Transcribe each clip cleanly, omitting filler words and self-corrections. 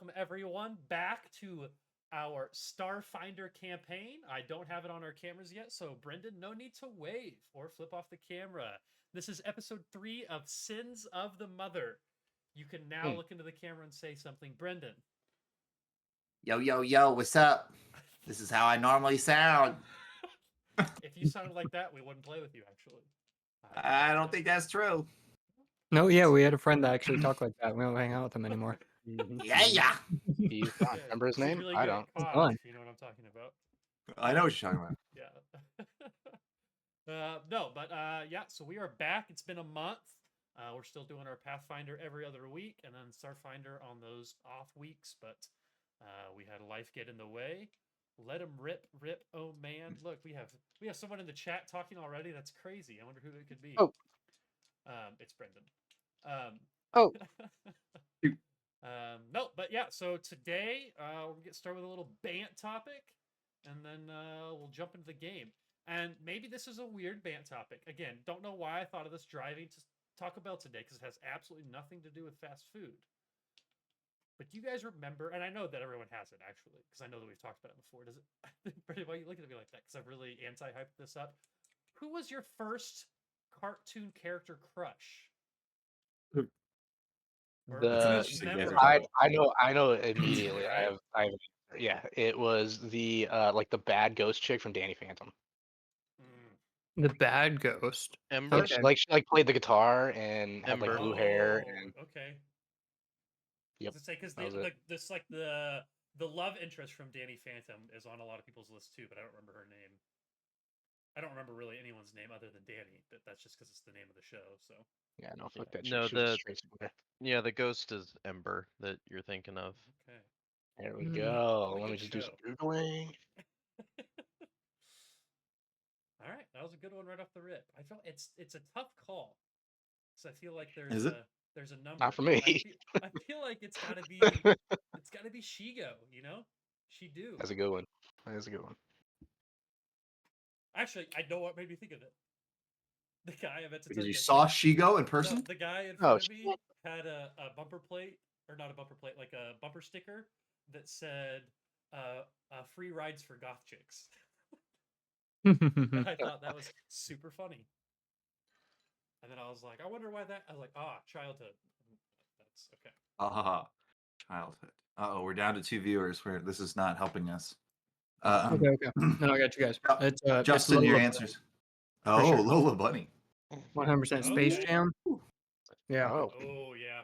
welcome everyone back to our Starfinder campaign. I don't have it on our cameras yet, so Brendan, no need to wave or flip off the camera. This is episode 3 of Sins of the Mother. You can now look into the camera and say something. Brendan. Yo, yo, yo, what's up? This is how I normally sound. If you sounded like that, we wouldn't play with you, actually. I don't think that's true. No, yeah, we had a friend that actually talked like that. We don't hang out with him anymore. Yeah, yeah. He's gone. Remember his name? Really I good don't. at cough, gone. if you know what I'm talking about. I know what you're talking about. Yeah. Yeah, so we are back. It's been a month. We're still doing our Pathfinder every other week and then Starfinder on those off weeks, but we had life get in the way. Let him rip. Oh man, look, we have someone in the chat talking already. That's crazy. I wonder who it could be. Oh. It's Brendan. Oh. No, but yeah, so today we'll get started with a little bant topic, and then we'll jump into the game. And maybe this is a weird bant topic. Again, don't know why I thought of this driving to Taco Bell today, because it has absolutely nothing to do with fast food. But do you guys remember, and I know that everyone has it actually, because I know that we've talked about it before. Does it? Brady, why are you looking at me like that? Because I've really anti-hyped this up. Who was your first cartoon character crush? I know immediately. I have. Yeah, it was the like the bad ghost chick from Danny Phantom. The bad ghost. Ember. Like she played the guitar and had like blue hair and. Okay. Yep. Say because the love interest from Danny Phantom is on a lot of people's list too, but I don't remember her name. I don't remember really anyone's name other than Danny, but that's just because it's the name of the show. So. Yeah, no, fuck that. No, the ghost is Ember that you're thinking of. Okay. There we go. Let me just do some googling. All right, that was a good one right off the rip. I feel it's a tough call, because I feel like there's a number. Not for me. I feel like it's gotta be Shigo. You know, She-Do. That's a good one. That's a good one. Actually, I know what made me think of it. The guy I meant to because you saw Shigo in person. The guy in front of me had a bumper plate, or not a bumper plate, like a bumper sticker that said "free rides for goth chicks." I thought that was super funny. And then I was like, I wonder why that. I was like, childhood. That's okay. Childhood. Uh-oh, we're down to 2 viewers. This is not helping us. Okay. No, I got you guys. It's Justin, it's your answers. Oh, sure. Lola Bunny. 100% Space Jam. Yeah. Oh yeah.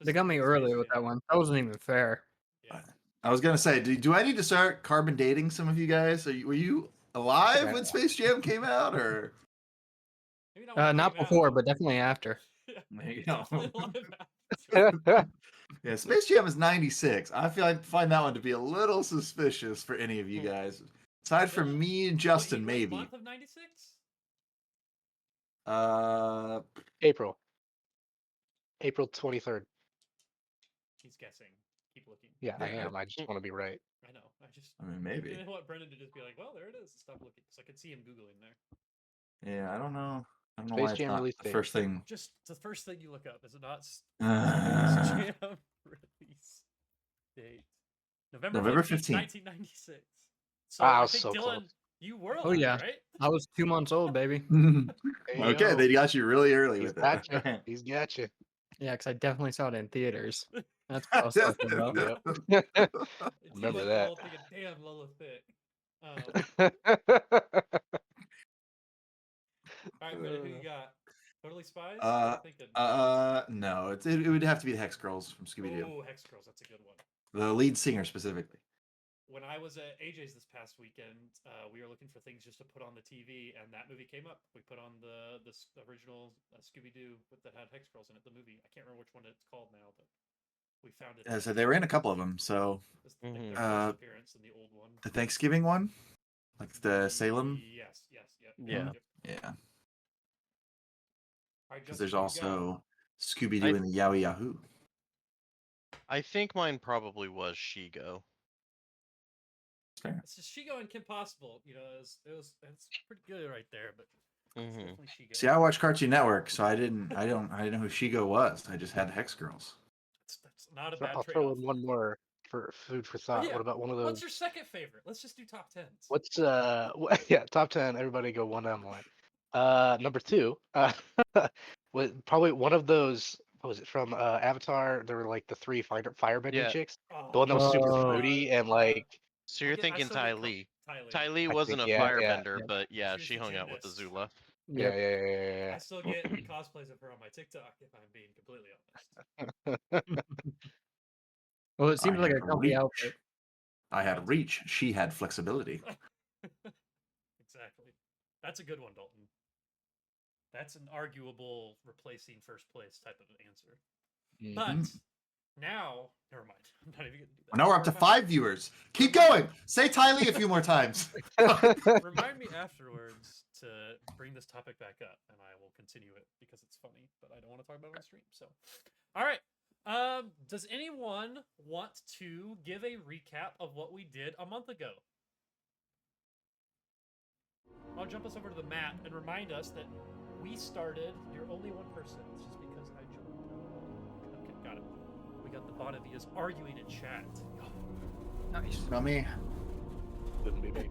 They got me early with that one. That wasn't even fair. Yeah. I was gonna say, do I need to start carbon dating some of you guys? Were you alive when Space Jam came out, or? Not before, but definitely after. There you go. Yeah, Space Jam is 96. I find that one to be a little suspicious for any of you guys. Aside from me and Justin, maybe. Month of 96? April 23rd. He's guessing. Keep looking. Yeah, I am. I just want to be right. I know. I mean, maybe. I want Brendan to just be like, well, there it is. Stop looking. So I can see him Googling there. Yeah, I don't know. I don't know Space why it's Jam not release the date. first thing. Just the first thing you look up, is it not? Space Jam release date. November 15th, 1996. So I think so Dylan, close. you were alive, right? I was 2 months old, baby. Okay, they got you really early with it. He's got you. Yeah, because I definitely saw it in theaters. That's what I was talking about. Yep. Remember that. Thinking, damn, Lola thick. All right, who you got? Totally Spies? No, it would have to be the Hex Girls from Scooby-Doo. Oh, Hex Girls, that's a good one. The lead singer specifically. When I was at AJ's this past weekend, we were looking for things just to put on the TV, and that movie came up. We put on the original Scooby-Doo that had Hex Girls in it, the movie. I can't remember which one it's called now, but we found it. Yeah, so they were in a couple of them. So their first appearance in the old one. The Thanksgiving one? Like the Salem? Yes. Yeah. Because there's also Scooby-Doo and the Yowie Yahoo. I think mine probably was Shigo. It's just Shigo and Kim Possible. You know, it's pretty good right there, but it's definitely Shigo. See, I watched Cartoon Network, so I didn't know who Shigo was. I just had Hex Girls. That's not a So bad I'll trade-off. throw in one more for food for Oh, thought. yeah. What about one of What's those? your second favorite? Let's just do top tens. What's yeah, top 10, everybody go one on one. Number 2, was probably one of those, what was it from Avatar? There were like the 3 firebending Yeah. chicks. Oh, The one that was super Oh. fruity and like So you're thinking still Ty get Lee. Ty Lee. Ty Lee I wasn't think a yeah, firebender, yeah. but yeah, She was she the hung out with the gymnast. Zula. yeah, Yep. yeah, yeah, yeah, I still get cosplays of her on my TikTok, if I'm being completely honest. Well, it seems I like had a comfy reach. outfit. I had reach. She had flexibility. Exactly. That's a good one, Dalton. That's an arguable replacing first place type of answer. yeah. But now, never mind. I'm not even going to do that. Now we're up to Remind- 5 viewers. Keep going. Say Ty Lee a few more times. Remind me afterwards to bring this topic back up, and I will continue it because it's funny, but I don't want to talk about it on stream. So, all right. Does anyone want to give a recap of what we did a month ago? I'll jump us over to the map and remind us that we started. You're only one person. It's just because I jumped. Okay, got it. We got the Bonavias arguing in chat. Nice. Not me. Wouldn't be me.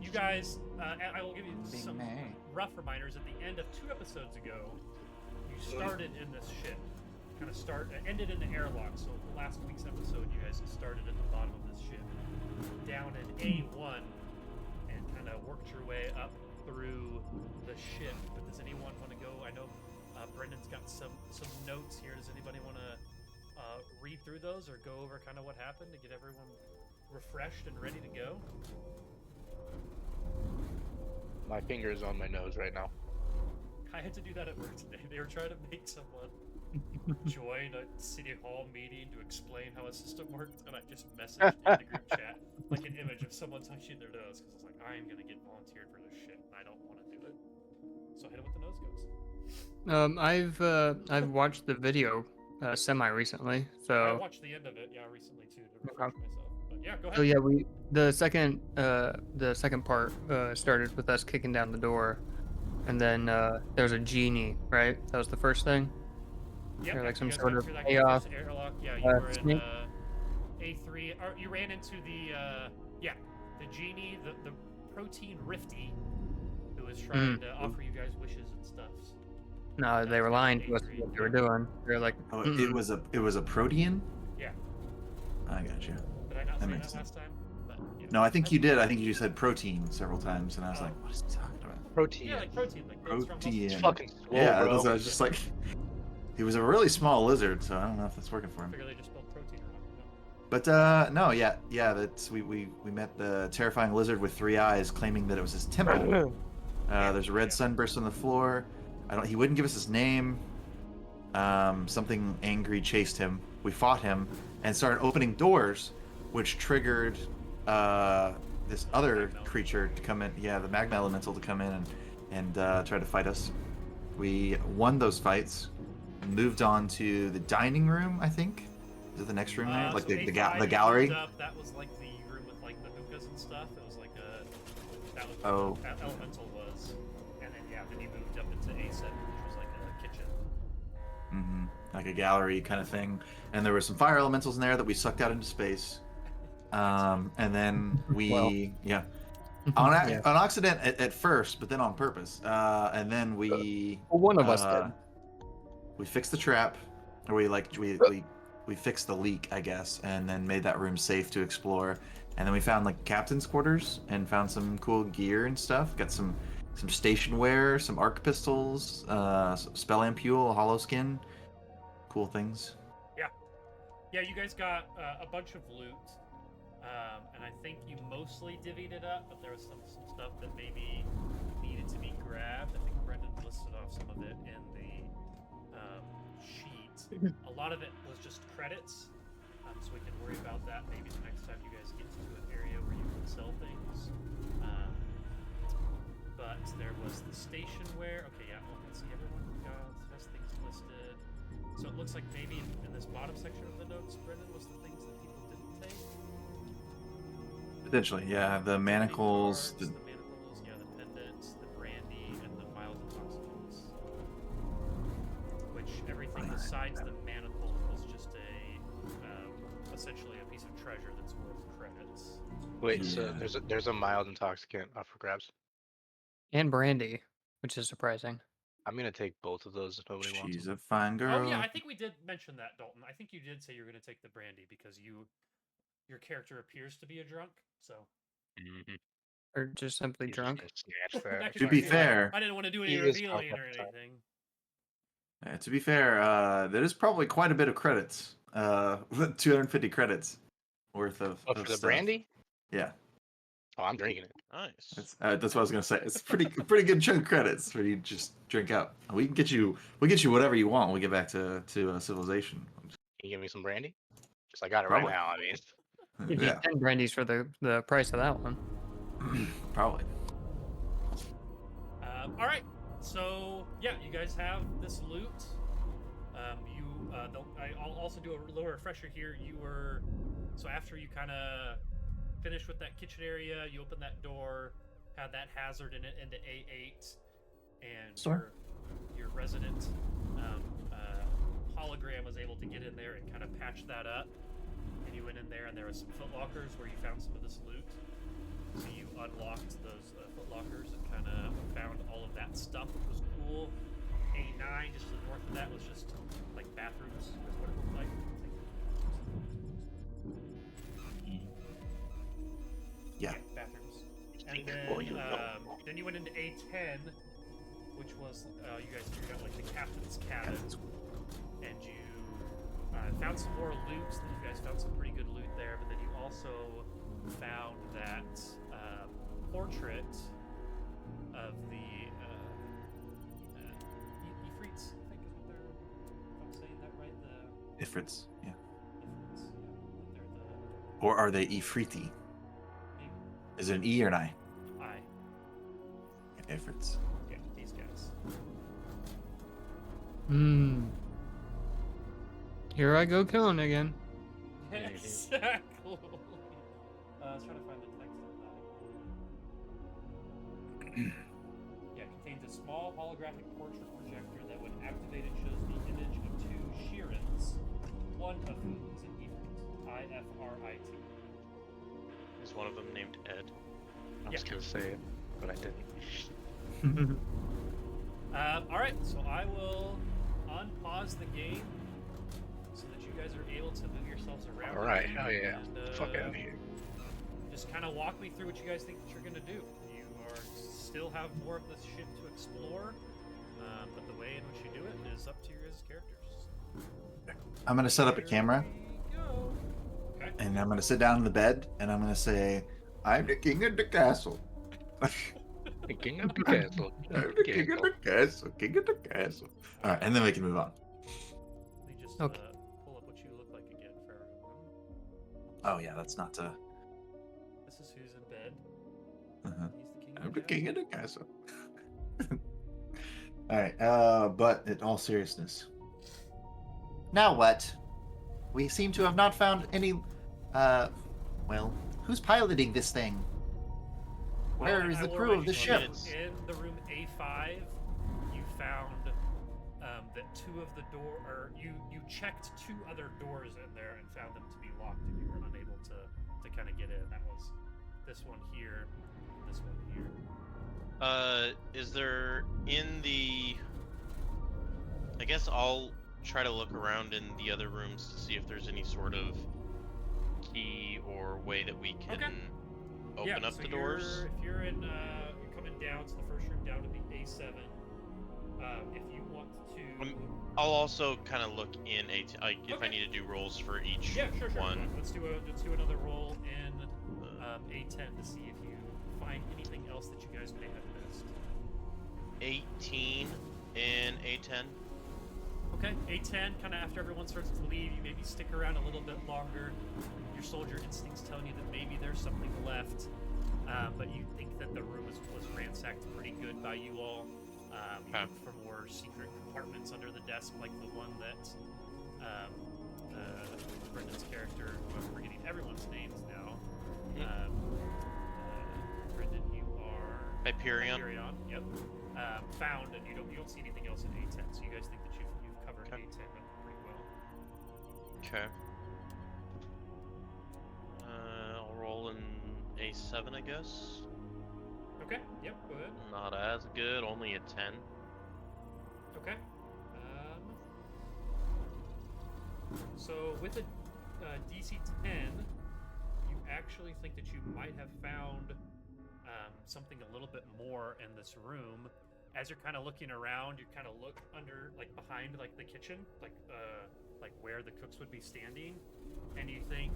You guys, I will give you Big some man. rough reminders. At the end of 2 episodes ago, you started in this ship. Kind of ended in the airlock. So last week's episode, you guys started at the bottom of this ship, down in A1, and kind of worked your way up through the ship. But does anyone want to go? I know Brendan's got some notes here. Does anybody want to read through those or go over kind of what happened to get everyone refreshed and ready to go? My finger is on my nose right now. I had to do that at work today. They were trying to make someone join a city hall meeting to explain how a system worked, and I just messaged in the group chat like an image of someone touching their nose because I was like, I am gonna get volunteered for this shit, and I don't want to do it. So I hit it with the nose goes. I've watched the video semi recently. I So watched the end of it, recently too, to refresh myself. But yeah, go ahead. so yeah, the second part started with us kicking down the door, and then there was a genie, right? That was the first thing. Yep, or like you some guys sort got of through that payoff. first airlock. Yeah, you were in snake. A3. Or you ran into the genie, the protein rifty, who was trying to offer you guys wishes and stuff. No, they were lying to us what they were doing. They were like, Oh, it was a protean? Yeah. I got you. Did I not say makes that last time? But, yeah. No, I think you did. I think you said protein several times, and I was like, what is he talking about? Protein. Yeah, like protein, like those from Protein. It's fucking swole, Yeah, bro. I was just like, he was a really small lizard, so I don't know if that's working for I him. figure they just spelled protein or not. But no, yeah, that's we met the terrifying lizard with 3 eyes, claiming that it was his temple. There's a red sunburst on the floor. He wouldn't give us his name. Something angry chased him. We fought him and started opening doors, which triggered this other creature to come in. Yeah, the magma elemental to come in and try to fight us. We won those fights. Moved on to the dining room. I think is it the next room there, like So the A5 gallery. moved up, that was like the room with like the hookahs and stuff. It was like that was Oh. what the elemental was. And then he moved up into A7, which was like a kitchen. Like a gallery kind of thing, and there were some fire elementals in there that we sucked out into space. And then we on accident at first, but then on purpose. And then we one of us did. We fixed the trap, or we fixed the leak, I guess, and then made that room safe to explore. And then we found like captain's quarters and found some cool gear and stuff. Got some stationware, some arc pistols, spell ampule, hollow skin, cool things. Yeah, you guys got a bunch of loot, and I think you mostly divvied it up, but there was some stuff that maybe needed to be grabbed. I think Brendan listed off some of it in the sheet. A lot of it was just credits, so we can worry about that maybe the next time you guys get to an area where you can sell things. But there was the stationware. Okay, yeah, well, let's see, everyone has things listed. So it looks like maybe in this bottom section of the notes, Brendan, was the things that people didn't take. Potentially, yeah. The manacles. The manacles, yeah, the pendants, the brandy, and the mild intoxicants. Which everything besides the manacle was just essentially a piece of treasure that's worth credits. Wait, so Yeah. there's a mild intoxicant up for grabs. And brandy, which is surprising. I'm gonna take both of those if nobody wants She's them. a fine girl. Oh yeah, I think we did mention that, Dalton. I think you did say you were going to take the brandy because your character appears to be a drunk. So Or just simply He's just drunk. gonna snatch that. That could To be true. fair, I didn't want to do any He is revealing or drunk. anything. To be fair, that is probably quite a bit of credits. 250 credits worth of. Oh, of for the stuff. brandy? Yeah, Oh, I'm drinking it. Nice. that's what I was gonna say. It's a pretty good chunk of credits for you to just drink up. We get you whatever you want when we get back to civilization. Can you give me some brandy? Because I got it Probably. right now. I mean, Give you Yeah, 10 brandies for the price of that one. probably. All right. So yeah, you guys have this loot. I'll also do a little refresher here. You were so after you kind of finished with that kitchen area, you opened that door, had that hazard in it into A8, and Sure. your resident hologram was able to get in there and kind of patch that up. And you went in there, and there was some footlockers where you found some of this loot. So you unlocked those footlockers and kind of found all of that stuff, which was cool. A9, just to the north of that, was just like bathrooms, is what it looked like. Yeah. Bathrooms. And Think then, before you know. then you went into A10, which was you guys figured out like the captain's cabin, and you found some more loot. Then you guys found some pretty good loot there, but then you also found that portrait of the Ifrits, I think is what they're, if I'm saying that right, the Ifrits, yeah. Ifrits, yeah, they're the, Or are they Ifriti? maybe, Is it an E or an I? Ifrits. yeah, these guys. Hmm. Here I go killing again. Exactly. I was trying to find the text of that. Yeah, it contains a small holographic portrait projector that, when activated, shows the image of two Shirins, one of whom is an Ifrit. I-F-R-I-T. Is one of them named Ed? I was Yeah. gonna say it, but I didn't. All right, so I will unpause the game so that you guys are able to move yourselves around. All right, again, hell yeah. and, Fuck out of here. Just kind of walk me through what you guys think that you're gonna do. You are still have more of this ship to explore, but the way in which you do it is up to your guys' characters. I'm gonna set up a Here camera, we go. Okay. and I'm gonna sit down in the bed, and I'm gonna say, "I'm the king of the castle." The king of the castle. I'm the king of the castle. King of the castle. All right, and then we can move on. Let me just Okay. pull up what you look like again for everyone. Oh yeah, that's not. This is who's in bed. Uh-huh. He's the king. I'm of the the king castle. of the castle. All right, but in all seriousness, now what? We seem to have not found any. Well, who's piloting this thing? Where Well, is I the will crew of the mention ship? It's- In the room A5, you found that two of the you checked two other doors in there and found them to be locked, and you were unable to kind of get in. That was this one here, and this one here. Is there in the? I guess I'll try to look around in the other rooms to see if there's any sort of key or way that we can open up so the doors. If you're in, you're coming down to the first room down to the A7. If you want to, I'll also kind of look in if I need to do rolls for each yeah, sure. one. Let's do another roll in A10 to see if you find anything else that you guys may have missed. 18 in A10. Okay, A10, kind of after everyone starts to leave, you maybe stick around a little bit longer. Your soldier instincts telling you that maybe there's something left, but you think that the room was ransacked pretty good by you all. You Okay. look for more secret compartments under the desk, like the one that Brendan's character, who I'm forgetting everyone's names now. Brendan, you are Hyperion. Yep. Found, and you don't see anything else in A10. So you guys think that you've covered Okay. A10 pretty well. Okay. 7, I guess. Okay. Yep. Go ahead. Not as good, only a 10. Okay. So with a DC 10, you actually think that you might have found something a little bit more in this room. As you're kind of looking around, you kind of look under, like behind, like the kitchen, like where the cooks would be standing, and you think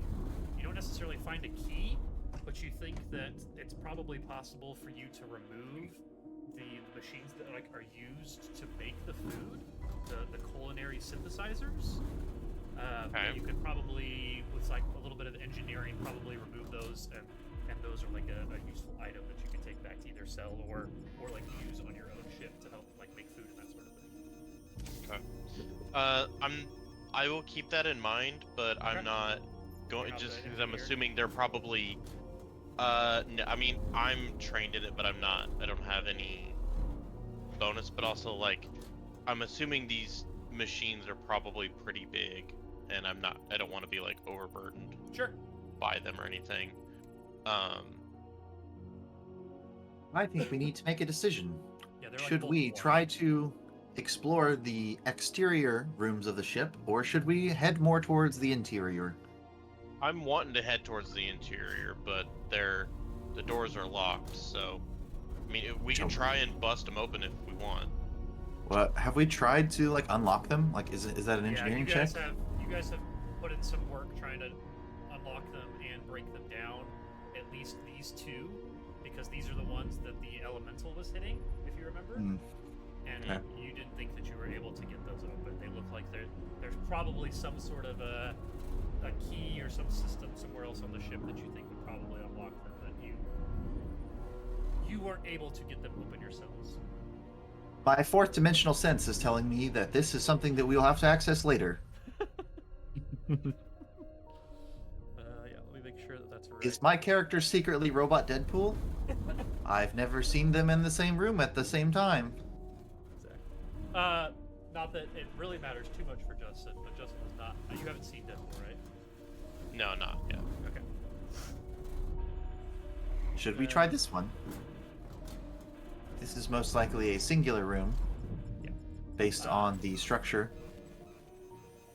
you don't necessarily find a key, but you think that it's probably possible for you to remove the machines that like are used to make the food, the culinary synthesizers. Okay. You could probably, with like a little bit of engineering, probably remove those, and those are like a useful item that you can take back to either sell or like use on your own ship to help like make food and that sort of thing. Okay. I will keep that in mind, but Okay. I'm not going You're not just the because I'm engineer? assuming they're probably. No, I mean, I'm trained in it, but I'm not. I don't have any bonus, but also like, I'm assuming these machines are probably pretty big, and I don't want to be like overburdened Sure. by them or anything. I think we need to make a decision. Yeah, they're like Should we multiple try items. to explore the exterior rooms of the ship, or should we head more towards the interior? I'm wanting to head towards the interior, but the doors are locked, so I mean, we can try and bust them open if we want. Well, have we tried to like unlock them? Like, is that an engineering yeah, check? you guys have put in some work trying to unlock them and break them down. At least these two, because these are the ones that the elemental was hitting, if you remember. Hmm. And Okay. you didn't think that you were able to get those open. They look like there's probably some sort of a key or some system somewhere else on the ship that you think would probably unlock them, that you weren't able to get them open yourselves. My fourth dimensional sense is telling me that this is something that we will have to access later. Yeah, let me make sure that that's right. Is my character secretly Robot Deadpool? I've never seen them in the same room at the same time. Exactly. Not that it really matters too much for Justin, but Justin is not. You haven't seen Deadpool, right? No, not yet. Okay. Should we try this one? This is most likely a singular room. Yeah. Based on the structure.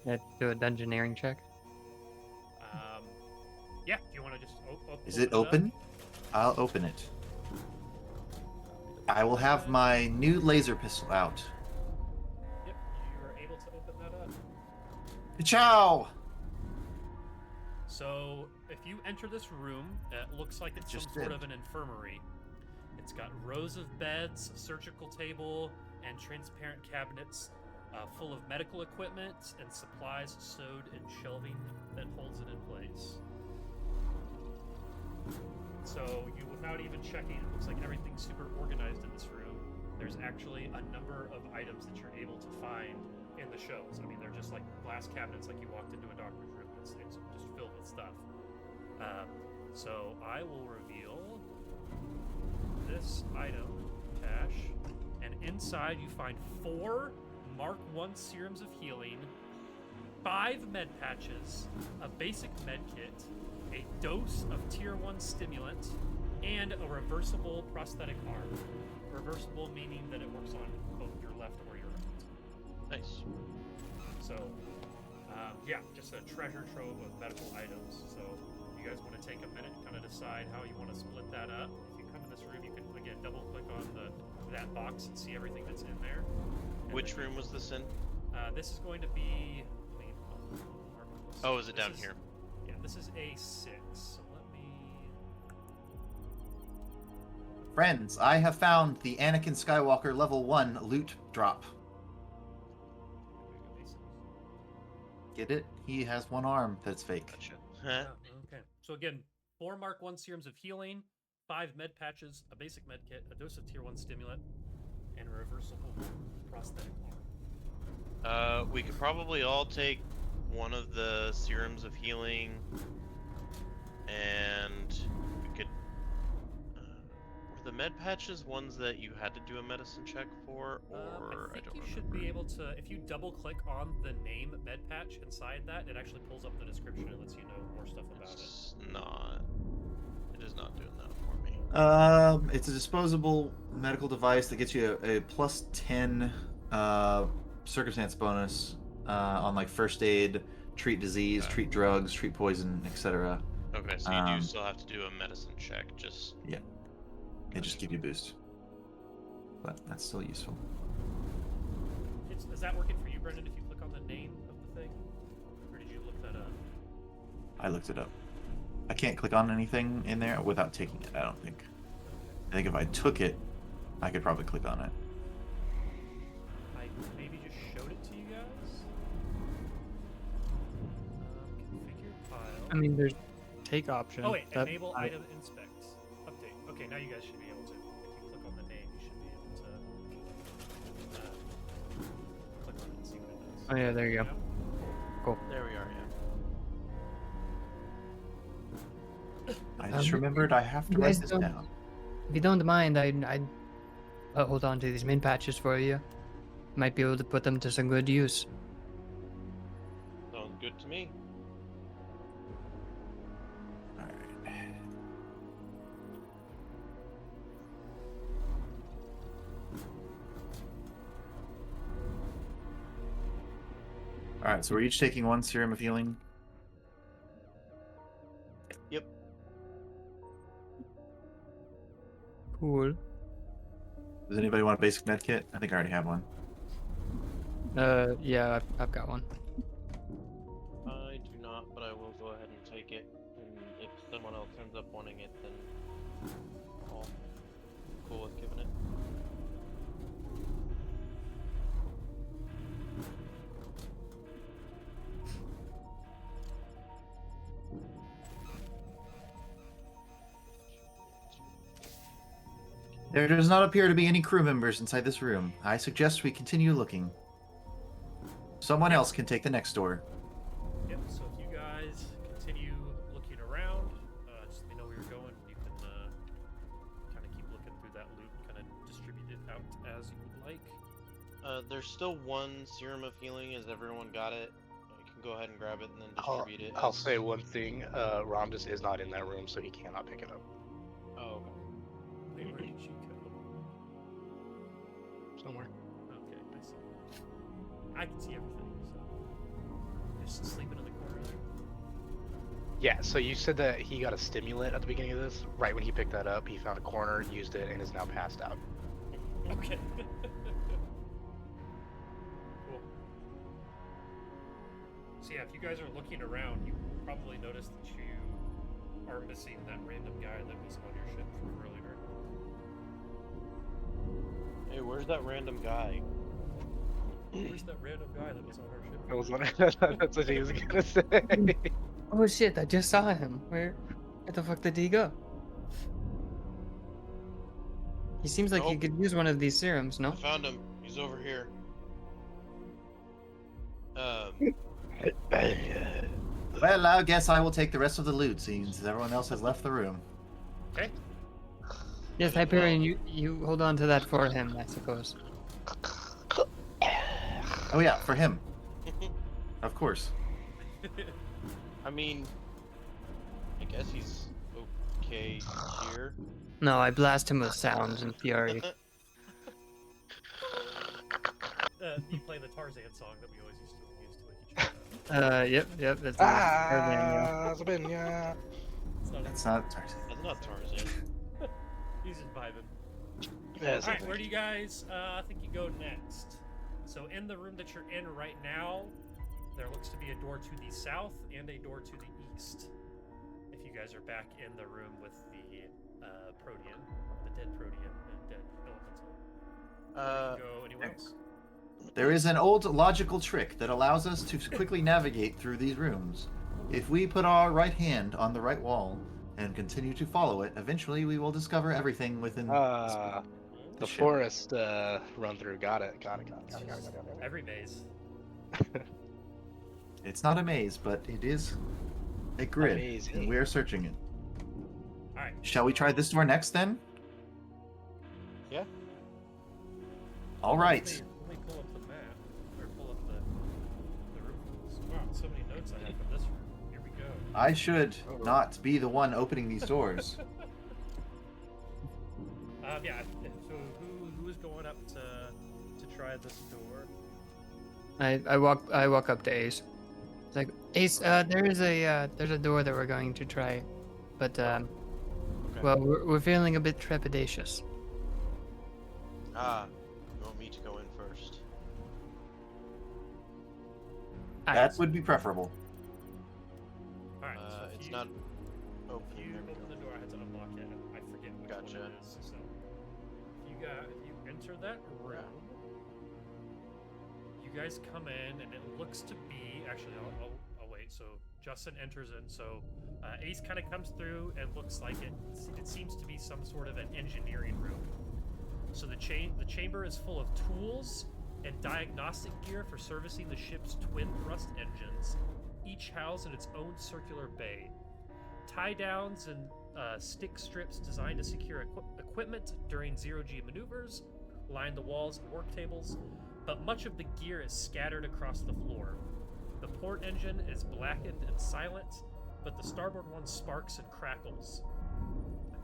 Yeah, do a dungeoneering check. Yeah. Do you want to just open Is it up? open? I'll open it. I will have my new laser pistol out. Yep. You are able to open that up. Ciao! So, if you enter this room, it looks like it's some Just sort did. of an infirmary. It's got rows of beds, a surgical table, and transparent cabinets full of medical equipment and supplies sewed in shelving that holds it in place. So, without even checking, it looks like everything's super organized in this room. There's actually a number of items that you're able to find in the shelves. I mean, they're just like glass cabinets, like you walked into a doctor's room. It's just filled with stuff. So I will reveal this item cache, and inside you find 4 Mark 1 serums of healing, 5 med patches, a basic med kit, a dose of tier 1 stimulant, and a reversible prosthetic arm. Reversible meaning that it works on both your left or your right. Nice. So, yeah, just a treasure trove of medical items. So, you guys want to take a minute and kind of decide how you want to split that up. If you come in this room, you can again double click on that box and see everything that's in there. And Which then, room was this in? this is going to be. Oh, is it This down here? Yeah, this is A6. So let me. Friends, I have found the Anakin Skywalker level 1 loot drop. Get it? He has one arm that's fake. Gotcha. Yeah, okay. So again, 4 Mark 1 serums of healing, 5 med patches, a basic med kit, a dose of tier 1 stimulant, and a reversible prosthetic arm. We could probably all take one of the serums of healing, and we could. Were the med patches ones that you had to do a medicine check for, or I think don't you remember? should be able to, if you double click on the name med patch inside that, it actually pulls up the description and lets you know more stuff about it. It's not. It is not doing that. It's a disposable medical device that gets you a plus 10 circumstance bonus on like first aid, treat disease, Okay. treat drugs, treat poison, etc. Okay, so you do still have to do a medicine check, just... Yeah. It just gives you a boost. But that's still useful. Is that working for you, Brendan, if you click on the name of the thing? Or did you look that up? I looked it up. I can't click on anything in there without taking it, I don't think. I think if I took it, I could probably click on it. I maybe just showed it to you guys. Configure file. I mean, there's take option. Oh wait, That- enable item inspect. Update. Okay, now you guys should be able to. If you click on the name, you should be able to click on it and see what it does. Oh yeah, there you go. Yeah. Cool. There we are, yeah. I just Um, remembered I have to you write guys this don't- down. If you don't mind, I'd hold on to these min patches for you. Might be able to put them to some good use. Sounds good to me. Alright. Alright, so we're each taking one serum of healing. Yep. Cool. Does anybody want a basic med kit? I think I already have one. Yeah, I've got one. I do not, but I will go ahead and take it. And if someone else ends up wanting it, then I'll cool with giving it. There does not appear to be any crew members inside this room. I suggest we continue looking. Someone else can take the next door. Yep. So if you guys continue looking around, just let me know where you're going. You can kind of keep looking through that loot, kind of distribute it out as you would like. There's still one serum of healing. Has everyone got it? You can go ahead and grab it and then I'll, distribute it. I'll as- say one thing. Rhondas is not in that room, so he cannot pick it up. Oh, okay. Wait, where did you go? Somewhere. Okay, I see. I can see everything. So just sleeping in the corner there. Yeah, so you said that he got a stimulant at the beginning of this. Right when he picked that up, he found a corner, used it, and is now passed out. Okay. Cool. So yeah, if you guys are looking around, you probably notice that you are missing that random guy that was on your ship from earlier. Hey, where's that random guy? Where's that random guy that was on our ship? I was wondering. That's what he was gonna say. Oh shit! I just saw him. Where the fuck did he go? He seems like he Nope. could use one of these serums, no? I found him. He's over here. Well, I guess I will take the rest of the loot since everyone else has left the room. Okay. Yes, Hyperion, you hold on to that for him, I suppose. Oh yeah, for him. Of course. I mean, I guess he's okay here. No, I blast him with sounds and fury. You play the Tarzan song that we always used to like each other. Yep, that's Hyperion, yeah. Sabina. It's not That's not Tarzan. That's not Tarzan. He's just vibing. Yeah, All right, where do you guys think you go next? So in the room that you're in right now, there looks to be a door to the south and a door to the east. If you guys are back in the room with the Protean, the dead Protean and dead Elemental. Go anywhere else? There is an old logical trick that allows us to quickly navigate through these rooms. If we put our right hand on the right wall and continue to follow it, eventually we will discover everything within The the ship. forest run through. Got it. Every maze. It's not a maze, but it is a grid, maze, and eh? we are searching it. All right. Shall we try this door next, then? Yeah. All right. Let me pull up the map, or pull up the room. Wow, so many notes I have from this room. Here we go. I should not be the one opening these doors. Yeah. So who is going up to try this door? I walk up to Ace. It's like, Ace, there's a door that we're going to try, but Okay. well, we're feeling a bit trepidatious. You want me to go in first? That would be preferable. All right. So It's if not If opening. you There we open the go. door, I had to unlock it. I forget which one Gotcha. it is. So if you enter that room, you guys come in, and it looks to be actually. I'll wait. So Justin enters in. So Ace kind of comes through and looks like it seems to be some sort of an engineering room. So the chamber is full of tools and diagnostic gear for servicing the ship's twin thrust engines, each housed in its own circular bay. Tie downs and stick strips designed to secure equipment during zero-G maneuvers line the walls and work tables, but much of the gear is scattered across the floor. The port engine is blackened and silent, but the starboard one sparks and crackles.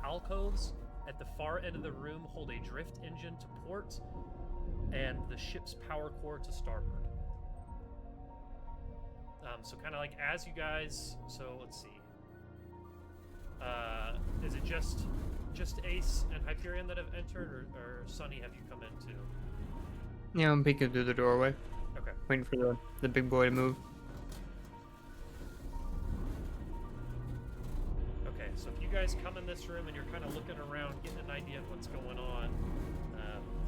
Alcoves at the far end of the room hold a drift engine to port and the ship's power core to starboard. So kind of like as you guys, so let's see. Is it just Ace and Hyperion that have entered, or Sunny, have you come in too? Yeah, I'm peeking through the doorway, Okay. waiting for the big boy to move. Okay, so if you guys come in this room and you're kind of looking around, getting an idea of what's going on,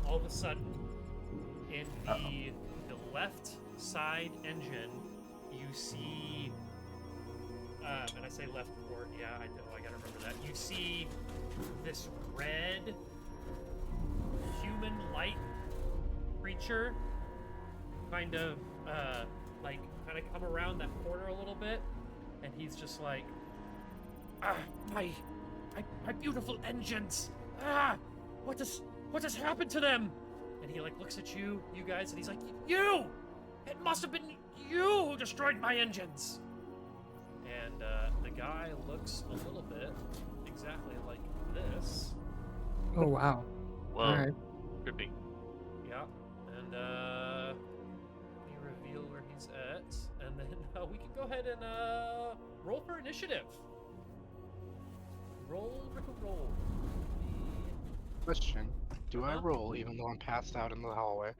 all of a sudden, in the left side engine, you see, and I say left port, yeah, I know, I gotta remember that. You see this red human light creature kind of come around that corner a little bit, and he's just like, my beautiful engines, what has happened to them? And he like looks at you guys, and he's like, it must have been you who destroyed my engines. And the guy looks a little bit exactly like this. Oh wow! Whoa. All right. Trippy. Yeah, and let me reveal where he's at, and then we can go ahead and roll for initiative. Roll. Question: Do I Uh-huh. roll even though I'm passed out in the hallway?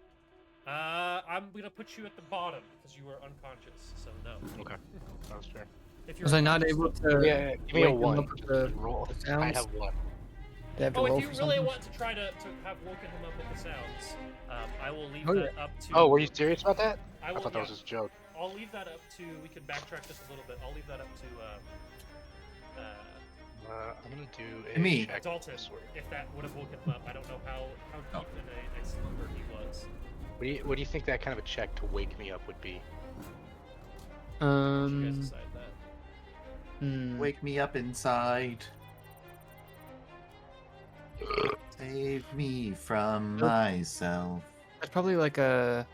I'm gonna put you at the bottom because you were unconscious, so no. Okay, that's fair. If you're Was I not unconscious, able to Yeah, give me a wake them one. up with the Roll. the I sounds? have one. They have to Oh, roll if you for really something? want to try to have woken him up with the sounds, I will leave Oh, that up to. Oh, were you serious about that? I I will, thought that was just a joke. I'll leave that up to. We can backtrack just a little bit. I'll leave that up to. I'm gonna do a Me. check. Dalton, if that would have woken him up. I don't know how deep in a slumber he was. What do you think that kind of a check to wake me up would be? You guys decide that. Wake me up inside. Save me from Nope. myself. That's probably like a,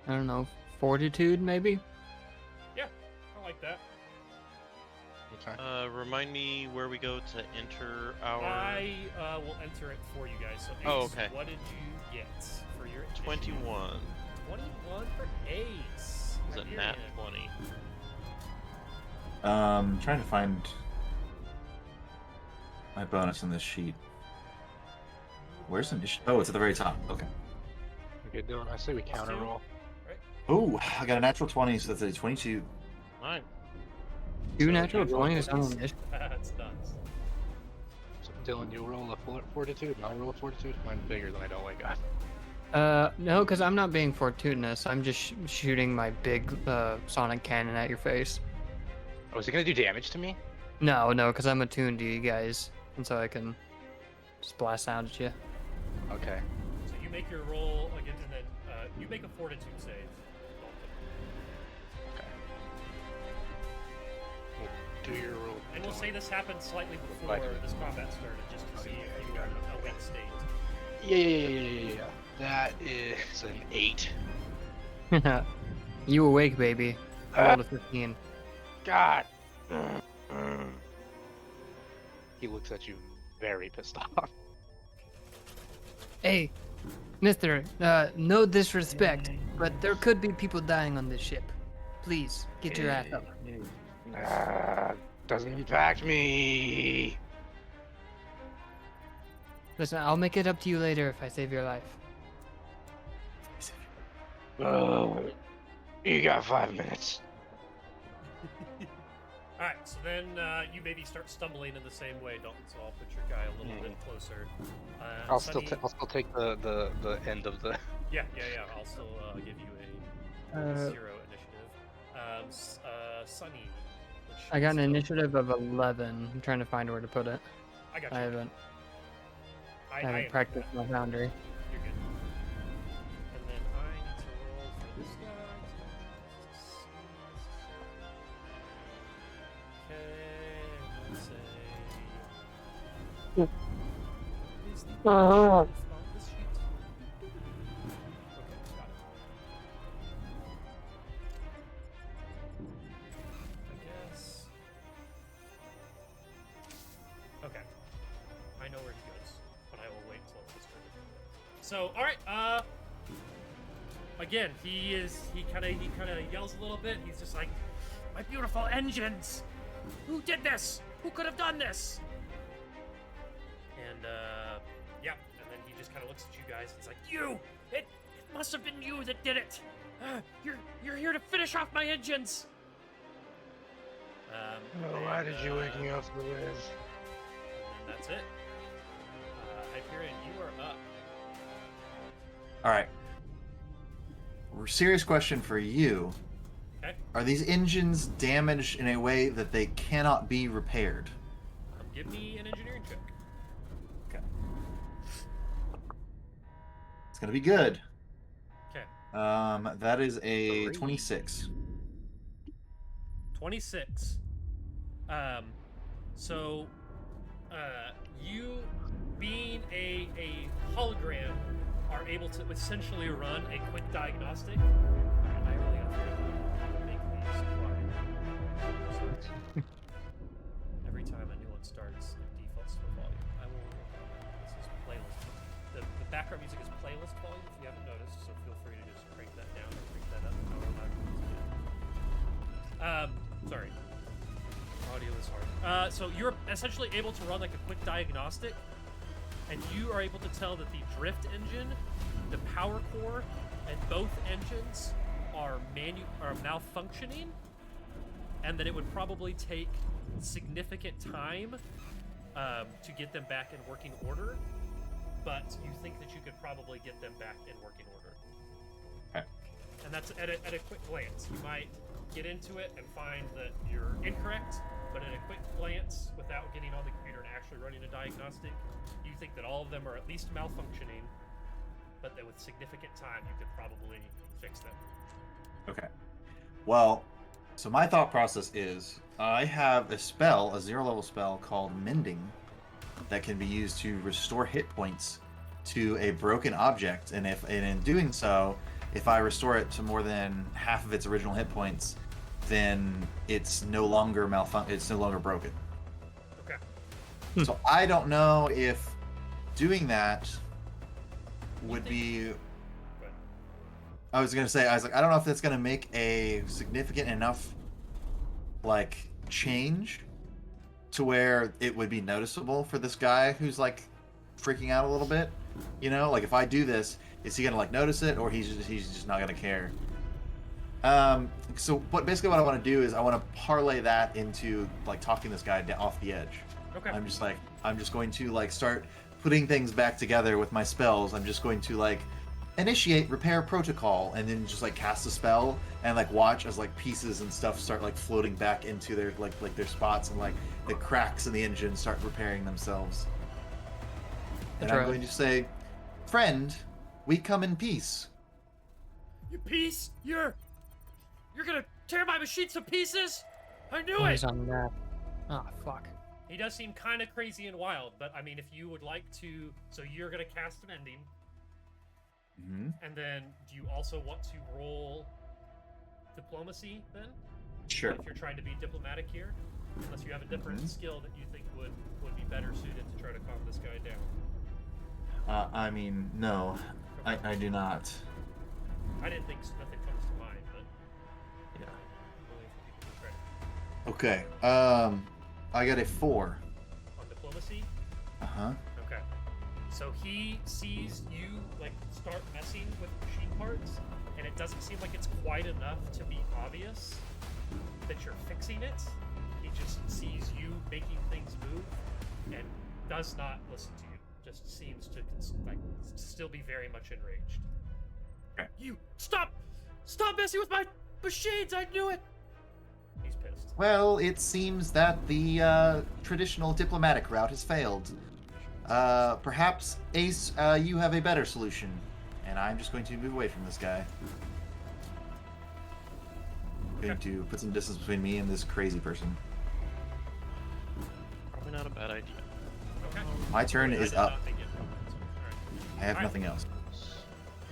I don't know, fortitude maybe. I like that. Okay. Remind me where we go to enter our I will enter it for you guys. So, Ace, Oh, okay. what did you get for your initiative? 21. 21 for Ace. Is it nat Hyperion. 20? Trying to find my bonus in this sheet. Where's the initiative? Oh, it's at the very top. Okay. Okay, Dylan, I say we counter roll. Oh, I got a natural 20, so that's a 22. Nine. Two So natural you roll 20s on initiative. That's nuts. So, Dylan, you roll a fortitude, and I'll roll a fortitude. Mine's bigger than I don't like. No, because I'm not being fortuitous. I'm just shooting my big sonic cannon at your face. Oh, is it gonna do damage to me? No, because I'm attuned to you guys, and so I can just blast out at you. Okay. So you make your roll again, and then you make a fortitude save. Okay. We'll do your roll. And we'll Dylan. say this happened slightly before Right. this combat started, just to see if you were in a weak state. Yeah. That is an 8. You awake, baby. I rolled a 15. God. He looks at you very pissed off. Hey, Mister, no disrespect, but there could be people dying on this ship. Please, get your ass up. Doesn't impact me. Listen, I'll make it up to you later if I save your life. Oh, you got 5 minutes. All right, so then you maybe start stumbling in the same way, Dalton. So I'll put your guy a little bit closer. I'll still Sunny- I'll still take the end of the. Yeah. I'll still give you a 0 initiative. Sunny. Which I got is, an initiative of 11. I'm trying to find where to put it. I got you. I haven't I practiced my boundary. You're good. And then I need to roll for this guy. Okay, let's say. Is the on this sheet? Okay, got it. I guess. Okay. I know where he goes, but I will wait until it's his turn. So, all right. Again, he kind of yells a little bit. He's just like, "My beautiful engines! Who did this? Who could have done this?" And yeah. And then he just kind of looks at you guys. And he's like, "You! It must have been you that did it. You're here to finish off my engines." Why did you wake me up for this? And that's it. Hyperion, you are up. All right. Serious question for you. Okay. Are these engines damaged in a way that they cannot be repaired? Give me an engineering check. Okay. It's gonna be good. Okay. That is a 3. 26. 26. So, you, being a hologram, are able to essentially run a quick diagnostic. I really have to make these quiet. Every time a new one starts, it defaults to volume. I will. This is playlist. The background music is playlist volume, if you haven't noticed. So feel free to just crank that down or crank that up. However loud you want to. Sorry. Audio is hard. So you're essentially able to run like a quick diagnostic, and you are able to tell that the drift engine, the power core, and both engines are malfunctioning, and that it would probably take significant time to get them back in working order. But you think that you could probably get them back in working order. Okay. And that's at a quick glance. You might get into it and find that you're incorrect, but at a quick glance, without getting on the computer and actually running a diagnostic, you think that all of them are at least malfunctioning, but that with significant time, you could probably fix them. Okay. Well, so my thought process is I have a spell, a 0-level spell called Mending, that can be used to restore hit points to a broken object, and in doing so, if I restore it to more than half of its original hit points, then it's no longer it's no longer broken. Okay. So I don't know if doing that would be. I was like, I don't know if that's gonna make a significant enough like change to where it would be noticeable for this guy who's like freaking out a little bit. You know, like if I do this, is he gonna like notice it, or he's just not gonna care? So basically what I want to do is I want to parlay that into like talking this guy off the edge. Okay. I'm just going to like start putting things back together with my spells. I'm just going to like initiate repair protocol, and then just like cast a spell and like watch as like pieces and stuff start like floating back into their like their spots, and like the cracks in the engine start repairing themselves. And I'm going to say, friend, we come in peace. You piece! You're gonna tear my machine to pieces? I knew Oh, it! he's on that. Oh, fuck. He does seem kind of crazy and wild, but I mean, if you would like to, so you're gonna cast an ending, Mm-hmm. and then do you also want to roll diplomacy then? Sure. If you're trying to be diplomatic here. Unless you have a different Mhm. skill that you think would be better suited to try to calm this guy down. I mean, no, I do not. I didn't think nothing comes to mind, but Yeah. only if people can try Okay. I got a 4. on diplomacy. Uh-huh. Okay. So he sees you like start messing with machine parts, and it doesn't seem like it's quite enough to be obvious that you're fixing it. He just sees you making things move and does not listen to you. Just seems to like still be very much enraged. Okay. You stop messing with my machines! I knew it. He's pissed. Well, it seems that the traditional diplomatic route has failed. Perhaps, Ace, you have a better solution. And I'm just going to move away from this guy. Going to put some distance between me and this crazy person. Probably not a bad idea. Okay. My turn I is did up. not think it would. Alright. I have Alright. nothing else.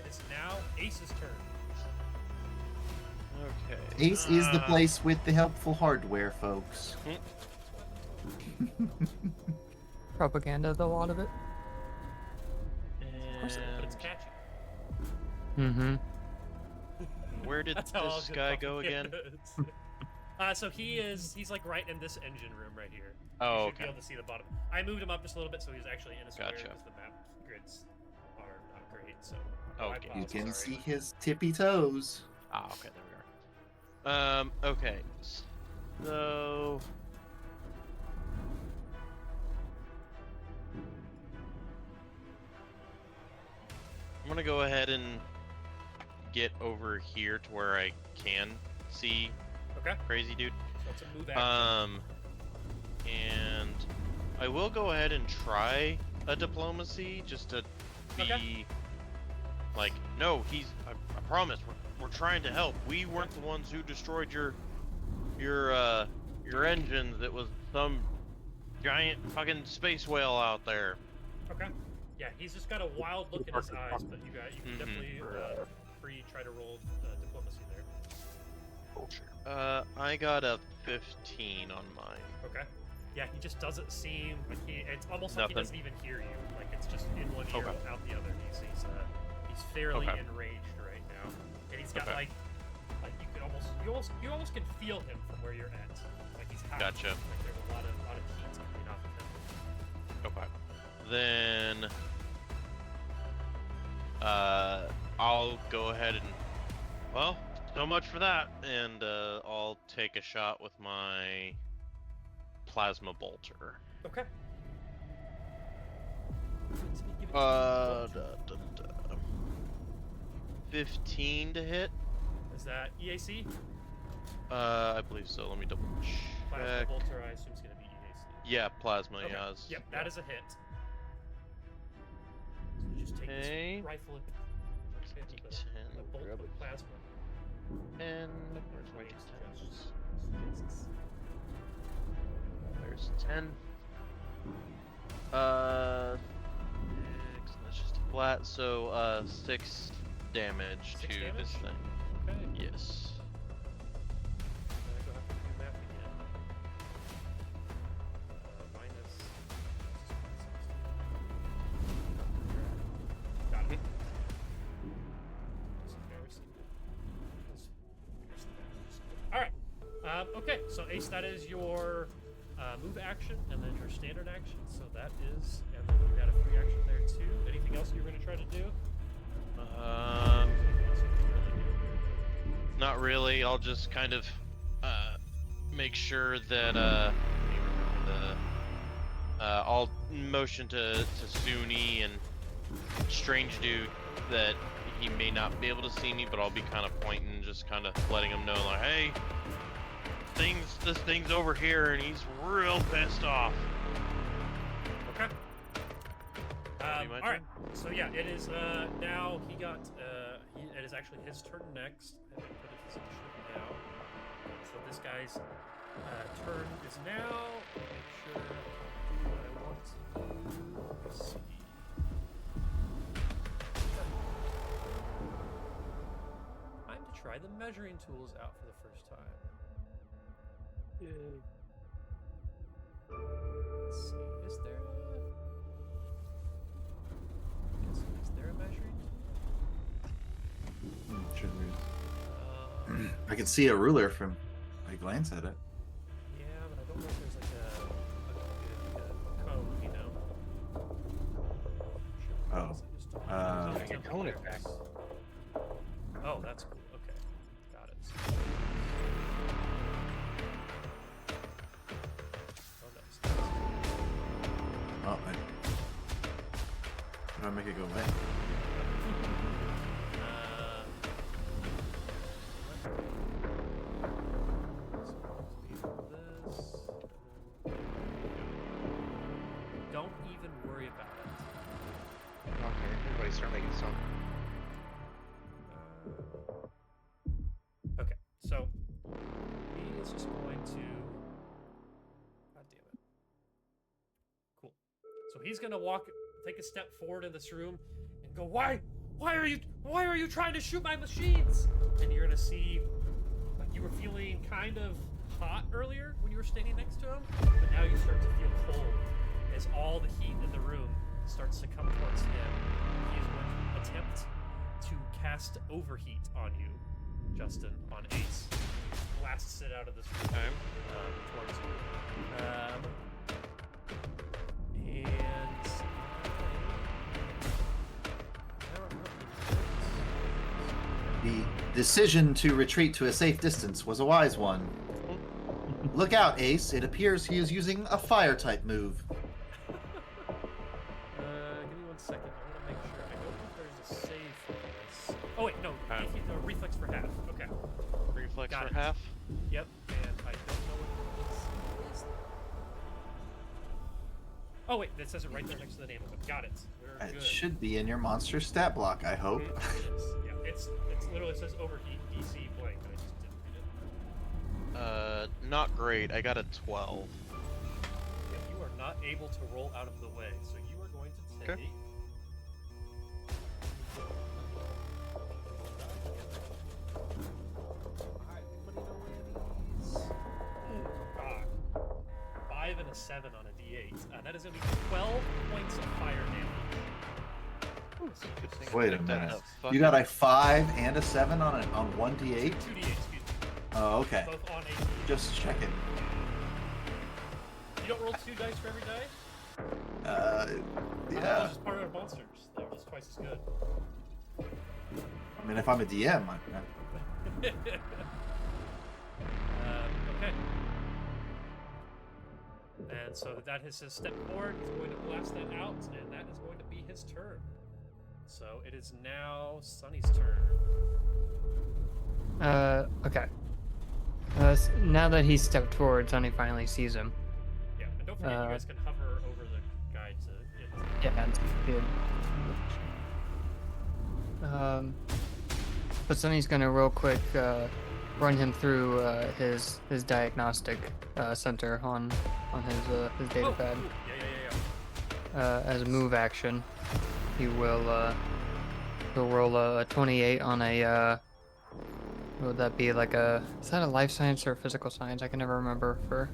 It's now Ace's turn. Okay. Ace is the place with the helpful hardware, folks. Propaganda, the lot of it. But it's And catchy. Mm-hmm. where did That's how all this good guy go again? propaganda is. So he's like right in this engine room right here. Oh, You should be okay. able to see the bottom. I moved him up just a little bit so he's actually in a square Gotcha. because the map grids are not great. So Okay. I You can sorry. see his tippy toes. Ah, okay, there we are. Okay. So I'm gonna go ahead and get over here to where I can see Okay. crazy dude. So it's a move action. And I will go ahead and try a diplomacy just to be Okay. like, no, I promise, we're trying to help. We weren't the ones who destroyed your engines. It was some giant fucking space whale out there. Okay. Yeah, he's just got a wild look in his eyes, but you can Mhm. definitely try to roll diplomacy there. I got a 15 on mine. Okay. Yeah, he just doesn't seem like it's almost like he Nothing. doesn't even hear you. Like it's just in one ear, Okay. out the other. He's fairly Okay. enraged right now, and he's got Okay. like you almost can feel him from where you're at. Like he's hot. Gotcha. Like there's a lot of heat coming off of him. Okay. Then I'll go ahead and, well, so much for that, and I'll take a shot with my plasma bolter. Okay. 15 to hit. Is that EAC? I believe so. Let me double Plasma check. bolter, I assume is going to be EAC. Yeah, plasma. Okay. Yeah. it's- Yep, that is a hit. So you just take Okay. this rifle and hit the 10, bolt grab with plasma. 10. Where's my Where's my Jesus. 10s? Jesus. There's 10. 6. That's just a flat. So 6 damage 6 to damage? this thing. Okay. Yes. I go have to do math again. Minus. Got it. It's embarrassing. All right. Okay. So Ace, that is your move action, and then your standard action. So that is, and then you got a free action there too. Anything else you're going to try to do? Anything else you can really do? Not really. I'll just kind of make sure that I'll motion to Suni and Strange Dude that he may not be able to see me, but I'll be kind of pointing, just kind of letting him know, like, hey, this thing's over here, and he's real pissed off. Okay. That'll be my All right. turn. So yeah, it is now he got it is actually his turn next. I have to put his initiative now. So this guy's turn is now. Make sure I do what I want to do. Let's see. Time to try the measuring tools out for the first time. I can see a ruler from. I glance at it. Yeah, but I don't know if there's like a code, you know. Oh. Like a cone effect. Oh, that's cool. Okay, got it. Oh, nice. Oh, how do I make it go away? Don't even worry about it. Okay, everybody start making some. Okay, so he is just going to. God damn it. Cool. So he's gonna take a step forward in this room, and go, Why are you trying to shoot my machines? And you're gonna see, like, you were feeling kind of hot earlier when you were standing next to him, but now you start to feel cold as all the heat in the room starts to come towards him. He is going to attempt to cast overheat on you, Justin, on Ace. Blasts it out of this room towards you. And The decision to retreat to a safe distance was a wise one. Look out, Ace. It appears he is using a fire-type move. give me 1 second. I want to make sure. I don't know if there's a save for this. Oh wait, no. Reflex for half. Okay. Reflex Got for it. half. Yep. And I don't know what it is. Oh wait, that says it right there next to the name of it. Got it. We're It good. should be in your monster stat block, I hope. It is. Yeah, it's literally says overheat DC blank. I just didn't read it. Not great. I got a 12. Yeah, you are not able to roll out of the way, so you are going to take. Okay. God. 5 and a 7 on a D8. That is going to be 12 points of fire damage. Good thing I Wait a picked that minute. up. You got a 5 and a 7 on 1d8? 2 D8, excuse me. Oh, okay. Both on 8. Just checking. You don't roll 2 dice for every die? Yeah. Those just part of monsters. They're just twice as good. I mean, if I'm a DM, Okay. And so that is his step forward. He's going to blast that out, and that is going to be his turn. So it is now Sunny's turn. Okay. Now that he's stepped forward, Sonny finally sees him. Yeah, and don't forget, you guys can hover over the guide to get. Yeah, that's good. But Sonny's gonna real quick run him through his diagnostic center on his data Oh, pad. cool. Yeah. As a move action, he will he'll roll a 28 on a what would that be, like a, is that a life science or a physical science? I can never remember for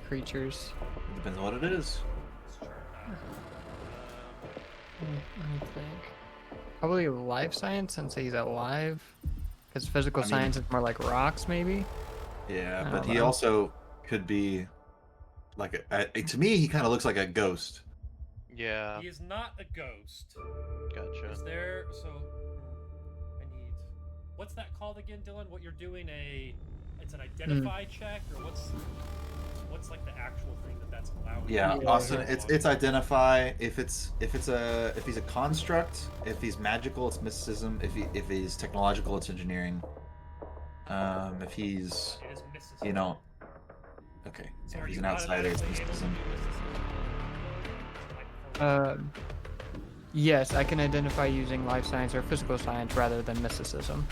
creatures. depends on what it is. I think probably life science since he's alive, because physical I mean- science is more like rocks maybe. Yeah, I but don't he know. also could be like to me, he kind of looks like a ghost. Yeah, He is not a ghost. gotcha. Is there? So I need. What's that called again, Dylan? What you're doing? It's an identify check, or what's like the actual thing that's allowing? Yeah, Yeah. Austin, it's identify. If he's a construct, if he's magical, it's mysticism. If he's technological, it's engineering. If he's It is mysticism. you know, okay, So if are he's you an outsider, it's automatically able to do mysticism. mysticism? Yes, I can identify using life science or physical science rather than mysticism,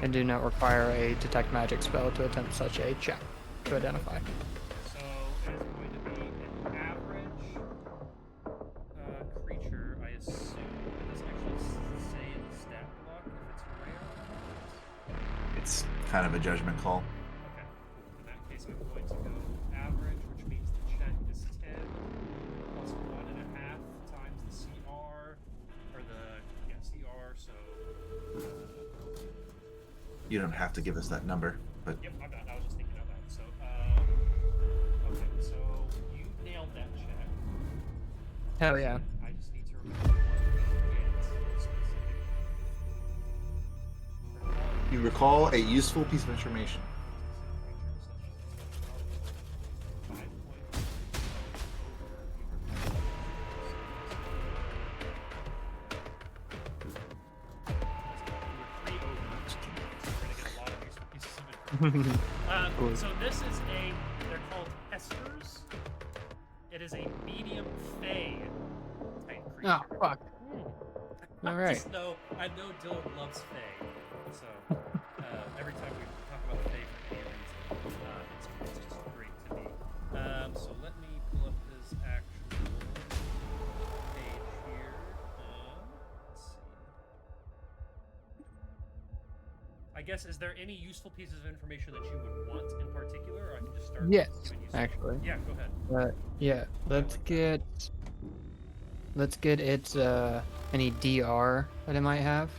and do not require a detect magic spell to attempt such a check to identify. So it is going to be an average creature, I assume. It doesn't actually say in the stat block if it's rare or not. It's kind of a judgment call. Okay, cool. In that case, I'm going to go average, which means the check is 10 plus 1.5 times the CR, or CR. So You don't have to give us that number. but Yep, I'm not. I was just thinking out loud. So, okay, so you nailed that check. Hell yeah. I just need to remember what specific. you recall a useful piece of information. Cool. So this is they're called Espers. It is a medium Fey type creature. Oh, fuck. All right. I know Dylan loves Fey, so every time we talk about Fey for any reason, it's just great to me. So let me pull up his actual page here. Let's see. I guess, is there any useful pieces of information that you would want in particular, or I can just start? Yes, when you start? actually. Yeah, go ahead. Yeah, let's get its any DR that it might have.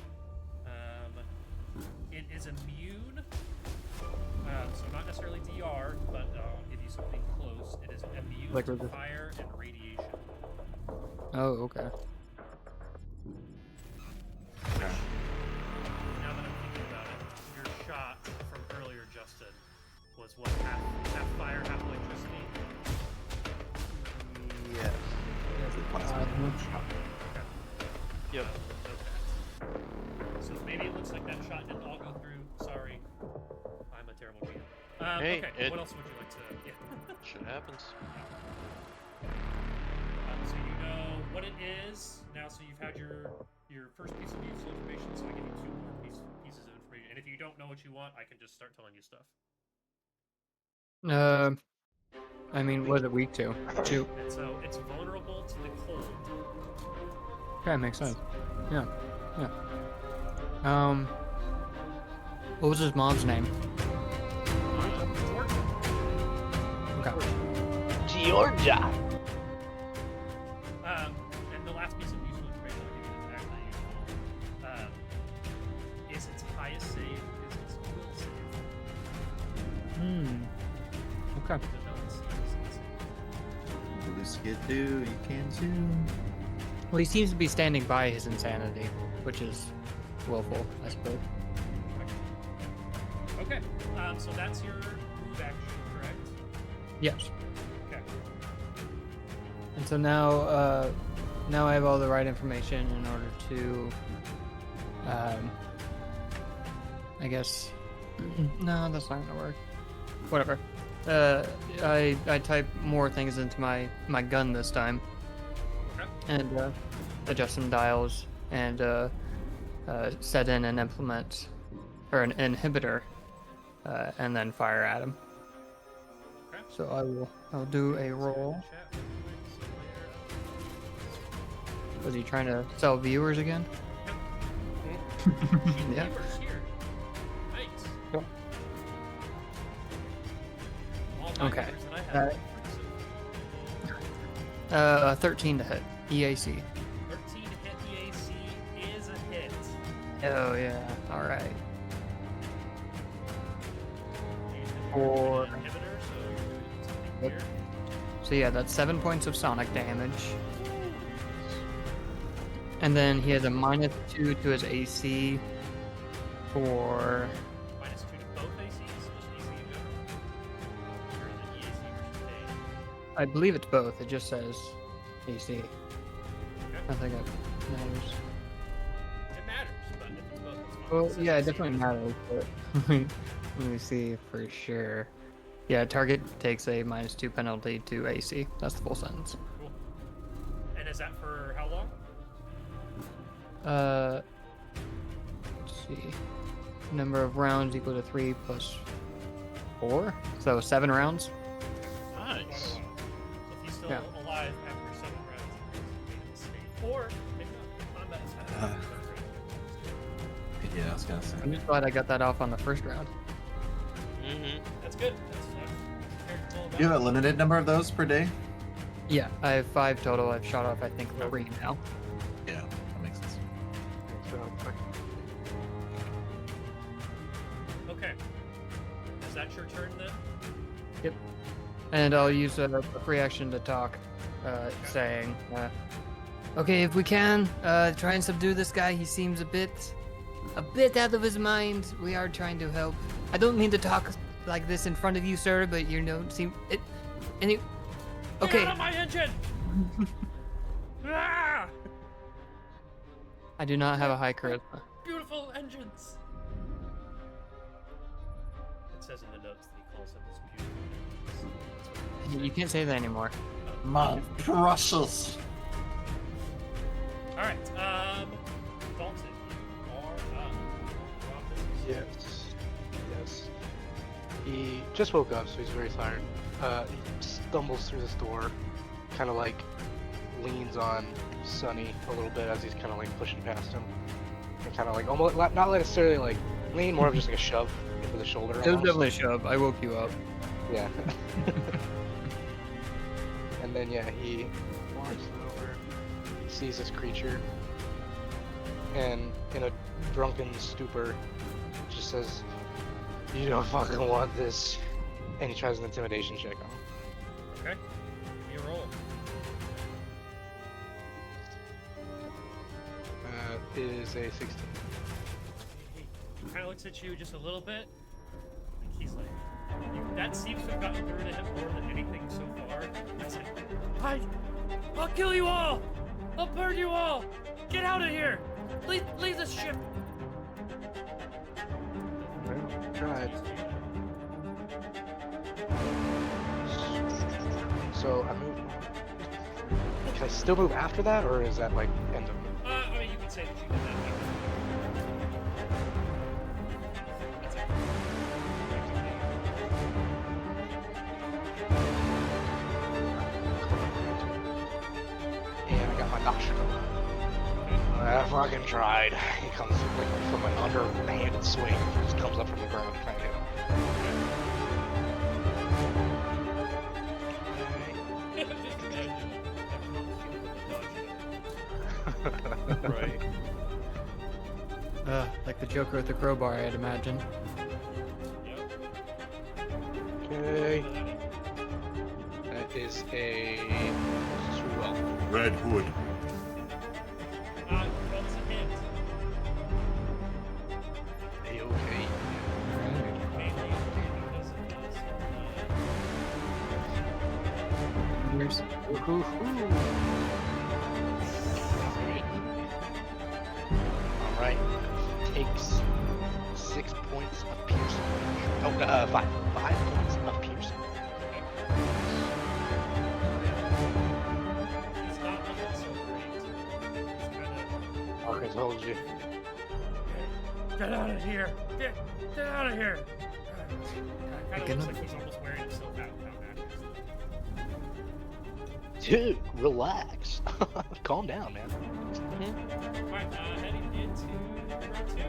It is immune, so not necessarily DR, but I'll give you something close. It is immune Like to with the- fire and radiation. Oh, okay. Now that I'm thinking about it, your shot from earlier, Justin, was what, half fire, half electricity? Yes. Yep. Okay. So maybe it looks like that shot didn't all go through. Sorry. I'm a terrible reader. Hey, okay, what else would you like to... Yeah. Shit happens. So you know what it is. Now, so you've had your first piece of useful information, so I give you two more pieces of information. And if you don't know what you want, I can just start telling you stuff. I mean, what is it weak to? Shoot. And so it's vulnerable to the cold. Okay, makes sense. Yeah. What was his mom's name? Georgia. Okay. Georgia. And the last piece of useful information I'll give you that's actually useful is its highest save is its will save. Okay. Even though it's insane. Blue skid do, you can too. Well, he seems to be standing by his insanity, which is willful, I suppose. Okay, so that's your move action, correct? Yes. Okay. And so now, now I have all the right information in order to, I guess. No, that's not gonna work. Whatever. I type more things into my gun this time, Okay. and adjust some dials, and set in an implement or an inhibitor, and then fire at him. Okay. So I'll do a roll. Chat real quick, so Was he trying to sell viewers again? Yeah. Viewers here. Nice. Cool. All my Okay. viewers that I have. 13 to hit. EAC. 13 to hit EAC is a hit. Oh yeah. All right. And Or- you're an inhibitor, so you're doing something Yep. weird. So yeah, that's 7 points of sonic damage. And then he has a -2 to his AC for -2 to both ACs, just AC in general. Or is it EAC versus A? I believe it's both. It just says AC. Okay. I think it matters. It matters, but if it's both, it's fine. Well, says yeah, it AC, definitely but- matters, but let me see for sure. Yeah, target takes a -2 penalty to AC. That's the full sentence. Cool. And is that for how long? Let's see. Number of rounds equal to 3 plus 4. So 7 rounds. Quite a Nice. while. So if he's still Yeah. alive after 7 rounds, he made a mistake. Or maybe not. Combat is happening in the third round. Yeah, I was gonna say. I'm just glad I got that off on the first round. Mm-hmm. That's good. That's character You have a limited number of those per day? Yeah, I have 5 total. I've shot off, I think, 3 now. Yeah, that makes sense. Okay. your turn then. And I'll use a free action to talk, saying, okay, if we can, try and subdue this guy. He seems a bit out of his mind. We are trying to help. I don't mean to talk like this in front of you, sir, but you don't seem it. Any? Okay. Get out of my engine! Ah! I do not have a high charisma. Beautiful engines. It says in the notes that he calls them his beautiful engines. You can't say that anymore. My precious. All right, Dalton, you are up. Yes. Yes. He just woke up, so he's very tired. He stumbles through this door, kind of like leans on Sunny a little bit as he's kind of like pushing past him, and kind of like almost not necessarily like lean, more of just like a shove into the shoulder. It was almost. definitely a shove. I woke you up. Yeah. And then yeah, he walks over, sees this creature, and in a drunken stupor, just says, "You don't fucking want this," and he tries an intimidation check on him. Okay, give me a roll. Is a 16. He kind of looks at you just a little bit. Like he's like, that seems to have gotten through to him more than anything so far. He's like, I'll kill you all! I'll burn you all! Get out of here! Leave the ship! Tried. So I move. Can I still move after that, or is that like end of? I mean, you could say that you did that. That's it. And I got my doctor going. I fucking tried. He comes like from an underhanded swing. He just comes up from the ground trying to hit him. Right. Like the Joker with the crowbar, I'd imagine. Okay. That is a 12. Red Hood. That's a hit. A-okay. Mainly because it does, Here's Alright. Takes 6 points of piercing. Oh, 5. 5 points of piercing. He's not looking so great. He's kind of, I told you. get out of here! Get out of here! Kind of looks like he's almost wearing himself out without matches. Dude, relax. Calm down, man. Alright, heading into round 2.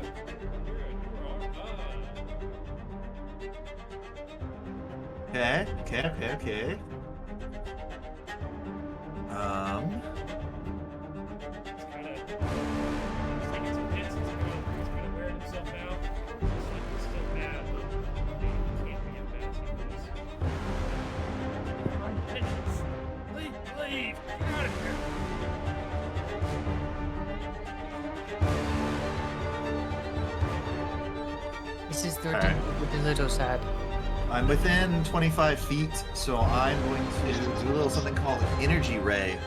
Okay. He's taking some hits. He's kind of wearing himself out. Looks like he's still mad, but he can't be as bad as he was. Leave! Get out of here! this is Alright. a little sad. I'm within 25 feet, so I'm going to do a little something called Energy Ray.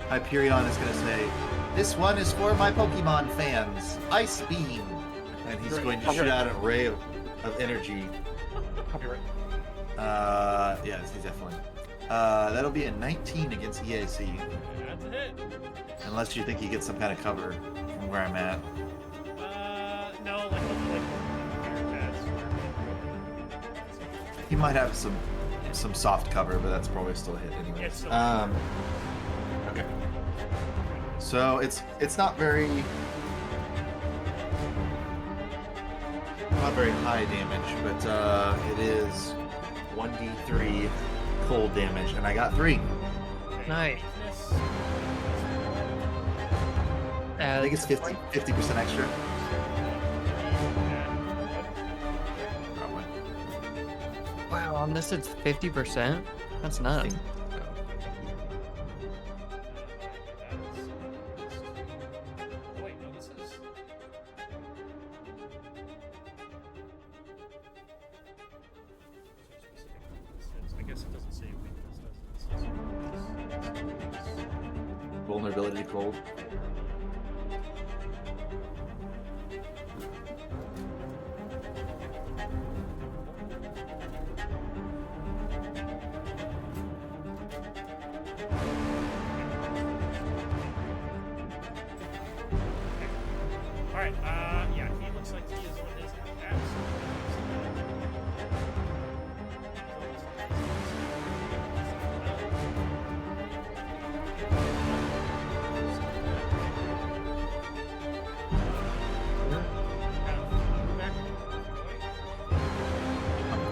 Hyperion is going to say, "This one is for my Pokemon fans. Ice Beam." And he's going to shoot out a ray of energy. Copyright. Yes, he's definitely. That'll be a 19 against EAC. That's a hit. Unless you think he gets some kind of cover from where I'm at. No, like very bad. He might have some soft cover, but that's probably still a hit anyway. It's still Okay. So it's not very high damage, but it is 1d3 cold damage, and I got 3. Nice. I think it's 50% extra. Probably. Wow, on this it's 50%. That's nuts. Wait, no, this is. I guess it doesn't say weakness, does it? It says Vulnerability to cold. Alright, yeah, he looks like he is on his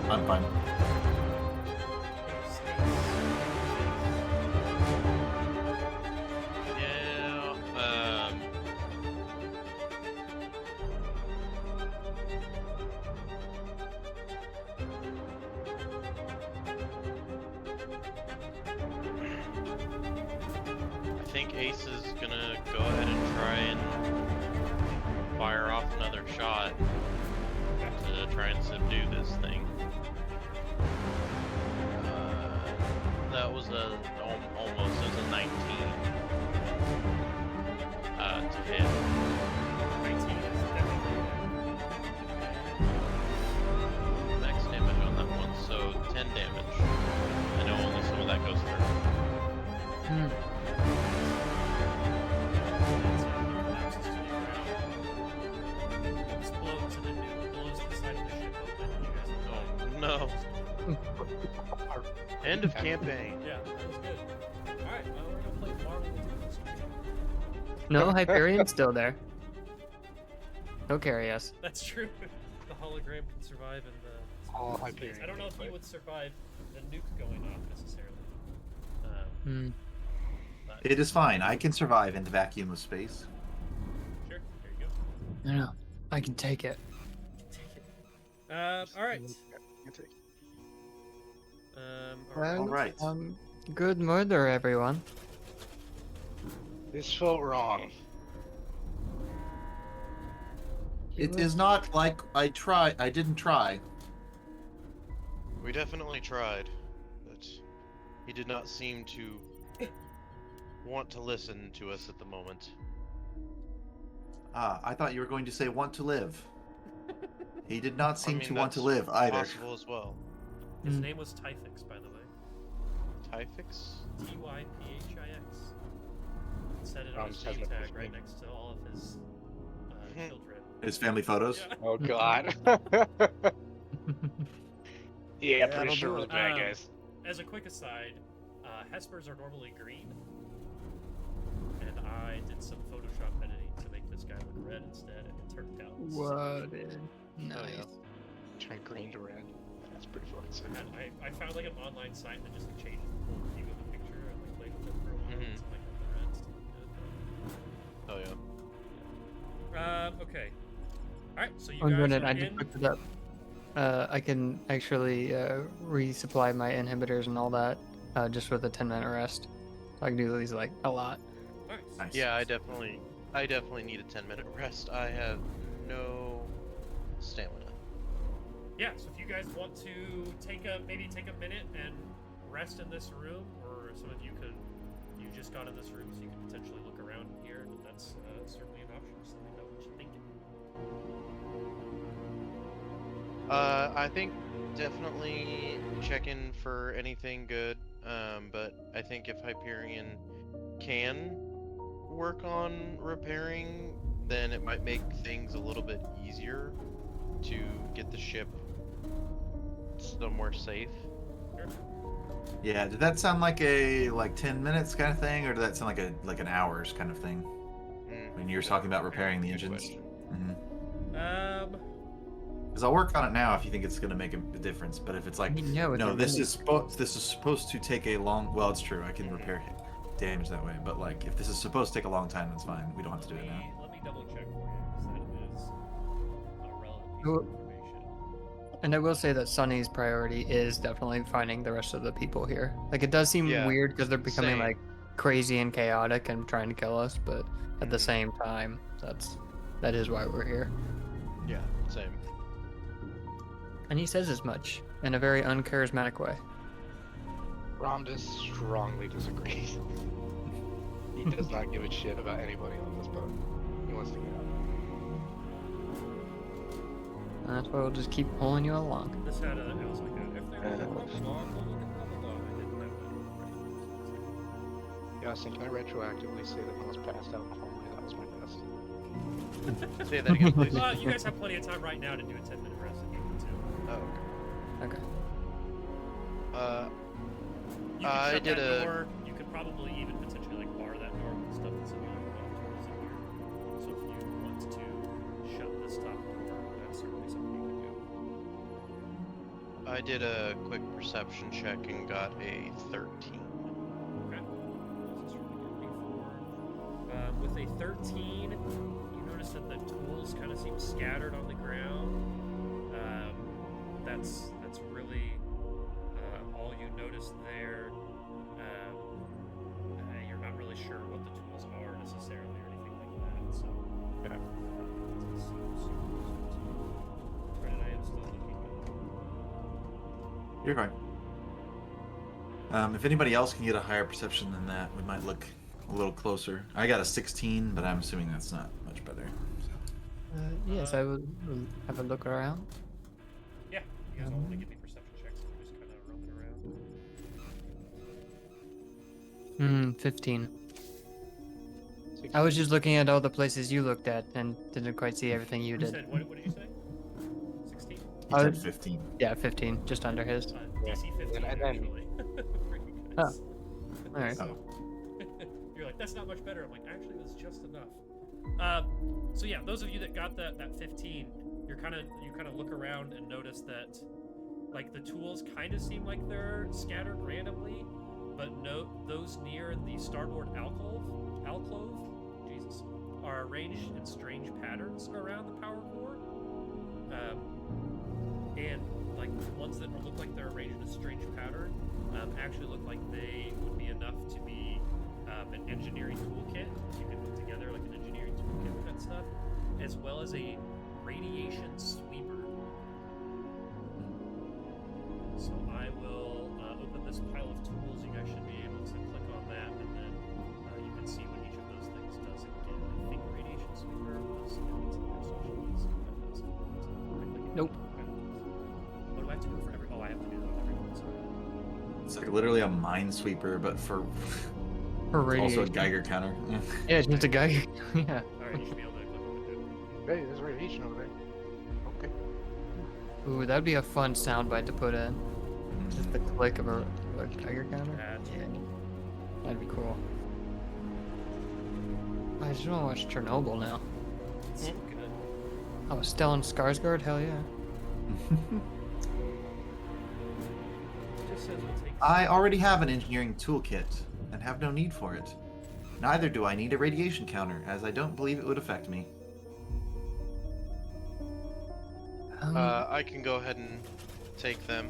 I'm fine. Yeah. I think Ace is gonna go ahead and try and fire off another shot to try and subdue this thing. That was almost it was a 19 to hit. 19 is definitely. Max damage on that one, so 10 damage. I know only some of that goes through. Explodes and then blows the side of the ship open and you guys Oh no. End of campaign. Yeah, that was good. Alright, we're gonna play Marvel Multiverse. No, Hyperion's still there. He'll carry us. That's true. The hologram can survive in the All space. Hyperion I don't know if he gameplay. would survive the nuke going off necessarily. Hmm. But It is fine. I can survive in the vacuum of space. sure, there you go. I know. I can take it. Alright. All right. Good murder, everyone. This felt wrong. It is not like I didn't try. We definitely tried, but he did not seem to want to listen to us at the moment. I thought you were going to say want to live. He did not seem I mean, to want to that's live either. Possible as well. His Hmm. name was Typhix, by the way. Typhix? Typhix. It said it on his Just has name my tag first right name. next to all of his children. His family photos. Yeah. Oh god. yeah, that'll pretty sure do it was it. bad, guys. As a quick aside, Hespers are normally green, and I did some Photoshop editing to make this guy look red instead, and it turned out. Whoa, dude. Nice. Turn green to red. That's pretty fucking sick. And I found like an online site that just changed the full view of the picture and like played with it for a while. Mhm. So like the red still looked good. Oh yeah. Okay. All right, so you One guys minute, are I in. just looked it up. I can actually resupply my inhibitors and all that just with a 10-minute rest. So I can do these like a lot. Nice. Nice. Yeah, I definitely need a 10-minute rest. I have no stamina. Yeah, so if you guys want to maybe take a minute and rest in this room, or some of you just got in this room, so you can potentially look around here, and that's certainly an option. Just let me know what you're thinking. I think definitely check in for anything good. But I think if Hyperion can work on repairing, then it might make things a little bit easier to get the ship somewhere safe. Sure. Yeah. Did that sound like a 10 minutes kind of thing, or did that sound like an hours kind of thing? When you were talking about repairing the Good engines. question. Because I'll work on it now if you think it's going to make a difference. But if it's like, No, it's no, a this minute. is supposed to take a long. Well, it's true. I can repair damage that way. But like, if this is supposed to take a long time, that's fine. We don't have to do it now. Let me double check for you, because that is a relevant piece Who- of information. And I will say that Sunny's priority is definitely finding the rest of the people here. Like, it does seem Yeah, weird because they're becoming same. like crazy and chaotic and trying to kill us, but at the Mhm. same time, that is why we're here. Yeah, same. And he says as much in a very uncharismatic way. Rhonda strongly disagrees. He does not give a shit about anybody on this boat. He wants to get out. And that's why we'll just keep pulling you along. This had a, it was like a, if they want to blah, blah, blah, blah, blah. I didn't know that. Yeah, I was thinking I retroactively say that I was passed out in the hallway. That was my best. Say that again, please. You guys have plenty of time right now to do a 10-minute rest if you need to. Oh, Okay. okay. You could I shut did that a- door. You could probably even potentially like bar that door with the stuff that's in the other towards in here. So if you want to shut this top door, that's certainly something you could do. I did a quick perception check and got a 13. Okay. This is really good before. With a 13, you notice that the tools kind of seem scattered on the ground. That's really all you notice there. You're not really sure what the tools are necessarily or anything like that. So. Brennan, I am still looking. You're fine. If anybody else can get a higher perception than that, we might look a little closer. I got a 16, but I'm assuming that's not much better. Yes, I will have a look around. Yeah, you guys all want to give me perception checks. We're just kind of roaming around. 15. I was just looking at all the places you looked at and didn't quite see everything you You did. said, what did you say? 16? He I said was- 15. Yeah, 15, just under his. DC 15, And then- actually. For you Oh, guys. alright. So, you're like, that's not much better. I'm like, actually, that's just enough. So yeah, those of you that got that 15, you kind of look around and notice that, like, the tools kind of seem like they're scattered randomly, but note those near the starboard alcove, Jesus, are arranged in strange patterns around the power core. And like the ones that look like they're arranged in a strange pattern actually look like they would be enough to be an engineering toolkit. You can put together like an engineering toolkit with that stuff, as well as a radiation sweeper. So I will open this pile of tools. You guys should be able to click on that, and then you can see what each of those things does again. I think radiation sweeper was in the social ones. That does. Nope. What do I have to do for every? Oh, I have to do that with everyone. Sorry. It's like literally a minesweeper, but for For also a radiation. Geiger counter. Yeah, it's just a guy. Yeah. All right, you should be able to click on it too. Hey, there's radiation over there. Okay. Ooh, that'd be a fun soundbite to put in. Just the click of a Geiger counter. That's Yeah. That'd be cool. I just want to watch Chernobyl now. so good. Oh, Stellan Skarsgård? Hell yeah. It just says we'll take. I already have an engineering toolkit and have no need for it. Neither do I need a radiation counter, as I don't believe it would affect me. I can go ahead and take them.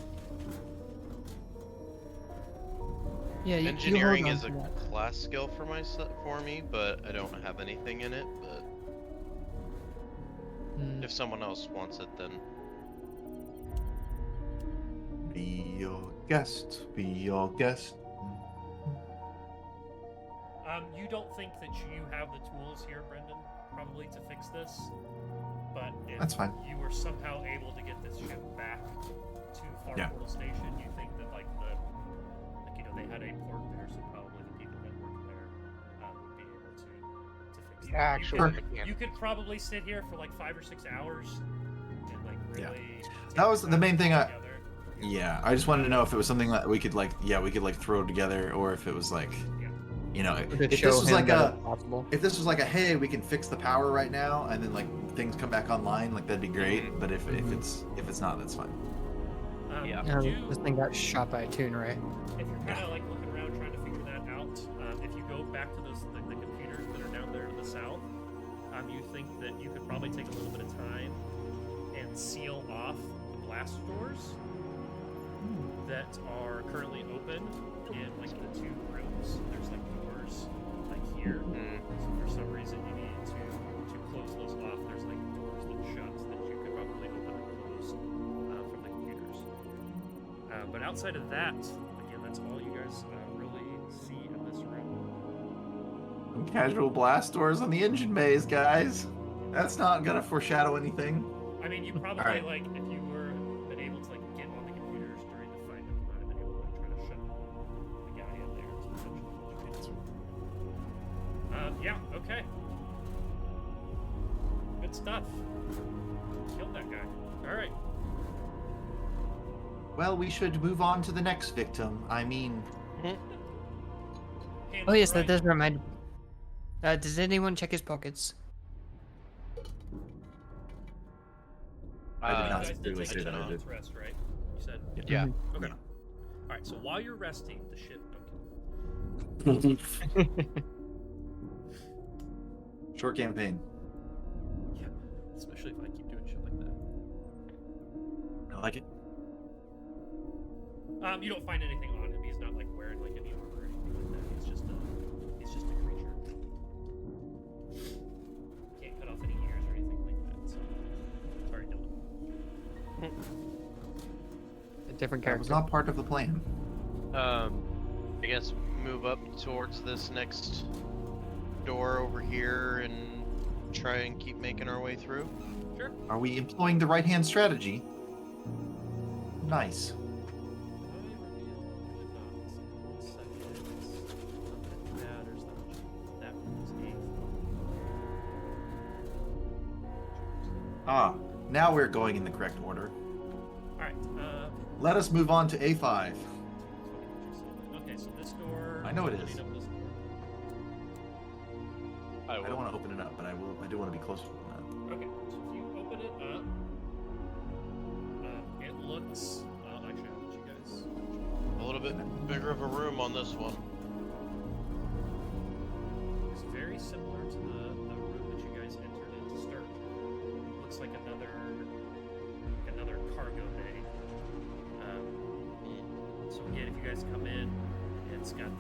yeah, you Engineering hold is a on to that. class skill for me, but I don't have anything in it. But Hmm. if someone else wants it, then Be your guest, be your guest. You don't think that you have the tools here, Brendan, probably to fix this, but if That's fine. you were somehow able to get this ship back to Far Yeah. Portal Station, you think that they had a port there, so probably the people that work there would be able to fix it. Yeah, actually, You could probably sit here for like 5 or 6 hours and like Yeah. really. take That was your the time main to thing put I- together. Yeah, I just wanted to know if it was something that we could throw together, or if it was like, Yeah. if To this show was him like that a, it's possible. if this was like a, hey, we can fix the power right now, and then like things come back online, like that'd be great. Mhm. But if it's not, that's fine. Yeah. Yeah, do- this thing got shot by a tune, right? If you're kind of like looking around trying to figure that out, if you go back to those the computers that are down there to the south, you think that you could probably take a little bit of time and seal off the blast doors that are currently open in like the two rooms. There's like doors like here. So for some reason you need to close those off. There's like doors that shut that you could probably open and close from the computers. But outside of that, again, that's all you guys really see in this room. Some casual blast doors on the engine bays, guys. That's not gonna foreshadow anything. I mean, you probably Alright. like if you were been able to like get on the computers during the fight, like, you might have been able to like, try to shut the guy in there to potentially let you get. Yeah. Okay. Good stuff. Killed that guy. All right. Well, we should move on to the next victim. I mean, Hand Oh to yes, the that right. does remind. Does anyone check his pockets? I did You not guys did specifically take say a that I 10 did. minutes rest, right? You said. Yeah. Okay. No. All right. So while you're resting, the ship. Short campaign. Yeah. Especially if I keep doing shit like that. I like it. You don't find anything on him. He's not like wearing like any armor or anything like that. He's just a creature. Can't cut off any ears or anything like that. So sorry, Dylan. A different That was character. not part of the plan. I guess move up towards this next door over here and try and keep making our way through. Sure. Are we employing the right-hand strategy? Nice. Ah, now we're going in the correct order. Alright, Let us move on to A5. okay, so this door. I know it opening is. up this door. I don't want to open it up, but I will. I do want to be closer than that. Okay, so if you open it up, it looks. Actually, I'll let you guys. A little bit bigger of a room on this one. It's very similar to the room that you guys entered into start. Looks like another cargo bay. So again, if you guys come in, it's got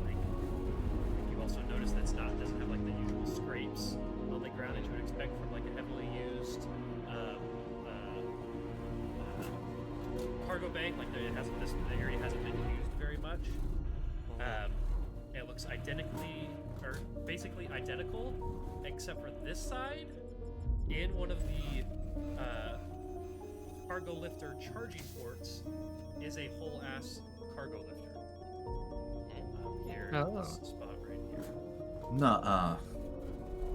like you also notice that doesn't have like the usual scrapes on the ground that you would expect from like a heavily used cargo bay. Like the area hasn't been used very much. It looks basically identical, except for this side. In one of the cargo lifter charging ports is a whole ass cargo lifter. Here, in this spot right here. Nuh-uh.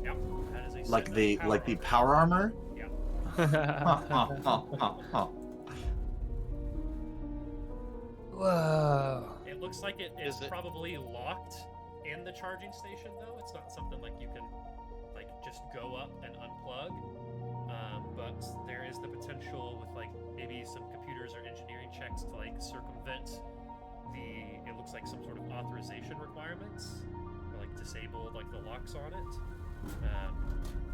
Yep, that is a Like set the of like the armor. power armor. Yeah. Whoa. It looks like it's Is it- probably locked in the charging station, though. It's not something like you can like just go up and unplug. But there is the potential with like maybe some computers or engineering checks to like circumvent it looks like some sort of authorization requirements, or like disable like the locks on it.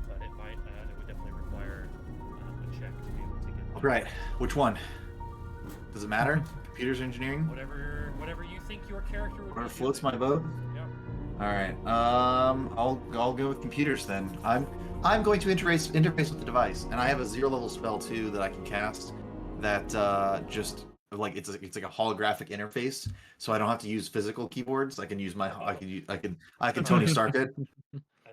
But it would definitely require a check to be able to get Right. Which one? Does it matter? Computers engineering? whatever you think your character would Whatever be floats doing. my boat. Yeah. All right. I'll go with computers then. I'm going to interface with the device, and I have a 0-level spell too that I can cast. That just like it's like a holographic interface, so I don't have to use physical keyboards. I can use I can Tony Stark it.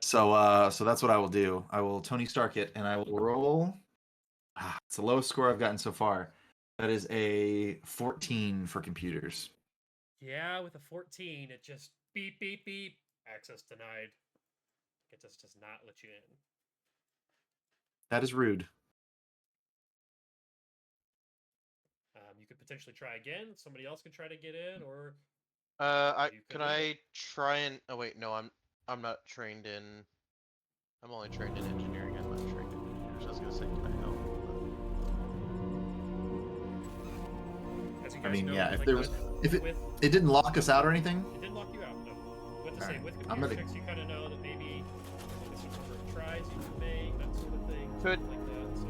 So that's what I will do. I will Tony Stark it, and I will roll. It's the lowest score I've gotten so far. That is a 14 for computers. Yeah, with a 14, it just beep, beep, beep. Access denied. It just does not let you in. That is rude. You could potentially try again. Somebody else can try to get in, or You Can could do I try and? Oh wait, no, I'm not trained in. I'm only trained in engineering. I'm not trained in computers. I was gonna say, can I help? as you I guys mean, know, yeah, if like, there was- if it didn't lock us out or anything. it didn't lock you out. No. What to say Alright, with I'm computer gonna- checks, you kind of know that maybe there's some sort of tries you can make, that sort of thing, Could- something like that. So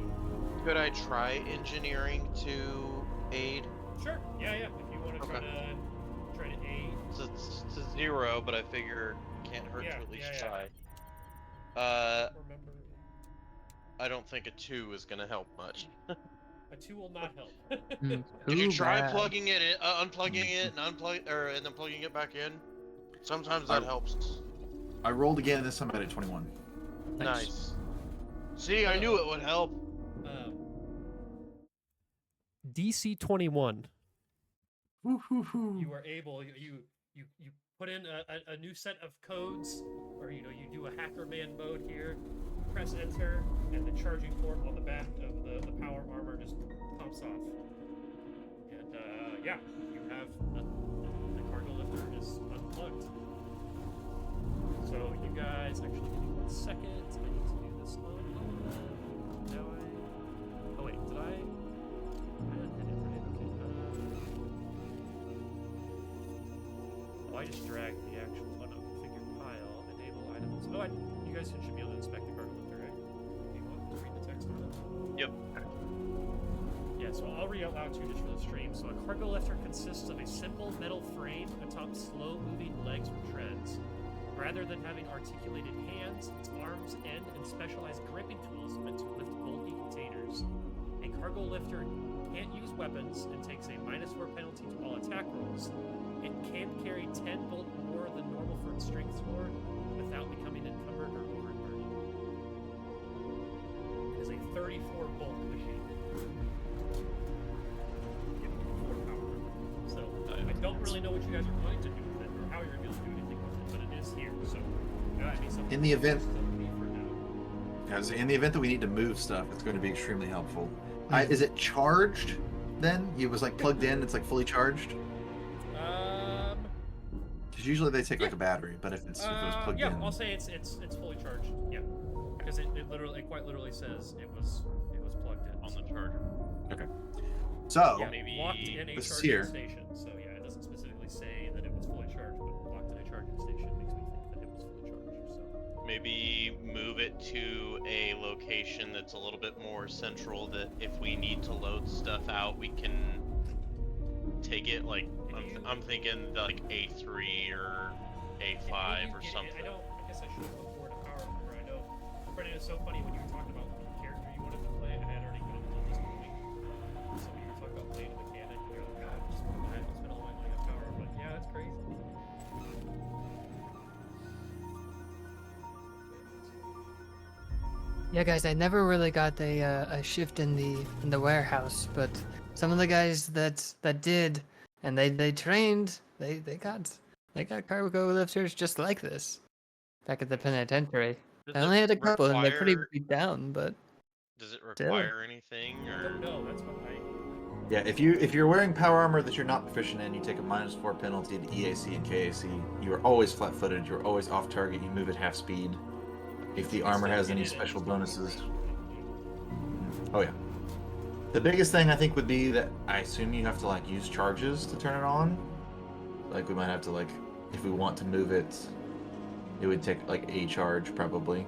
Could I try engineering to aid? Sure. Yeah, yeah. If you want to try Okay. to aid. So it's a 0, but I figure can't hurt Yeah, to at least yeah, yeah. try. Remember, I don't think a 2 is gonna help much. a 2 will not help. Did you Too try bad. plugging it in, unplugging it and then plugging it back in? Sometimes that helps. I rolled again, this time I got a 21. Nice. See, I knew it would help. DC 21. Woo-hoo-hoo. You are able. You put in a new set of codes, or you do a hacker man mode here. Press enter, and the charging port on the back of the power armor just pops off. And yeah, you have the cargo lifter is unplugged. So you guys actually give me 1 second. I need to do this on. Now oh wait, did I? I didn't hit it right. Okay. I just dragged the actual configure pile, enable items. Oh, you guys should be able to inspect the cargo lifter, right? Do you want to read the text on it? Yep. Yeah, so I'll read out loud to you just for the stream. So a cargo lifter consists of a simple metal frame atop slow-moving legs or treads. Rather than having articulated hands, its arms end in specialized gripping tools meant to lift bulky containers. A cargo lifter can't use weapons and takes a -4 penalty to all attack rolls. It can carry 10 volt more than normal for its strength score without becoming encumbered or overburdened. It is a 34 volt machine. Giving you 4 power. So I don't really know what you guys are going to do with it or how you're going to do anything with it, but it is here. So that means something In the event- to me for now. Because in the event that we need to move stuff, it's going to be extremely helpful. Is it charged then? It was like plugged in, it's like fully charged? Because usually they take like a battery, but if it was plugged yeah, in. I'll say it's fully charged. Yeah, because it quite literally says it was plugged in On the charger. So, yeah, maybe locked in a this charging here. station. So yeah, it doesn't specifically say that it was fully charged, but locked in a charging station makes me think that it was fully charged. So Maybe move it to a location that's a little bit more central, that if we need to load stuff out, we can take it, like, I'm thinking like A3 or A5 or something. I guess I should have looked forward to power armor. I know. But it was so funny when you were talking about the character you wanted to play. I had already put it until this movie. So when you were talking about playing a mechanic, you're like, God, I just want to buy it. I'll spend all my money on power. But yeah, that's crazy. Yeah, guys, I never really got a shift in the warehouse, but some of the guys that did, and they trained, they got cargo lifters just like this back at the penitentiary. Does I it only had a couple, and they're pretty require- beat down, but Does it Still. require anything, I or don't know. That's what I. Yeah, if you're wearing power armor that you're not proficient in, you take a -4 penalty to EAC and KAC. You are always flat-footed. You're always off target. You move at half speed. If the armor has any special bonuses. Oh yeah. The biggest thing I think would be that I assume you have to like use charges to turn it on. Like we might have to like, if we want to move it, it would take like a charge probably.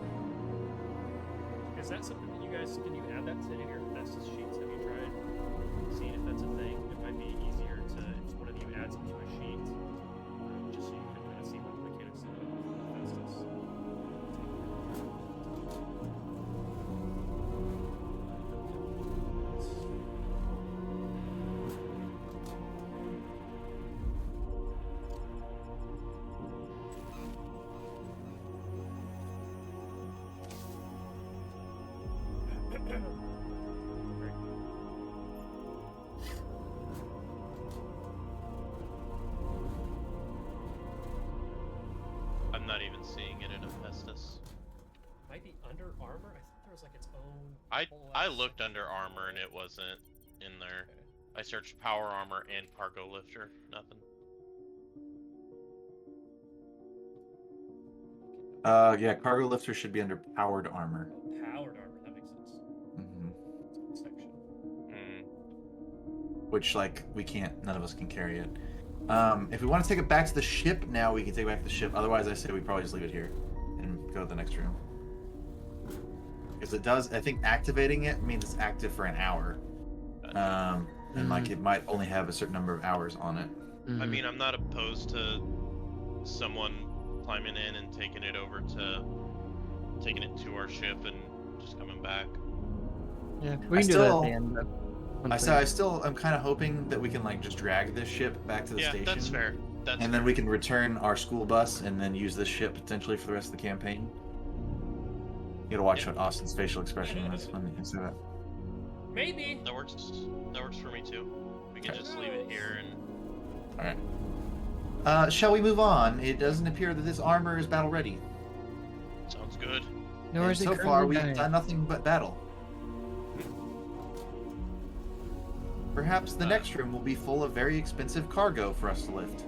Is that something that you guys can you add that to any of your Festus sheets? Have you tried seeing if that's a thing? It might be easier to if one of you adds it to a sheet, just so you can kind of see what the mechanics of Festus. I'm not even seeing it in Hephaestus. Might be under armor. I thought there was like its own. I whole looked under armor and it wasn't in there. Okay. I searched power armor and cargo lifter, nothing. Yeah, cargo lifter should be under powered armor. Powered armor. That makes sense. Hmm. Its own section. Which like we can't, none of us can carry it. If we want to take it back to the ship now, we can take it back to the ship. Otherwise, I say we probably just leave it here and go to the next room. because it does. I think activating it means it's active for an hour, and like it might only have a certain number of hours on it. I mean, I'm not opposed to someone climbing in and taking it to our ship and just coming back. Yeah, we can do that at the end. I'm kind of hoping that we can like just drag this ship back to the station. Yeah, that's fair. And then we can return our school bus and then use this ship potentially for the rest of the campaign. You gotta watch what Austin's facial expression is when he said that. Maybe. That works for me too. We can just leave it here and. All right. Shall we move on? It doesn't appear that this armor is battle ready. Sounds good. And so far, we've done nothing but battle. Perhaps the next room will be full of very expensive cargo for us to lift.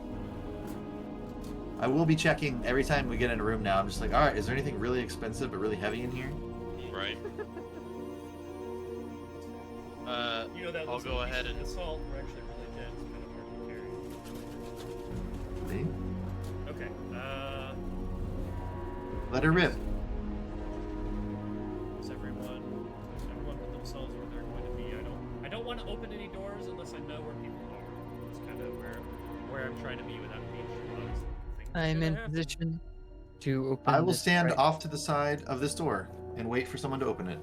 I will be checking every time we get in a room now. I'm just like, all right, is there anything really expensive but really heavy in here? Right. You know that I'll go ahead and assault. We're actually really dead. It's kind of hard to carry. See? Okay. Let her rip. Is everyone put themselves where they're going to be? I don't want to open any doors unless I know where people are. It's kind of where I'm trying to be without being too honest. I'm in position to open. I will this stand right. off to the side of this door and wait for someone to open it.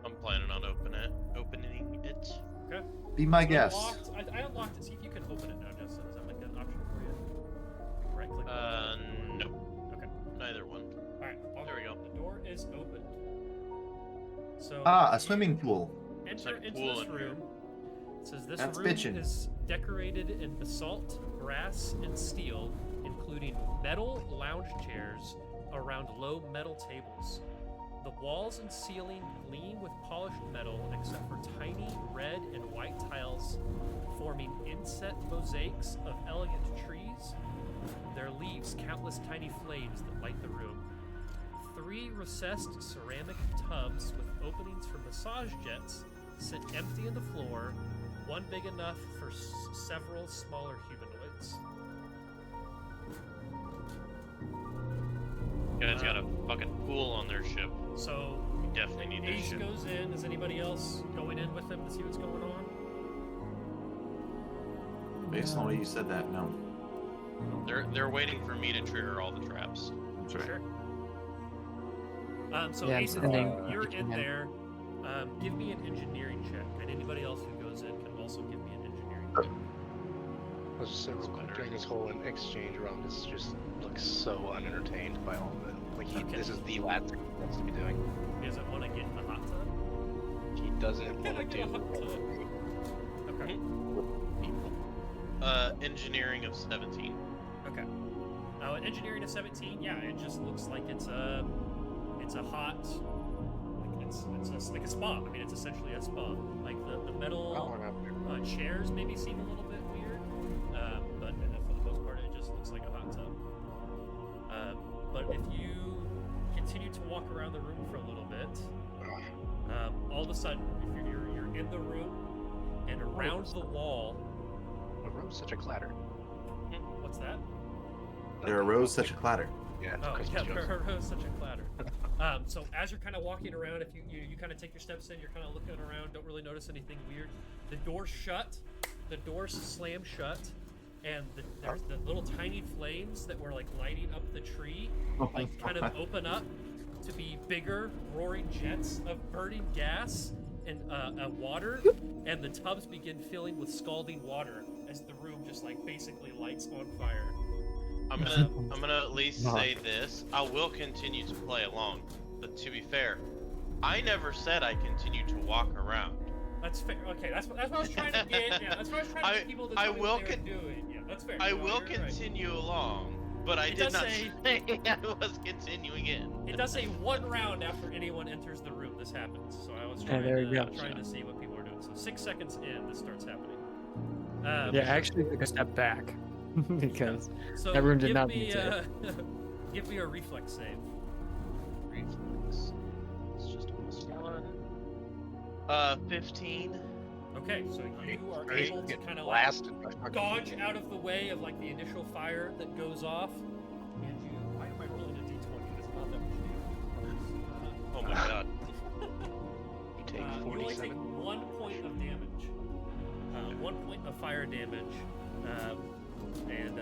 I'm planning on opening it. Okay. Be my So guest. I unlocked it. See if you can open it now, Justin. Is that like an option for you? Right click. No. Okay. Neither one. All right. There we go. The door is opened. So A swimming pool. Enter like a into pool this in here. room. It says this That's room bitchin'. is decorated in basalt, brass, and steel, including metal lounge chairs around low metal tables. The walls and ceiling gleam with polished metal, except for tiny red and white tiles forming inset mosaics of elegant trees. Their leaves countless tiny flames that light the room. 3 recessed ceramic tubs with openings for massage jets sit empty in the floor, one big enough for several smaller humanoids. Guys got a fucking pool on their ship. So We definitely need this Ace ship. goes in. Is anybody else going in with him to see what's going on? Based on what you said that, no. They're waiting for me to trigger all the traps. That's right. Sure. So Yeah, I'm Ace, if sending you're in in. there, give me an engineering check, and anybody else who goes in can also give me an engineering check. Let's just say real quick, during this whole exchange, Romus just looks so unentertained by all of it. Like this is the last thing he wants to be doing. He doesn't want to get in the hot tub. He doesn't Can I want to get a do. hot tub? Okay. Engineering of 17. Okay. An engineering of 17. Yeah, it just looks like it's a hot. Like it's like a spa. I mean, it's essentially a spa. Like the metal chairs maybe seem a little bit weird, but for the most part, it just looks like a hot tub. But if you continue to walk around the room for a little bit, all of a sudden, if you're in the room, and around the wall. The room's such a clatter. What's that? There arose such a clatter. Yeah, it's Oh, Christmas yeah, jokes. there arose such a clatter. So as you're kind of walking around, if you kind of take your steps in, you're kind of looking around, don't really notice anything weird. The door's shut. The door's slam shut, and there's the little tiny flames that were like lighting up the tree, like kind of open up to be bigger, roaring jets of burning gas and water, and the tubs begin filling with scalding water as the room just like basically lights on fire. I'm gonna at least say this. I will continue to play along, but to be fair, I never said I continue to walk around. That's fair. Okay, that's what I was trying to get. Yeah, that's what I was trying to get people to do what they were doing. Yeah, that's fair. I No, will you're right. continue along, but I It did does not say- say I was continuing in. It does say 1 round after anyone enters the room. This happens. So I was trying, there you go. trying to see what people are doing. So 6 seconds in, this starts happening. Yeah, I actually took a step back because So that room did give not me, need to. give me a reflex save. Reflex. It's just a +1. 15. Okay, so you are Great. able to Get kind of blasted by fucking dodge out of the way of like the initial fire that goes off. And you, why am I rolling a d20? That's not that much damage. Oh my god. You take You only take 47. 1 point of damage. 1 point of fire damage. And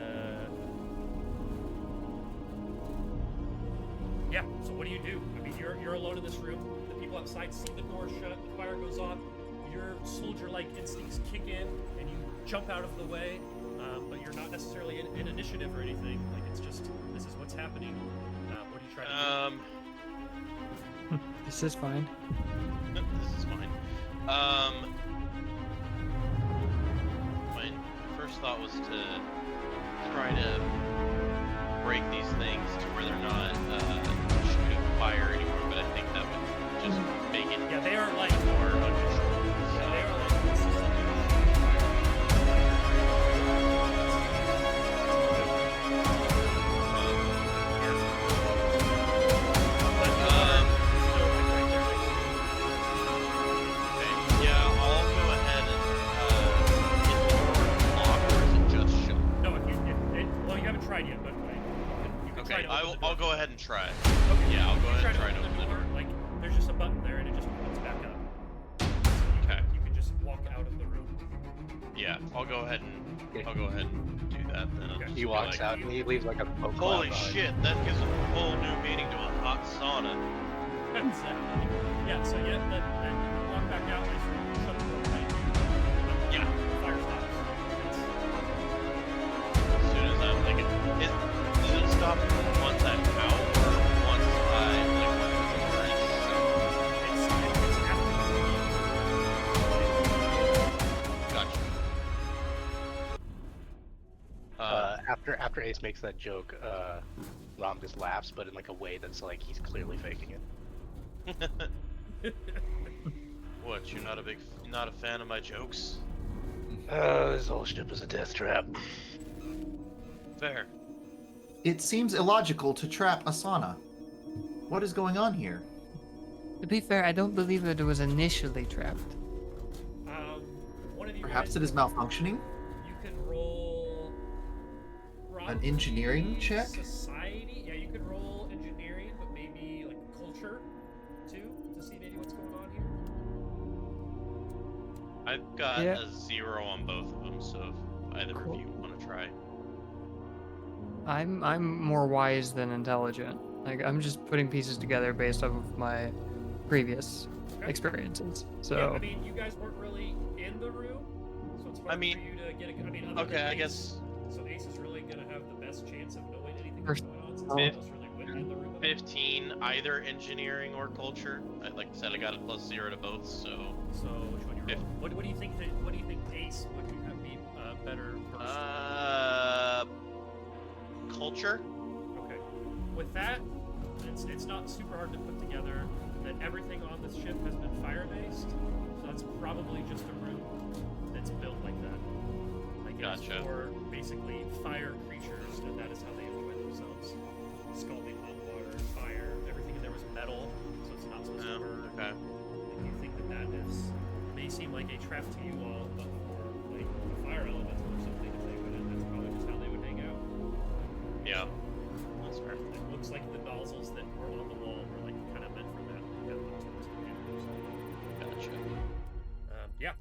yeah, so what do you do? I mean, you're alone in this room. The people outside see the door shut, the fire goes off. Your soldier-like instincts kick in, and you jump out of the way. But you're not necessarily in initiative or anything. Like, it's just, this is what's happening. What do you try to do? This is fine. This is fine. My first thought was to try to break these things to where they're not shooting fire anymore, but I think that would just make it Yeah, they are like more uncontrollable. Yeah, they are like consistently shooting fire. Okay, yeah, I'll go ahead and is the door locked or is it just shut? No, well, you haven't tried yet, but you can try Okay, to open the door. I'll go ahead and try. Okay, Yeah, I'll go you ahead and to try to open the door. Like, there's just a button there, and it just opens back up. So Okay. you can just walk out of the room. Yeah, I'll go ahead and do that then. Okay. He Just be walks like, out and he leaves like a smoke cloud holy behind. shit, that gives a whole new meaning to a hot sauna. Exactly. Yeah. So yeah, then you walk back out. And you shut the door behind you. But, Yeah. The fire stops. As soon as I'm like, does it stop once I'm out or once I like when the door is shut? It's after Gotcha. After Ace makes that joke, Rom just laughs, but in like a way that's like he's clearly faking it. What? You're not a fan of my jokes? This whole ship is a death trap. Fair. It seems illogical to trap Asana. What is going on here? To be fair, I don't believe that it was initially trapped. One of you Perhaps guys, it is malfunctioning? you can roll. An engineering probably check? Society. Yeah, you could roll engineering, but maybe like culture too, to see maybe what's going on here. I've got Yeah. a 0 on both of them, so if either Cool. of you want to try. I'm more wise than intelligent. Like I'm just putting pieces together based off of my previous Okay. experiences. So Yeah, I mean, you guys weren't really in the room, so it's hard I mean- for you to get a. I mean, other Okay, than I Ace, guess So Ace is really gonna have the best chance of knowing anything First- that's going on, since no one else really went in the room. at all. 15, either engineering or culture. Like I said, I got a +0 to both, so. So which one you roll? What do you think? What do you think Ace would be better versed? Culture? Okay. With that, it's not super hard to put together that everything on this ship has been fire-based, so that's probably just a room that's built like that. Like it's Gotcha. for basically fire creatures, and that is how they enjoy themselves. Scalding hot water, fire, everything in there was metal, so it's not supposed to Oh, burn. okay. Like you think that may seem like a trap to you all, but for like the fire elemental or something, if they went in, that's probably just how they would hang out. Yeah. That's fair. It looks like the nozzles that were on the wall were like kind of meant for that. Like, that looks towards the end or something. Gotcha. Yeah.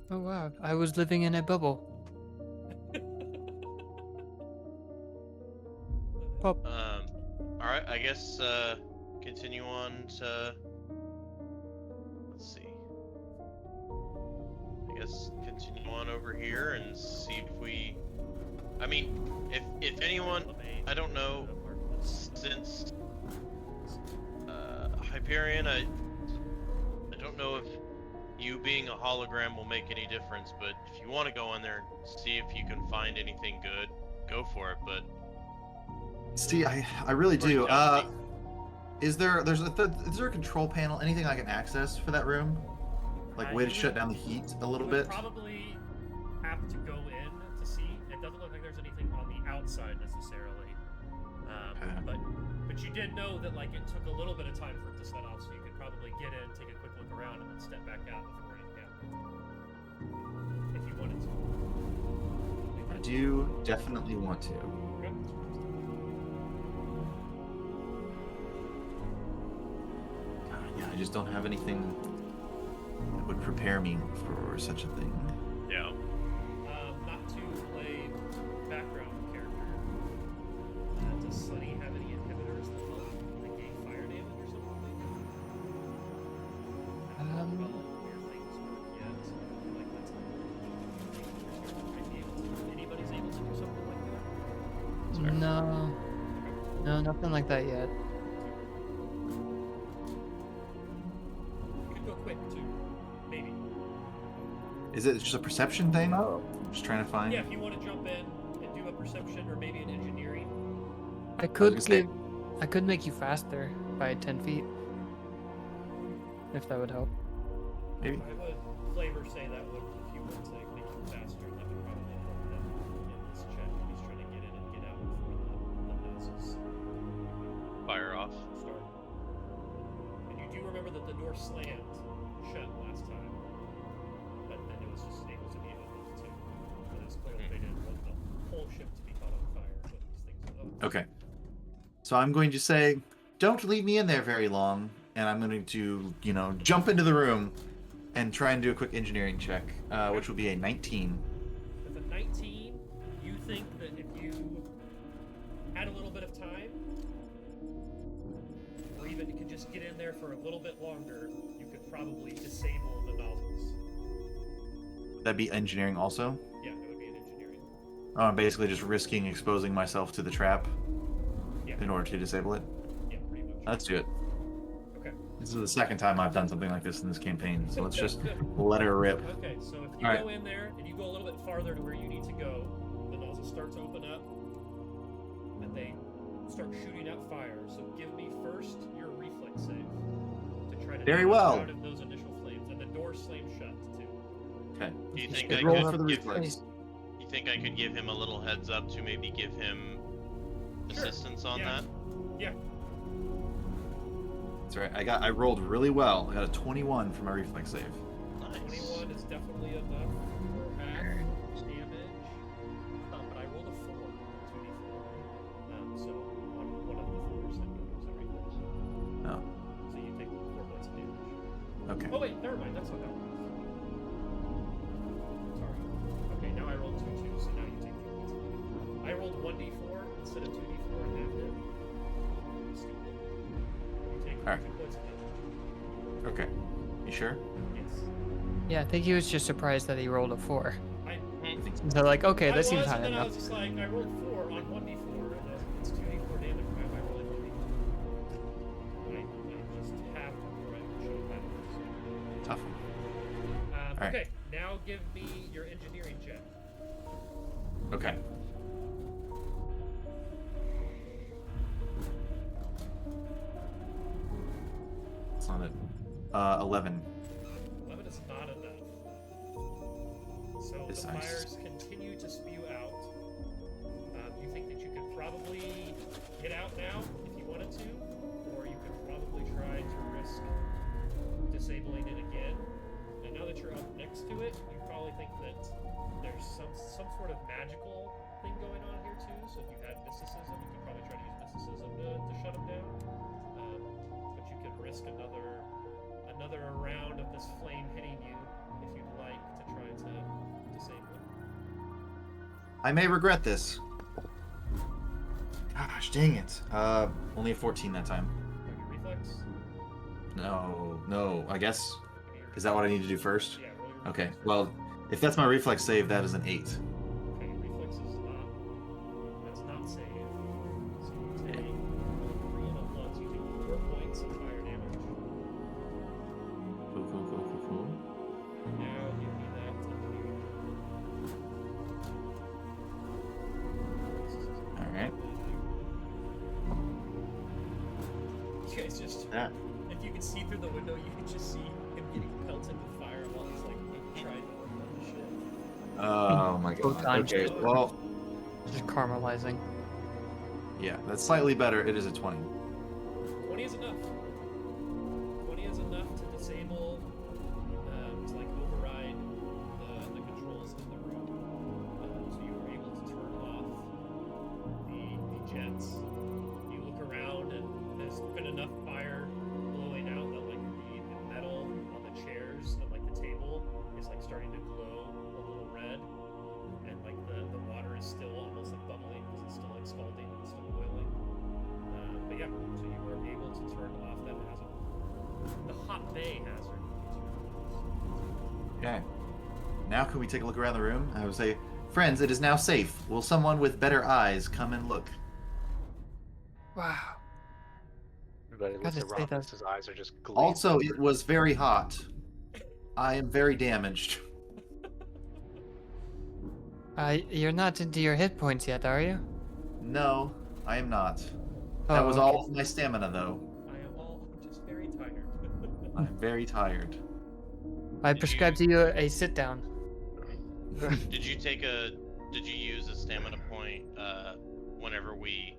oh wow, I was living in a bubble. Alright, I guess, continue on to. Let's see. I guess continue on over here and see if we. I mean, if anyone. I don't know. Since. Hyperion, I don't know if you being a hologram will make any difference, but if you want to go in there and see if you can find anything good, go for it, but. See, I really Pretty do. tough. Is there is there a control panel? Anything I can access for that room? Like way to You shut would- down the heat a little You would bit? probably have to go in to see. It doesn't look like there's anything on the outside necessarily. Okay. But you did know that like it took a little bit of time for it to set off, so you could probably get in, take a quick look around, and then step back out before anything happened. If you wanted to. I do definitely want to. Okay. just don't have anything that would prepare me for such a thing. Yeah. Not to play background character. Does Sunny have any inhibitors that will negate fire damage or something? Weird things work yet. Like that's anybody's able to do something like that? No, nothing like that yet. You could go quick too, maybe. Is it just a perception thing? Oh. I'm just trying to find. Yeah, if you want to jump in and do a perception or maybe an engineering. I gonna say- could make you faster by 10 feet. If that would help. Maybe. I would flavor say that would, if you would say make you faster, that would probably help him in this check if he's trying to get in and get out before the noses Fire off. start. And you do remember that the door slammed shut last time, but then it was just able to be opened too. But it's clearly they didn't want the whole ship to be caught on fire when these things are open. Okay. So I'm going to say, don't leave me in there very long, and I'm going to, jump into the room and try and do a quick engineering check, which will be a 19. With a 19, you think that if you had a little bit of time, or even you could just get in there for a little bit longer, you could probably disable the nozzles. That'd be engineering also. Yeah, it would be an engineering. Oh, I'm basically just risking exposing myself to the trap Yeah. in order to disable it. Yeah, pretty much. Let's do it. Okay. This is the second time I've done something like this in this campaign, so let's just let her rip. Okay, so if you Alright. go in there and you go a little bit farther to where you need to go, the nozzle starts to open up, and they start shooting out fire. So give me first your reflex save to try to Very knock well. out of those initial flames, and the door slams shut too. Okay. Do you Just think get I rolled Roll could for the give, reflex. you think I could give him a little heads up to maybe give him Sure. assistance on Yeah. that? Yeah. That's right. I rolled really well. I got a 21 for my reflex save. Nice. 21 is definitely enough for half damage. But I rolled a 4, 2d4. So on one of the 4s that goes everything. Oh. So you take 4 points of damage. Okay. Oh wait, never mind. That's what that was. Sorry. Okay, now I rolled 2 2s, so now you take 4 points of damage. I rolled 1d4 instead of 2d4 and halved it. Stupid. You take 2 Alright. points of damage. Okay. You sure? Yes. Yeah, I think he was just surprised that he rolled a 4. I So like, okay, I that seems was, high and then I enough. was just like, I rolled 4 on 1d4, and then it's 2d4 damage. Why am I rolling 1d4? I just have where I should have had it. Tough one. Alright. Okay, now give me your engineering check. Okay. That's not it. 11. 11 is not enough. So Yes, the I fires continue to spew out. You think that you could probably get out now if you wanted to, or you could probably try to risk disabling it again. And now that you're up next to it, you probably think that there's some sort of magical thing going on here too. So if you had mysticism, you could probably try to use mysticism to shut them down. But you could risk another round of this flame hitting you if you'd like to try to disable it. I may regret this. Gosh, dang it. Only a 14 that time. Your reflex? No. I guess. Give me your Is that what I need to do first? Yeah, roll your Okay. reflex. Well, if that's my reflex save, that is an 8. Okay, your reflex is not. That's not save. So you take 3 and a plus. You take 4 points of fire damage. Cool. Now give me that engineering. Alright. You guys just. Yeah. If you could see through the window, you could just see him getting pelted with fire while he's like trying to work on the ship. Oh my god. Photon Okay, ship. well, Just caramelizing. yeah, that's slightly better. It is a 20. 20 is enough. 20 is enough to disable, to like override the controls in the room. So you were able to turn off the jets. You look around and there's been enough fire blowing out that like the so you are able to turn off that hazard. The hot bay hazard. Okay. Now can we take a look around the room? I would say, friends, it is now safe. Will someone with better eyes come and look? Wow. Everybody looks Gotta at say Robin. that. His eyes are just glazed Also, over. it was very hot. I am very damaged. You're not into your hit points yet, are you? No, I am not. That was okay. all of my stamina, though. I am all just very tired. I'm very tired. I Did prescribe to you a sit down. Did you use a stamina point whenever we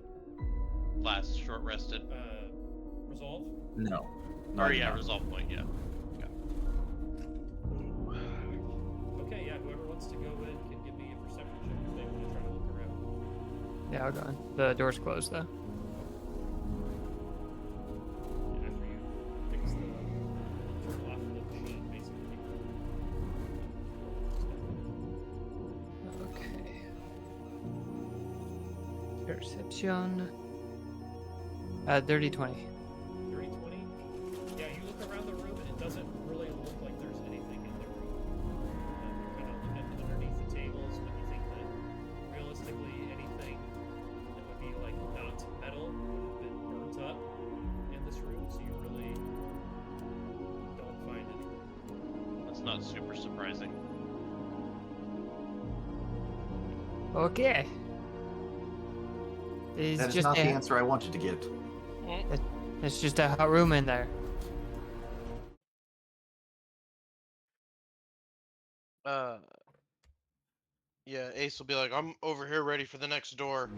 last short rested? Resolve? No. Or I yeah, did resolve point, yeah. Okay, yeah, whoever wants to go in can give me a perception check if they want to try to look around. Yeah, I'll go in. The door's closed though. And after you fix the turn off the machine, basically. Okay. Perception. Dirty 20. 30, 20. Yeah, you look around the room and it doesn't really look like there's anything in the room. You're kind of looking underneath the tables, but you think that realistically anything that would be like not metal would have been burnt up in this room, so you really don't find anything. That's not super surprising. Okay. It's That is just not the a, answer I wanted to get. it's just a hot room in there. Yeah, Ace will be like, I'm over here ready for the next door.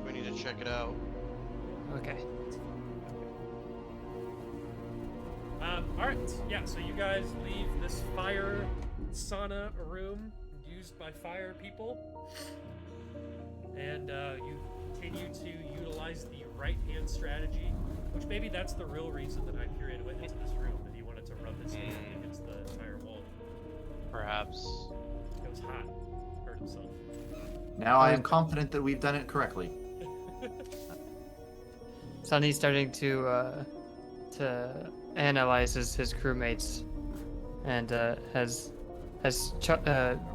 We need to check it out. Okay. Alright, yeah, so you guys leave this fire sauna room used by fire people. And you continue to utilize the right-hand strategy, which maybe that's the real reason that Hyperion went into this room, that he wanted to rub his hand against the entire wall. Perhaps. It was hot. Hurt himself. Now I am confident that we've done it correctly. Sonny's starting to analyze his crewmates, and has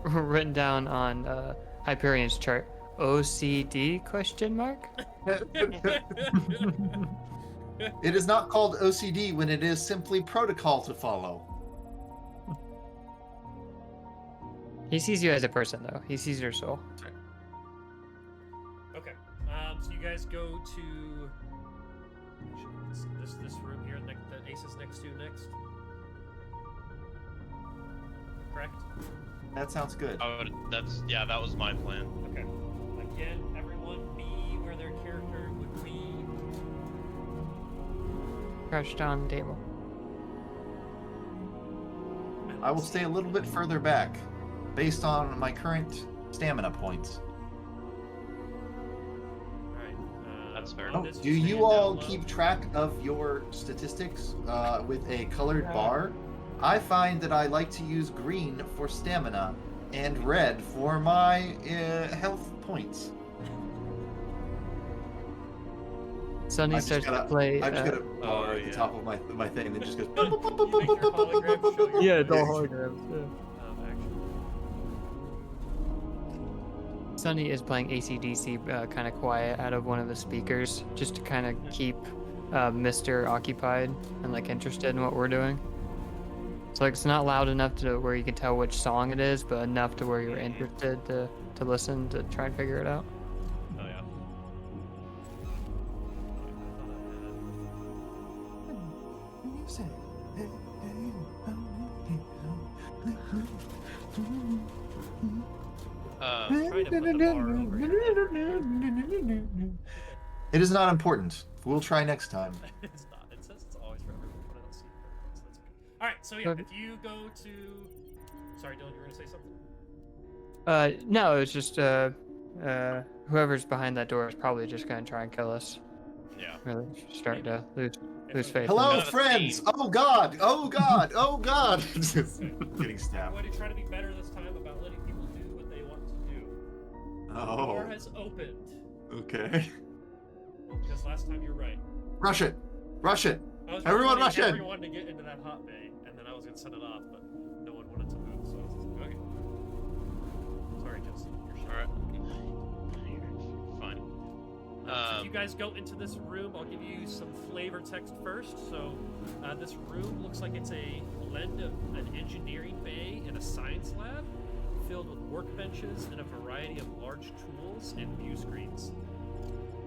written down on Hyperion's chart OCD question mark. It is not called OCD when it is simply protocol to follow. He sees you as a person though. He sees your soul. Okay. So you guys go to this room here that Ace is next to next. Correct? That sounds good. That was my plan. Okay. Again, everyone be where their character would be. Crouched on the table. I will stay a little bit further back, based on my current stamina points. Alright. That's fair. Oh, do you all keep track of your statistics with a colored bar? I find that I like to use green for stamina and red for my health points. Sonny I just starts to gotta- play. I just got a bar Oh, at the yeah. top of my thing that just goes. You make your hologram show your Yeah, it's all face. holograms. Yeah. Action. Sonny is playing AC/DC kind of quiet out of one of the speakers, just to kind of keep Mr. occupied and like interested in what we're doing. So like it's not loud enough to where you can tell which song it is, but enough to where you're interested to listen to try and figure it out. Oh yeah. Trying to put the bar over here. It is not important. We'll try next time. It's not. It says it's always for everyone, but I don't see it. So that's okay. Alright, so yeah, Okay. if you go to. Sorry, Dylan, you were going to say something? No, it's just whoever's behind that door is probably just gonna try and kill us. Yeah. Really starting to lose It's faith. in Hello, Kind of a friends! theme. Oh God! Oh God! Oh God! Just getting stabbed. Everybody try to be better this time about letting people do what they want to do. The Oh. door has opened. Okay. Because last time you're right. Rush it! Rush it! I was Everyone really rush in! wanting everyone to get into that hot bay, and then I was gonna set it off, but no one wanted to move, so I was just like, okay. Sorry, Justin. You're Alright. Fine. So if you guys go into this room, I'll give you some flavor text first. So this room looks like it's a blend of an engineering bay and a science lab filled with workbenches and a variety of large tools and view screens.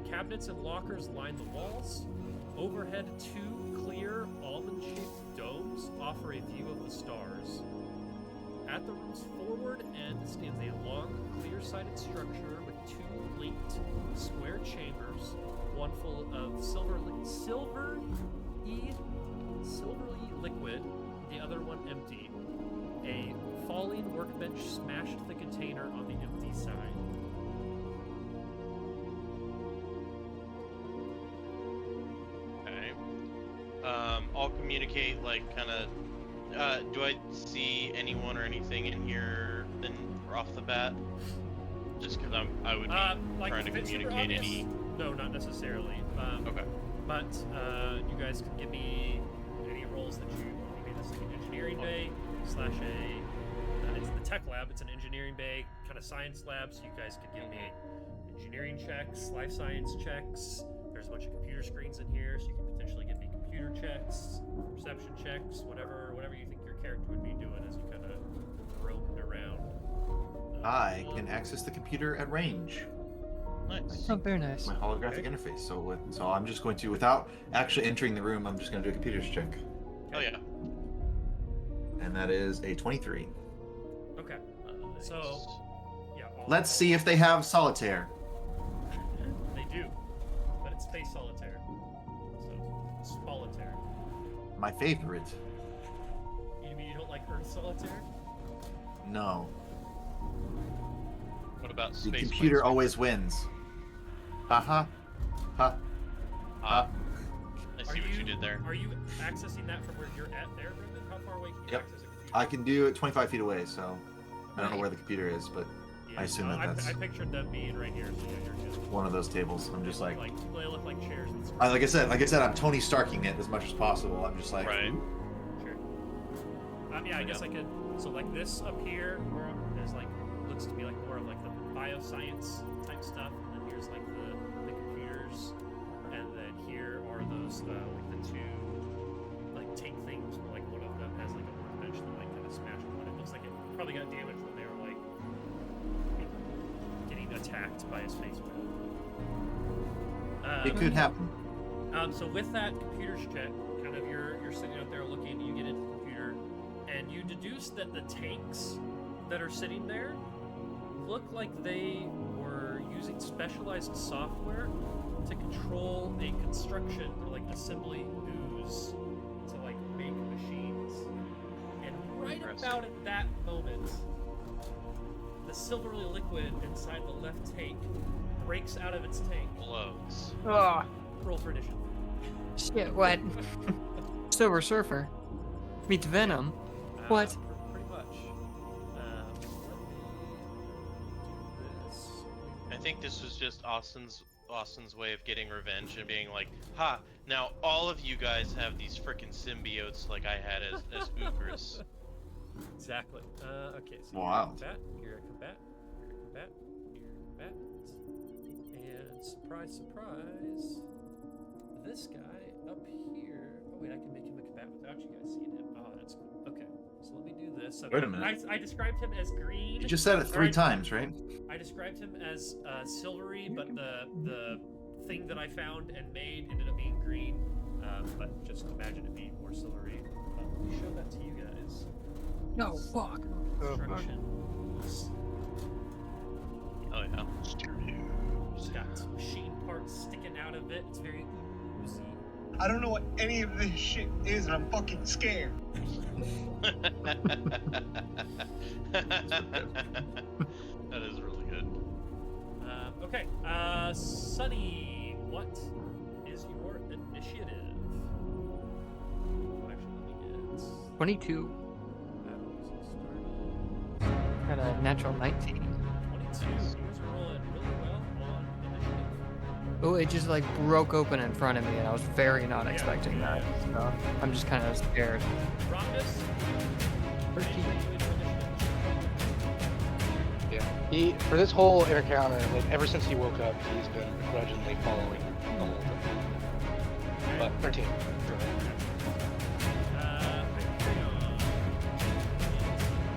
Cabinets and lockers line the walls. Overhead, 2 clear almond-shaped domes offer a view of the stars. At the room's forward end stands a long, clear-sided structure with 2 linked square chambers, one full of silvery liquid, the other one empty. A falling workbench smashed the container on the empty side. Okay. I'll communicate, like, kind of. Do I see anyone or anything in here then off the bat? Just because I would be like trying to if it's super communicate obvious, any. No, not necessarily. Okay. But you guys can give me any roles that you want. Maybe this is an engineering bay / a. It's the tech lab. It's an engineering bay, kind of science lab. So you guys could give me engineering checks, life science checks. There's a bunch of computer screens in here, so you can potentially give me computer checks, perception checks, whatever you think your character would be doing as you kind of roamed around. I can access the computer at range. Nice. Oh, very nice. My holographic interface. So I'm just going to, without actually entering the room, I'm just going to do a computer's check. Oh yeah. And that is a 23. Okay. So, yeah. Let's see if they have solitaire. They do, but it's space solitaire. So, solitaire. My favorite. You mean you don't like Earth solitaire? No. What about The space? computer planes? always wins. Ha. Ah, I see what you did there. Are you accessing that from where you're at there, Brendan? How far away can you Yep. access a computer? I can do it 25 feet away, so I don't know where the computer is, but Yeah, I assume no, that that's I pictured them being right here. So yeah, you're good. one of those tables. I'm just like, They look like chairs. With like I said, I'm Tony Starking it as much as possible. I'm just like, Right. Sure. Yeah, I guess I could. So like this up here, where there's like looks to be like more of like the bioscience type stuff, and then here's like the computers, and then here are those like the 2 like tank things. Where, like one of them has like a workbench that like kind of smashed on it. Looks like it probably got damaged when they were like getting attacked by a spacecraft. it could happen. So with that computer's check, kind of you're sitting out there looking, you get into the computer, and you deduce that the tanks that are sitting there look like they were using specialized software to control a construction or like assembly ooze to like make machines. And right Interesting. about at that moment, the silvery liquid inside the left tank breaks out of its tank. Blows. Oh, Roll for initiative. shit, what? Silver Surfer meets Venom. What? Pretty much. Let me do this. I think this was just Austin's way of getting revenge and being like, ha, now all of you guys have these frickin' symbiotes like I had as Oogres. Exactly. Okay, so Wow. you're a combat, you're a combat, you're a combat, and surprise, surprise, this guy up here. Oh wait, I can make him a combat without you guys seeing him. Oh, that's cool. Okay, so let me do this. So Wait a minute. I described him as green. You just said it 3 Alright. times, right? I described him as silvery, but the thing that I found and made ended up being green. But just imagine it being more silvery. Let me show that to you guys. No, fuck. Constructions. Oh yeah. It's got machine parts sticking out of it. It's very oozy. I don't know what any of this shit is, and I'm fucking scared. That is really good. Okay, Sunny, what is your initiative? Oh, actually, let me get 22. battles Got a natural 19. 22. You guys are rolling really well on initiative. Oh, it just like broke open in front of me, and I was very not Yeah. expecting that. So I'm just kind of scared. Rhombus. Yeah. He for this whole encounter, like ever since he woke up, he's been begrudgingly following the whole thing. But 13.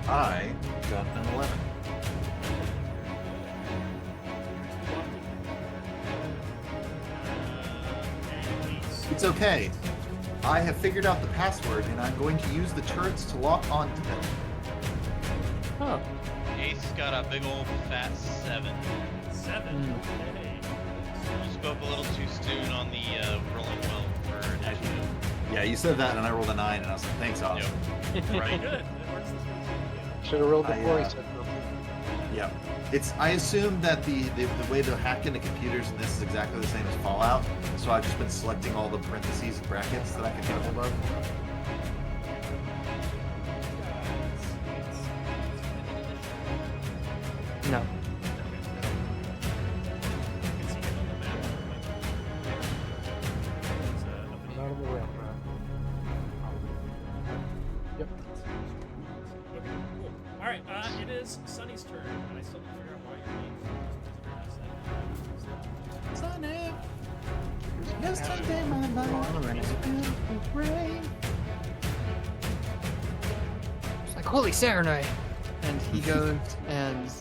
I got an 11. It's okay. I have figured out the password, and I'm going to use the turrets to lock onto them. Oh, Ace got a big old fat 7. 7. Hey. You spoke a little too soon on the rolling well for initiative. Yeah, you said that, and I rolled a 9, and I was like, thanks, Oz. Right. Good. It works this way. Should have rolled I, before he uh, said Yeah. I assume that the way to hack into computers in this is exactly the same as Fallout, so I've just been selecting all the parentheses and brackets that I can get a hold of. no. Not on the rail, man. Yep. Okay, cool. All right, it is Sunny's turn, and I still need to figure out why you're being Sunny, yesterday my life was filled with rain. It's like, holy Serenade! And he goes and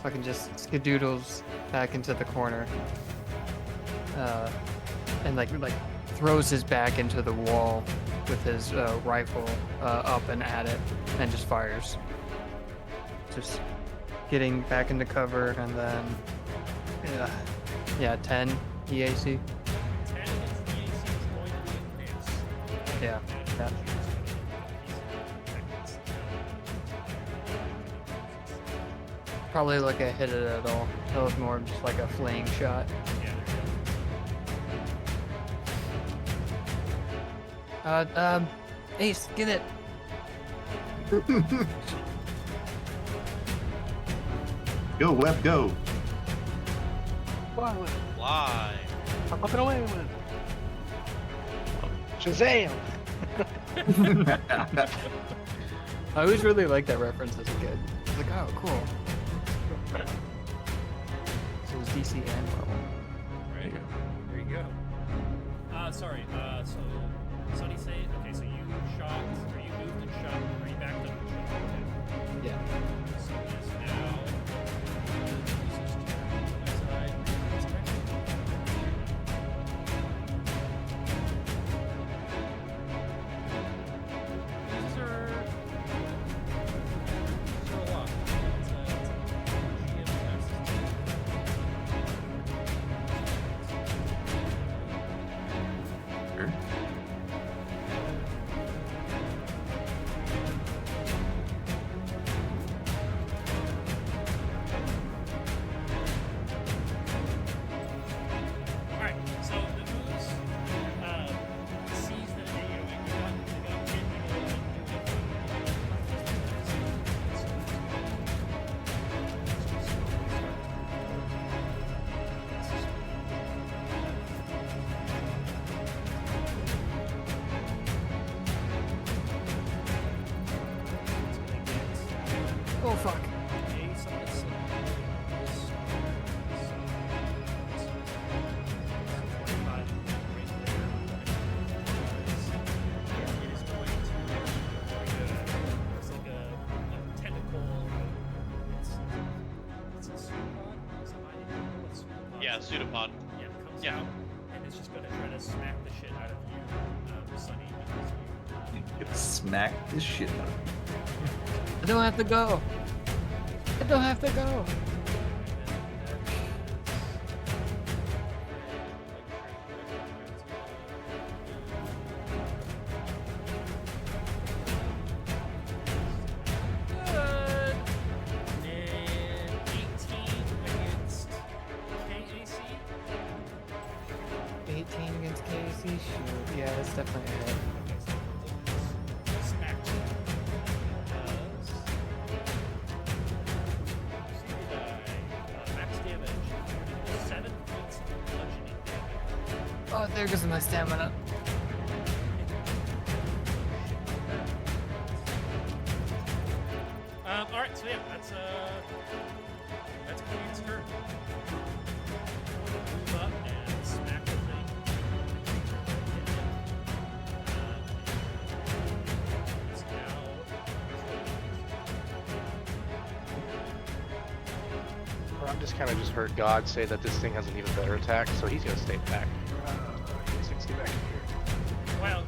fucking just skadoodles back into the corner. And like throws his back into the wall with his rifle up and at it, and just fires. Just getting back into cover, and then yeah, 10 EAC. 10 against the AC is going to be a miss. Yeah, yeah. Probably like a hit it at all. That was more just like a flaying shot. Yeah, Ace, get it. Go, Web, go. Fly with it. Fly. I'm up and away with it. Shazam! I always really liked that reference as a kid. I was like, oh, cool. So it was DC and Marvel. Right. There you go. Sorry. So Sunny say okay. So you shot, or you moved and shot, or you backed up and shot. Okay. Yeah. So it's now. This is to the side. This direction. These are a lot. It's a GM Sure. Alright, so the Ooze sees that they got hit and Oh, fuck. Yeah, pseudopod. Yeah, it comes Yeah. out and it's just gonna try to smack the shit out of you, Sunny, because you Get smacked this shit up. I don't have to go. I don't have to go. Good. And 18 against KAC. 18 against KC? Shoot. Yeah, that's definitely a hit. Okay, so smacked you. Max damage, 7 points of bludgeoning Oh, there goes my stamina. All right, so yeah, that's Queen's turn. Move up and smack the thing. It's now. Ron just kind of just heard God say that this thing has an even better attack, so he's gonna stay back. He's gonna stay back here. Well,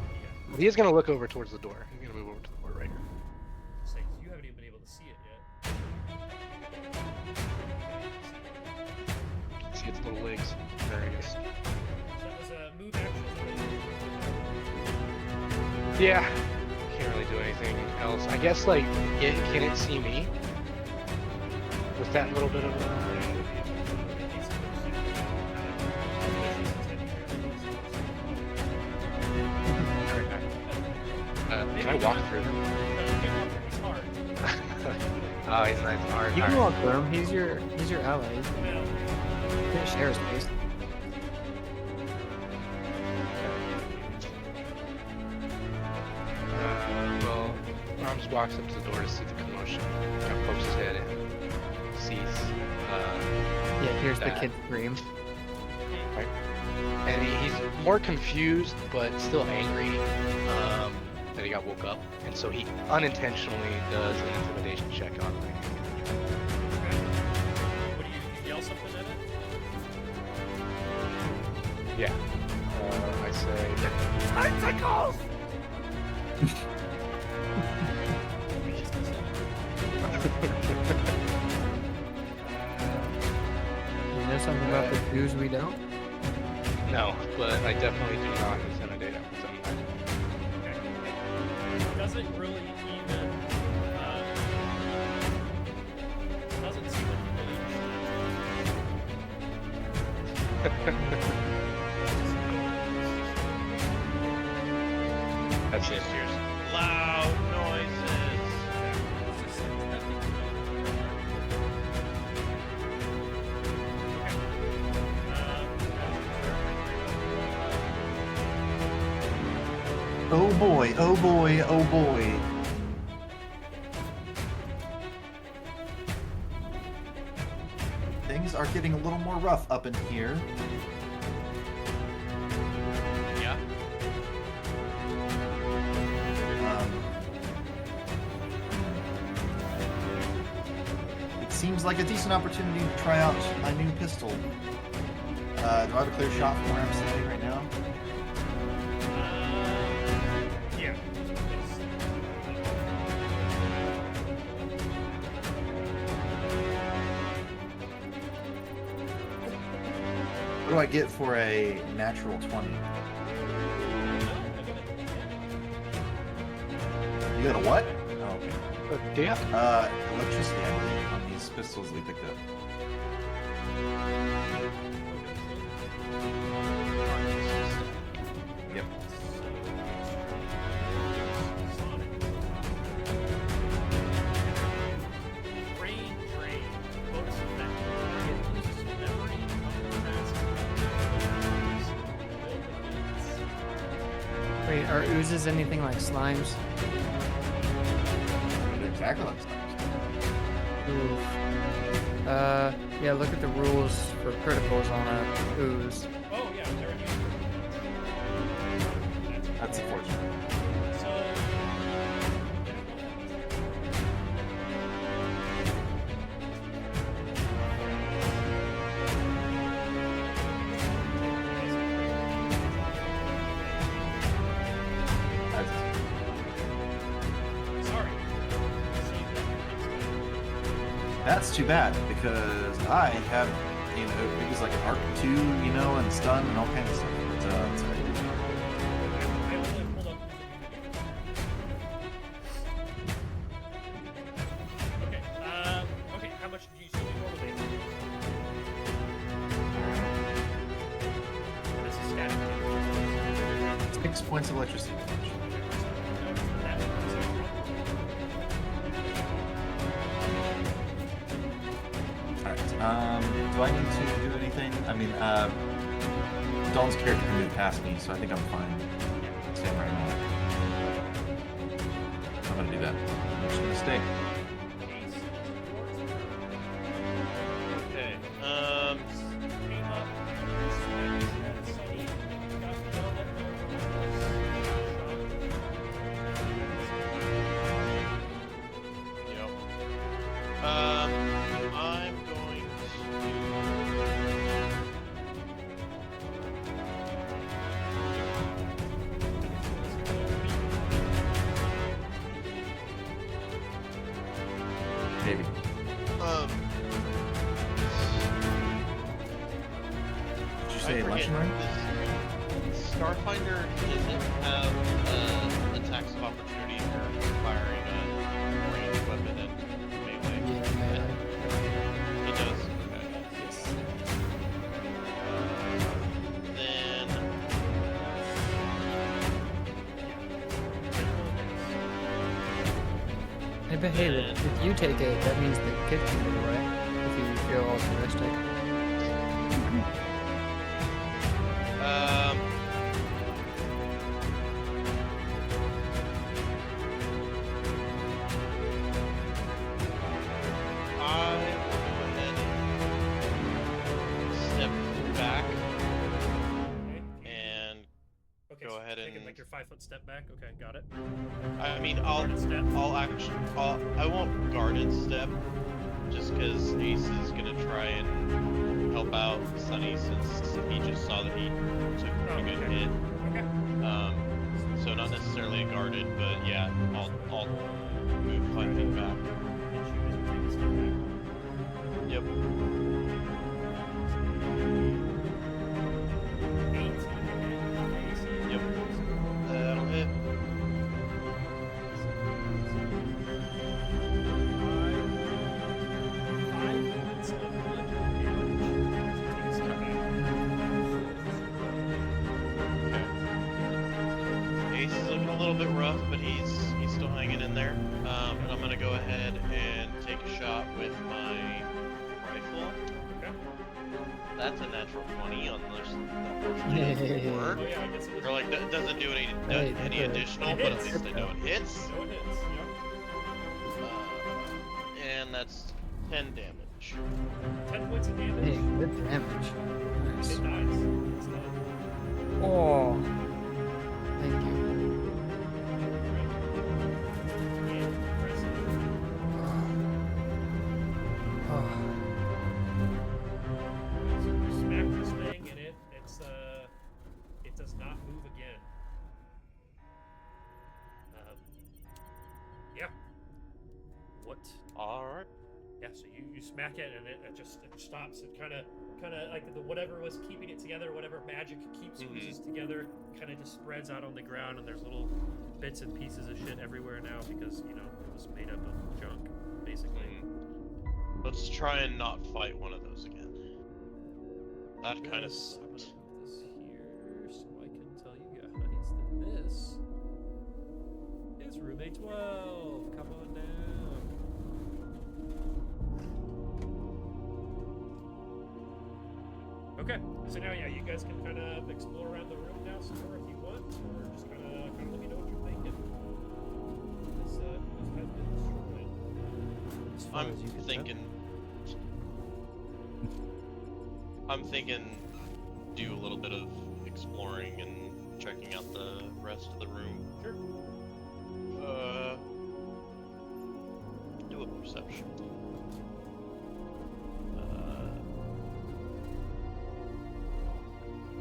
yeah. He is gonna look over towards the door. He's gonna move over to the door right here. Say, you haven't even been able to see it yet. See its little legs. There he is. So that was a move action. Yeah. Can't really do anything else. I guess like, can it see me? With that little bit of can I walk through him? It's hard. Oh, he's nice and hard. You can walk through him. He's your ally. Well, You can share space. Well, Ron just walks up to the door to see the commotion. Kind of pokes his head in. Sees, Yeah, here's the that. kid scream. and he's more confused, but still angry that he got woke up. And so he unintentionally does an intimidation check on me. what do you yell something at it? Yeah. I say, Tentacles! You know something about the Jews we don't? no, but I definitely do not intimidate him. So Okay. Doesn't really even. Doesn't seem like he really that's it. Just hears loud noises. Oh boy, oh boy, oh boy. Things are getting a little more rough up in here. Yeah. It seems like a decent opportunity to try out my new pistol. Do I have a clear shot from where I'm standing right now? Yeah. What do I get for a natural 20? You got a what? Oh, okay. Yeah. Electricity, I believe, on these pistols we picked up. Yep. Brain drain. Bonus effect. It loses memory of the Wait, are oozes anything like slimes? They're exactly like stars. Oof. Yeah, look at the rules for criticals on a ooze. Oh yeah, they're That's unfortunate. So. Sorry. That's too bad because I have, you know, things like an arc 2, you know, and stun and all kinds of stuff. But, it's okay. I only pulled up. Okay. Okay. How much do you see normally? This is static. 6 points of electricity damage. Alright, do I need to do anything? I mean, mean, Dalton's character can move past me, so I think I'm fine. Staying right now. I'm gonna do that. I'm just gonna stay. Okay. Came up, Sunny got yelled at Yep. I'm going Maybe. to. Did you I say lunch forget, run? this Starfinder doesn't have attacks of opportunity for firing a ranged weapon at melee. Yeah, melee. It does. Okay. Then Hey, but hey, if you take it, that means the kid can get away. If you feel altruistic. um. I will go ahead and step back Okay. and Okay, Go so ahead taking and- like your 5-foot step back. Okay, got it. I mean I'll Guarded step. I won't guarded step just because Ace is gonna try and help out Sunny since he just saw that he took a pretty good okay. hit. Okay. So not necessarily a guarded, but yeah, I'll move 5 feet back. And shoot as you take a step back. Yep. 18 AC. Yep. That'll hit. Ace is looking a little bit rough, but he's still hanging in there. And I'm gonna go ahead and take a shot with my rifle. Okay. That's a natural 20 on this. Unfortunately, Oh work. yeah, I guess it is. Or like doesn't do any Hey, any it additional, hits. but at least I know it hits. No, it hits. And that's 10 damage. Yep. 10 points of damage. Hey, good damage. Nice. It dies. It's done. Oh, thank you. And impressive. Oh, So you smack this thing and it does not move again. Yeah. What? Alright. Yeah. So you smack it and it stops. It kind of like the whatever was keeping it together, whatever magic keeps Mhm. Oozes together, kind of just spreads out on the ground, and there's little bits and pieces of shit everywhere now because it was made up of junk, basically. Let's try and not fight one of those again. That kind of Yes, I'm gonna sucked. put this here so I can tell you guys that this is room A12. Come on down. Okay, so now yeah, you guys can kind of explore around the room now some more if you want, or just kind of let me know what you're thinking. This has been destroyed. as far I'm as you can tell. thinking do a little bit of exploring and checking out the rest of the room. Sure. Do a perception.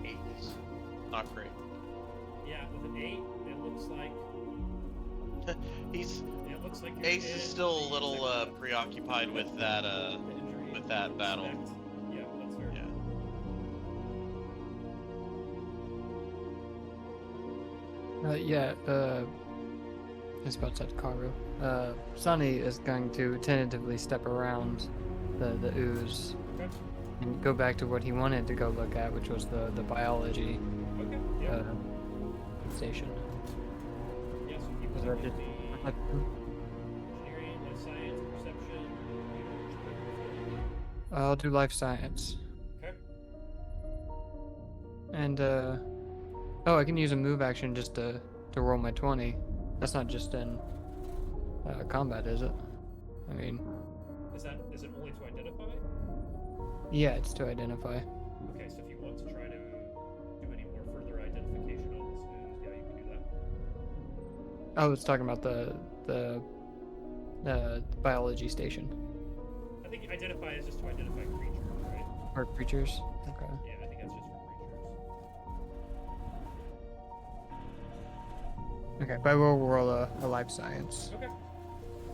8. Not great. Yeah, with an 8, it looks like you're Ace is in still a the little second preoccupied with that the injury with that battle. aspect. Yeah, that's fair. Yeah. Yeah, I was about to say Karu. Sunny is going to tentatively step around the ooze Okay. and go back to what he wanted to go look at, which was the biology Okay. Yeah. station. Yeah, so keep Was looking that at just- the engineering, life science, perception. I'll do life science. Okay. And oh, I can use a move action just to roll my 20. That's not just in combat, is it? I mean, Is it only to identify? yeah, it's to identify. Okay, so if you want to try to do any more further identification on this ooze, yeah, you can do that. I was talking about the biology station I think identify is just to identify creatures, right? or creatures. Okay. Yeah, I think that's just for creatures. Okay, but we'll roll a life science. Okay.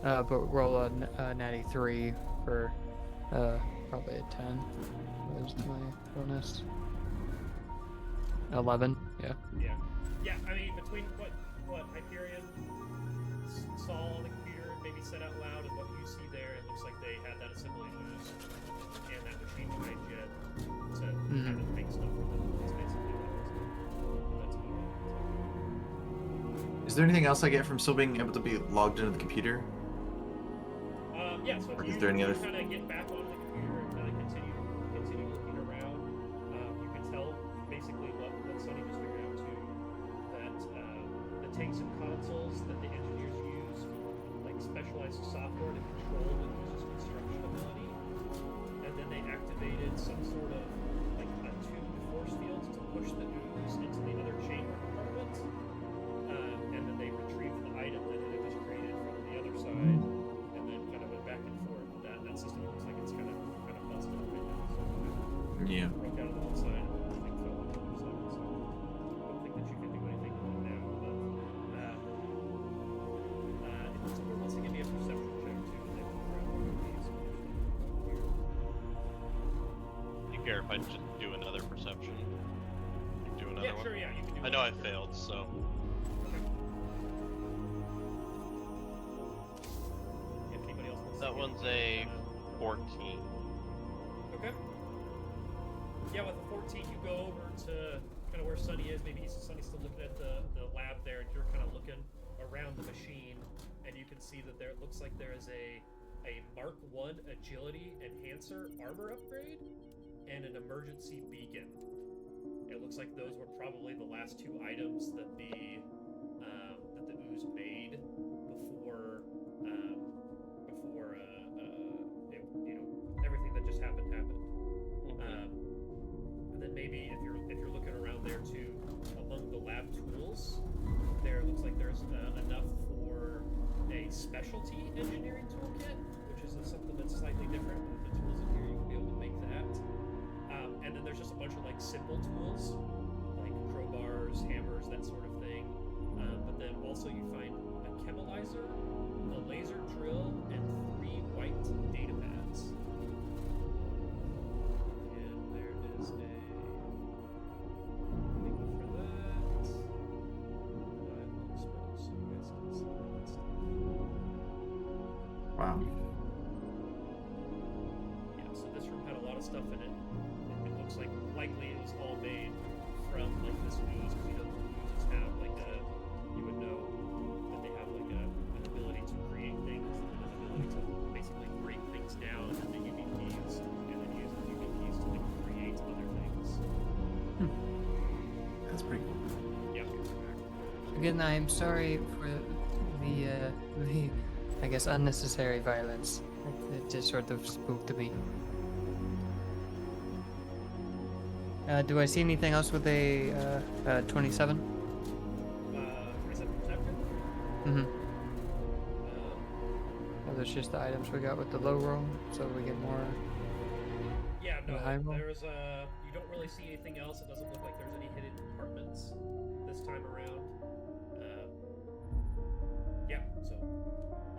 But roll a natty 3 for probably a 10. What is my bonus? 11. Yeah. Yeah. Yeah, I mean, between what Hyperion saw on the computer and maybe said out loud and what you see there, it looks like they had that assembly ooze and that machine behind you to have it make stuff for them. That's basically what it was. That's about it. Is there anything else I get from still being able to be logged into the computer? Yeah, so Or if is there any other kind of get back on the computer and kind of continue looking around, you can tell basically what Sonny just figured out too, that the tanks and consoles that the engineers use, like specialized software to control the ooze's construction ability, and then they activated some sort of like attuned force fields to push the ooze into the other chamber compartment, and then they retrieved the item that it had just created from the other side. Back and forth. That system looks like it's kind of busted up right now. So Yeah. broke out on the one side and the thing fell on the other side. So I don't think that you can do anything with it now. But if someone wants to give me a perception check too, they can grab one of these. Do you care if I just do another perception? Do another one? Sure, yeah, you can do I know I that. failed, so. That one's a 14. Okay. Yeah, with the 14, you go over to kind of where Sunny is. Maybe Sunny's still looking at the lab there, and you're kind of looking around the machine, and you can see that it looks like there is a Mark 1 agility enhancer armor upgrade and an emergency beacon. It looks like those were probably the last two items that the ooze made before everything that just happened. And then maybe if you're looking around there too, among the lab tools, there looks like there's enough for a specialty engineering toolkit, which is something that's slightly different. With the tools in here, you can be able to make that. And then there's just a bunch of like simple tools, like crowbars, hammers, that sort of thing. But then also you find a chemilizer, a laser drill, and 3 white data pads. And there is a link for that. I'll spell it so you guys can see that stuff. Wow. Yeah, so this room had a lot of stuff in it. It looks like likely it was all made from like this ooze, because oozes have like you would know that they have like an ability to create things and an ability to basically break things down and the UBPs, and then use the UBPs to like create other things. That's pretty cool. Yeah. Again, I am sorry for the I guess unnecessary violence. It just sort of spooked me. Do I see anything else with a 27? 27 perception. Mm-hmm. Oh, that's just the items we got with the low roll, so we get more. Yeah, no, The high roll? there's you don't really see anything else. It doesn't look like there's any hidden compartments this time around. Yeah, so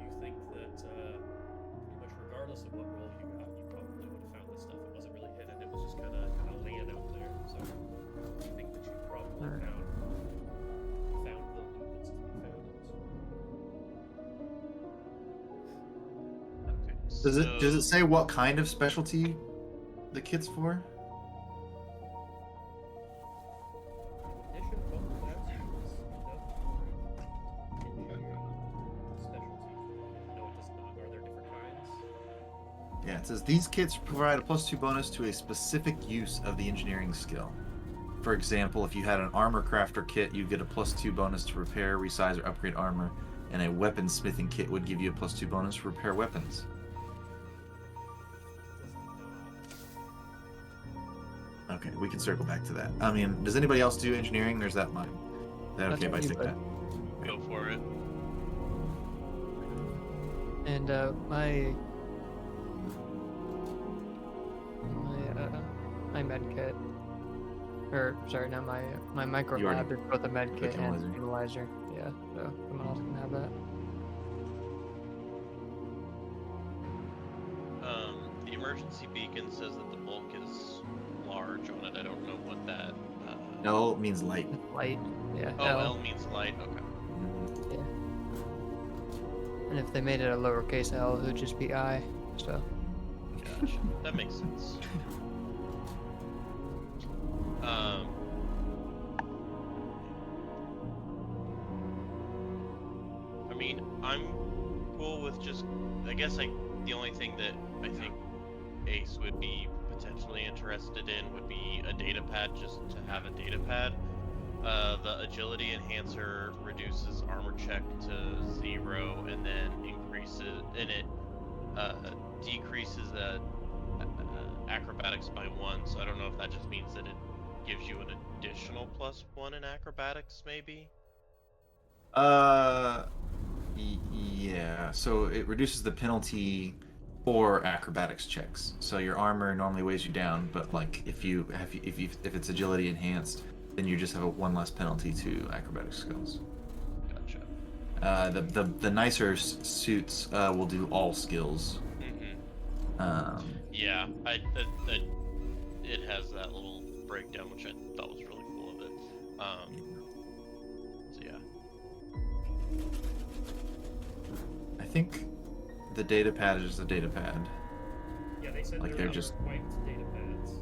you think that pretty much regardless of what roll you got, you probably would have found this stuff. It wasn't really hidden. It was just kind of laying out there. So you think that you probably Alright. found the loot that's to be found elsewhere. Okay. Does it say what kind of specialty the kit's for? Addition of multiple lab tools, engineering specialty. No, it does not. Are there different kinds? Yeah, it says these kits provide a +2 bonus to a specific use of the engineering skill. for example, if you had an armor crafter kit, you get a +2 bonus to repair, resize, or upgrade armor, and a weaponsmithing kit would give you a +2 bonus to repair weapons. Okay, we can circle back to that. I mean, does anybody else do engineering, or is that mine? Is that That's okay if I what you take put. that? Go for it. And my med kit, or sorry, not my micro You already lab is both a med the kit and chemilizer. stabilizer. Yeah, so someone else can have that. The emergency beacon says that the bulk is large on it. I don't know what that. L means light. It's light. Yeah. Oh, L means light. Okay. Mhm. Yeah. And if they made it a lowercase L, it would just be I. So. Gotcha. That makes sense. I mean, I'm cool with just. I guess the only thing that I think Ace would be potentially interested in would be a data pad, just to have a data pad. The agility enhancer reduces armor check to 0, and then increases, and it decreases acrobatics by 1. So I don't know if that just means that it gives you an additional +1 in acrobatics, maybe. Yeah. So it reduces the penalty for acrobatics checks. So your armor normally weighs you down, but like if it's agility enhanced, then you just have a 1 less penalty to acrobatics skills. Gotcha. The nicer suits will do all skills. Yeah, it has that little breakdown, which I thought was really cool of it. So yeah. I think the data pad is just a data pad. Yeah, they said Like there they're were just- white data pads.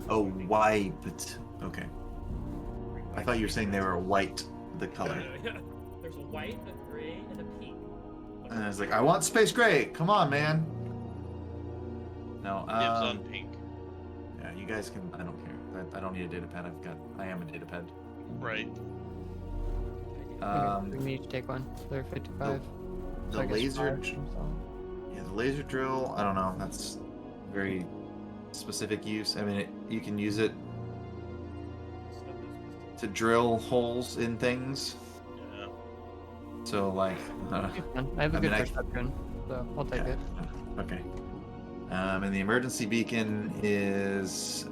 Oh, white. Okay. I thought you were saying they were white, the color. There's a white, a gray, and a pink. And I was like, I want space gray. Come on, man. No. Dibs on pink. Yeah, you guys can. I don't care. I don't need a data pad. I am a data pad. Right. We need to take one. They're 55. The so I guess laser. 5 and so. Yeah, the laser drill. I don't know. That's very specific use. I mean, you can use it to drill holes in things. Yeah. So like. I have a I good mean, perception, so I'll take Yeah. it. Okay. And the emergency beacon is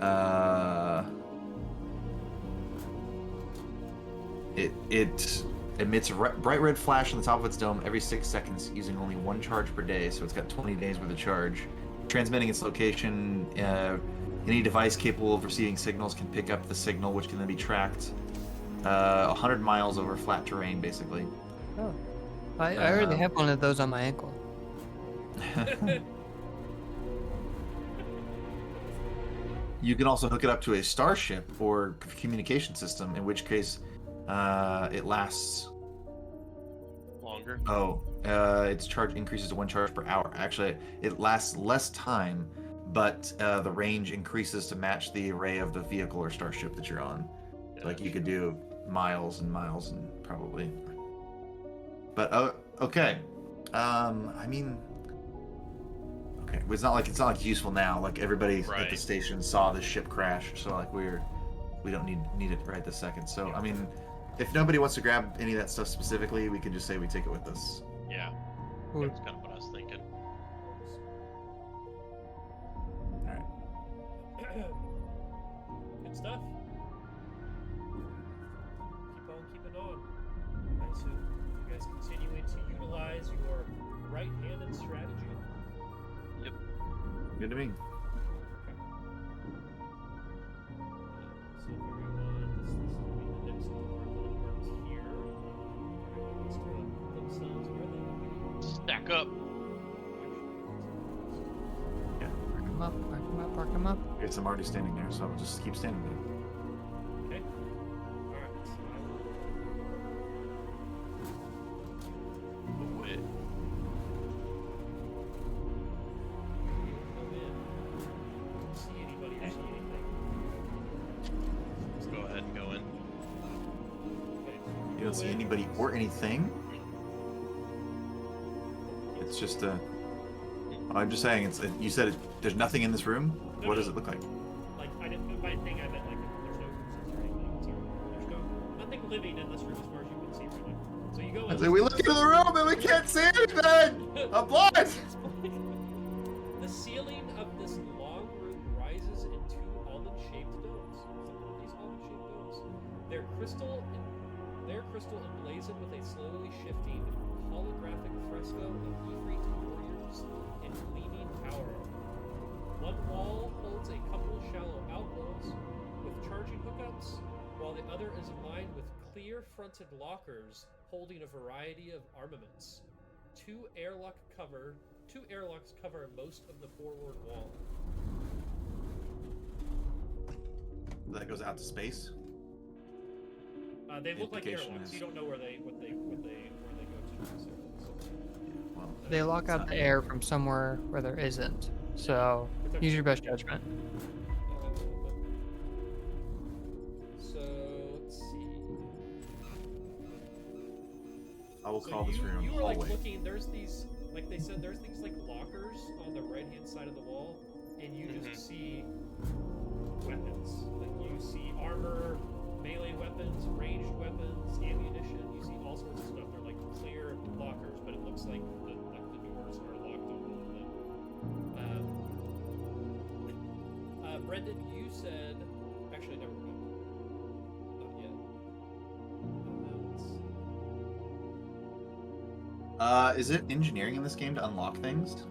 it emits a bright red flash on the top of its dome every 6 seconds, using only 1 charge per day. So it's got 20 days worth of charge. Transmitting its location. Any device capable of receiving signals can pick up the signal, which can then be tracked 100 miles over flat terrain, basically. Oh. I already Um, have one of those on my ankle. You can also hook it up to a starship or communication system, in which case it lasts. Longer. Its charge increases to 1 charge per hour. Actually, it lasts less time, but the range increases to match the array of the vehicle or starship that you're on. Like you could do miles and miles and probably. But okay. I mean, okay. It's not like useful now. Like everybody at the Right. station saw the ship crash, so like we don't need it right this second. So I mean, if nobody wants to grab any of that stuff specifically, we can just say we take it with us. Yeah. Cool. That's kind of what I was thinking. All right. Good stuff. Keep on keeping on. I assume you guys continuing to utilize your right-handed strategy. Yep. Good to me. So everyone, this will be the next door that works here. Everyone needs to put themselves where they want to be. Stack up. Yeah. Park them up, park them up, park them up. I guess I'm already standing there, so I'll just keep standing there. Okay. Alright, so I will Oh, wait. come in. See anybody or see anything. Go ahead. don't see anybody or anything. It's just I'm just saying. You said there's nothing in this room. No, What no. does it look like? Like, I didn't. By thing, I meant like there's no Oozes or anything. Sorry. There's nothing living in this room as far as you can see right now. So you go. I say we look into the room and we can't see anything. I'm blind. The ceiling of this long room rises in two almond-shaped domes. These almond-shaped domes. They're crystal emblazoned with a slowly shifting holographic fresco of Ifrit warriors in gleaming power armor. One wall holds a couple shallow alcoves with charging hookups, while the other is lined with clear-fronted lockers holding a variety of armaments. Two airlocks cover most of the forward wall. That goes out to space. They look like Implication airlocks. is- You don't know where they go to necessarily. Well, They lock out the air from somewhere where there isn't. So use your best judgment. So let's see. I will So call this room you were like hallway. looking. There's these, like they said, there's these like lockers on the right hand side of the wall, and you just see weapons. Like you see armor, melee weapons, ranged weapons, ammunition. You see all sorts of stuff. They're like clear lockers, but it looks like the doors are locked on all of them. Brendan, you said, actually never mind. Not yet. Is it engineering in this game to unlock things?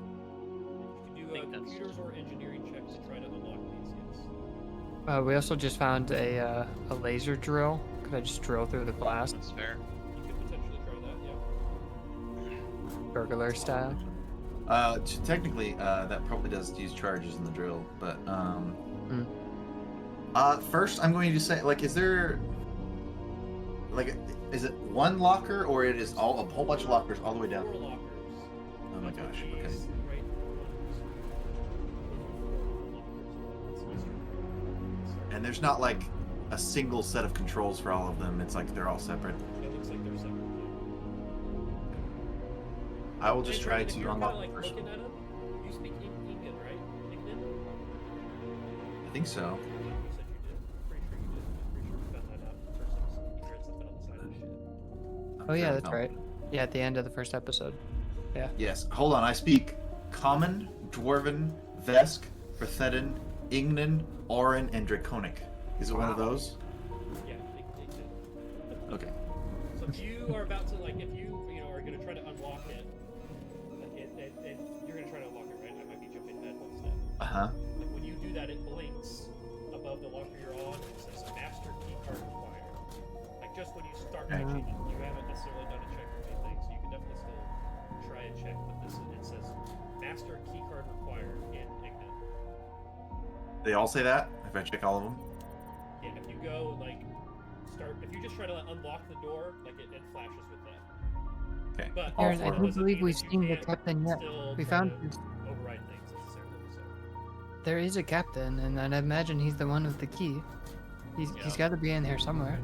You can do computers or engineering checks to try to unlock these. Yes. We also just found a laser drill. Could I just drill through the glass, That's fair. You could potentially try that. Yeah. burglar style? Technically, that probably does use charges in the drill, but first I'm going to say, like, is there, like, is it one locker or it is a whole bunch of lockers all the way down? 4 lockers. Oh my gosh. Okay. These right ones. And there's not like a single set of controls for all of them. It's like they're all separate. It looks like they're separate. I will just try If to you're unlock kinda, the like, first looking one. at them, you speak Incan, right? Ignan? I think so. You said you did. Pretty sure you did. Pretty sure we found that out first episode. You read something on the side of the ship. I'm Oh yeah, sure that's no. right. Yeah, at the end of the first episode. Yes. Hold on. I speak Common, Dwarven, Vesk, Verthedin, Ignan, Orin, and Draconic. Is it one of those? Yeah, they did. Okay. So if you are about to, like, if you are going to try to unlock it, like you're going to try to unlock it, right? I might be jumping ahead, hold step. Uh-huh. Like when you do that, it blinks above the locker you're on. It says Master Key Card required. Like just when you start touching it, you haven't necessarily done a check or anything, so you can definitely still try and check. But it says Master Key Card required in Ignan. They all say that? If I check all of them? Yeah, if you go if you just try to unlock the door, like it flashes with that. Okay. But All Aaron, four I of don't them. believe we've seen the captain yet. We found override things necessarily. So there is a captain, and I'd imagine he's the one with the key. He's Yeah. got to be in here somewhere.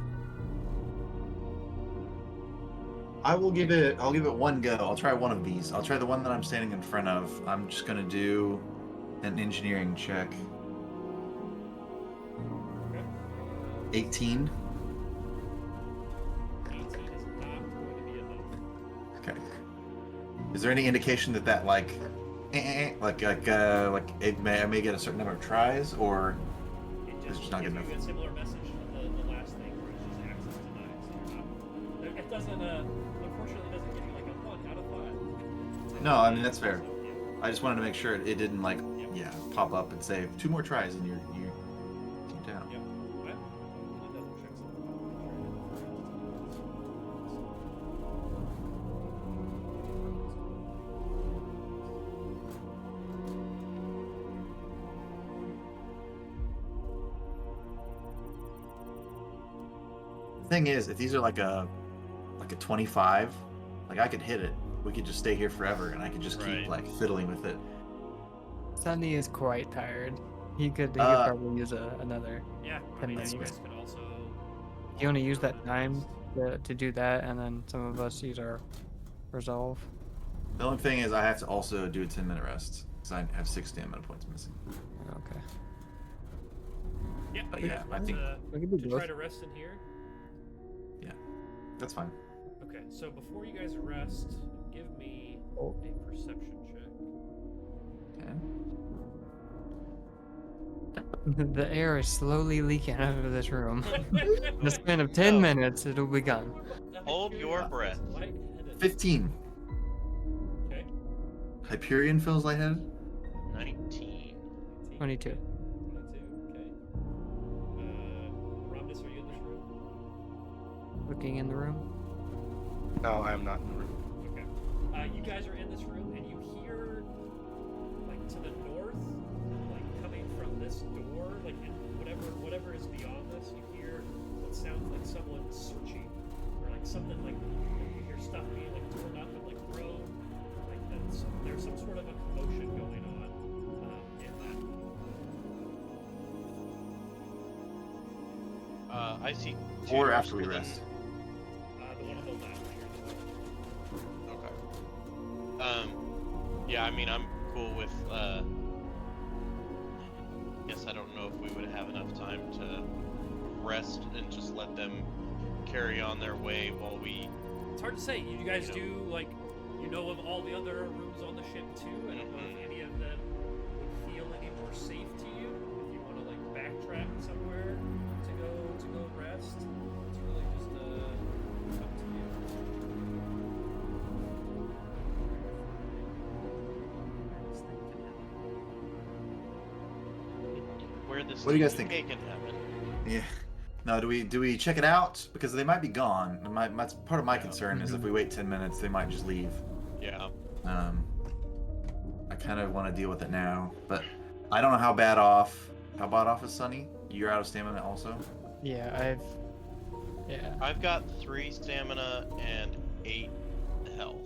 I'll give it one go. I'll try one of these. I'll try the one that I'm standing in front of. I'm just gonna do an engineering check. okay. 18. 18 is not going to be enough. Okay. Is there any indication that like I may get a certain number of tries, or It It's just just not gives good you a similar message to the last thing, where it's just access denied. So you're not. It doesn't. Unfortunately, it doesn't give you like a 1 out of 5. No, I mean, that's fair. So, yeah. I just wanted to make sure it didn't like pop up and say 2 more tries and you're down. Yeah. What? I'm gonna double check Thing is, if these are like a 25, like I could hit it. We could just stay here forever, and I could just keep Right. like fiddling with it. Sunny is quite tired. He could probably use another. Yeah. I 10 mean, you minutes. guys could also. You want to use that time to do that, and then some of us use our resolve. The only thing is I have to also do a 10-minute rest because I have 6 stamina points missing. Okay. Yeah, But yeah, I want think- We can do to both. try to rest in here. That's fine. Okay, so before you guys rest, give me Oh. a perception check. 10. The air is slowly leaking out of this room. In the span of 10 No. minutes, it'll be gone. Hold your breath. 15. Okay. Hyperion feels lightheaded. 19. 22. 22. Okay. Romnus, are you in this room? Looking in the room. No, I am not in the room. Okay. You guys are in this room, and you hear, like, to the north, like, coming from this door, like, in whatever is beyond this, you hear what sounds like someone searching, or like something like you hear stuff being like torn up and like thrown, like that's there's some sort of a commotion going on in that. I see. Two Or doors after we to the- rest. The one on the left here. Okay. Yeah, I mean, I'm cool with, guess I don't know if we would have enough time to rest and just let them carry on their way while we... It's hard to say. You guys Yeah. do like you know of all the other rooms on the ship too. I don't know if any of them would feel any more safe to you. If you want to like backtrack somewhere to go rest, it's really just up to you. Where this What do you guys TK think? can happen. Yeah. No, do we check it out because they might be gone? My part of my Yeah. concern is if we wait 10 minutes, they might just leave. Yeah. I kind of want to deal with it now, but I don't know how bad off is Sunny. You're out of stamina also. Yeah, I've got 3 stamina and 8 health.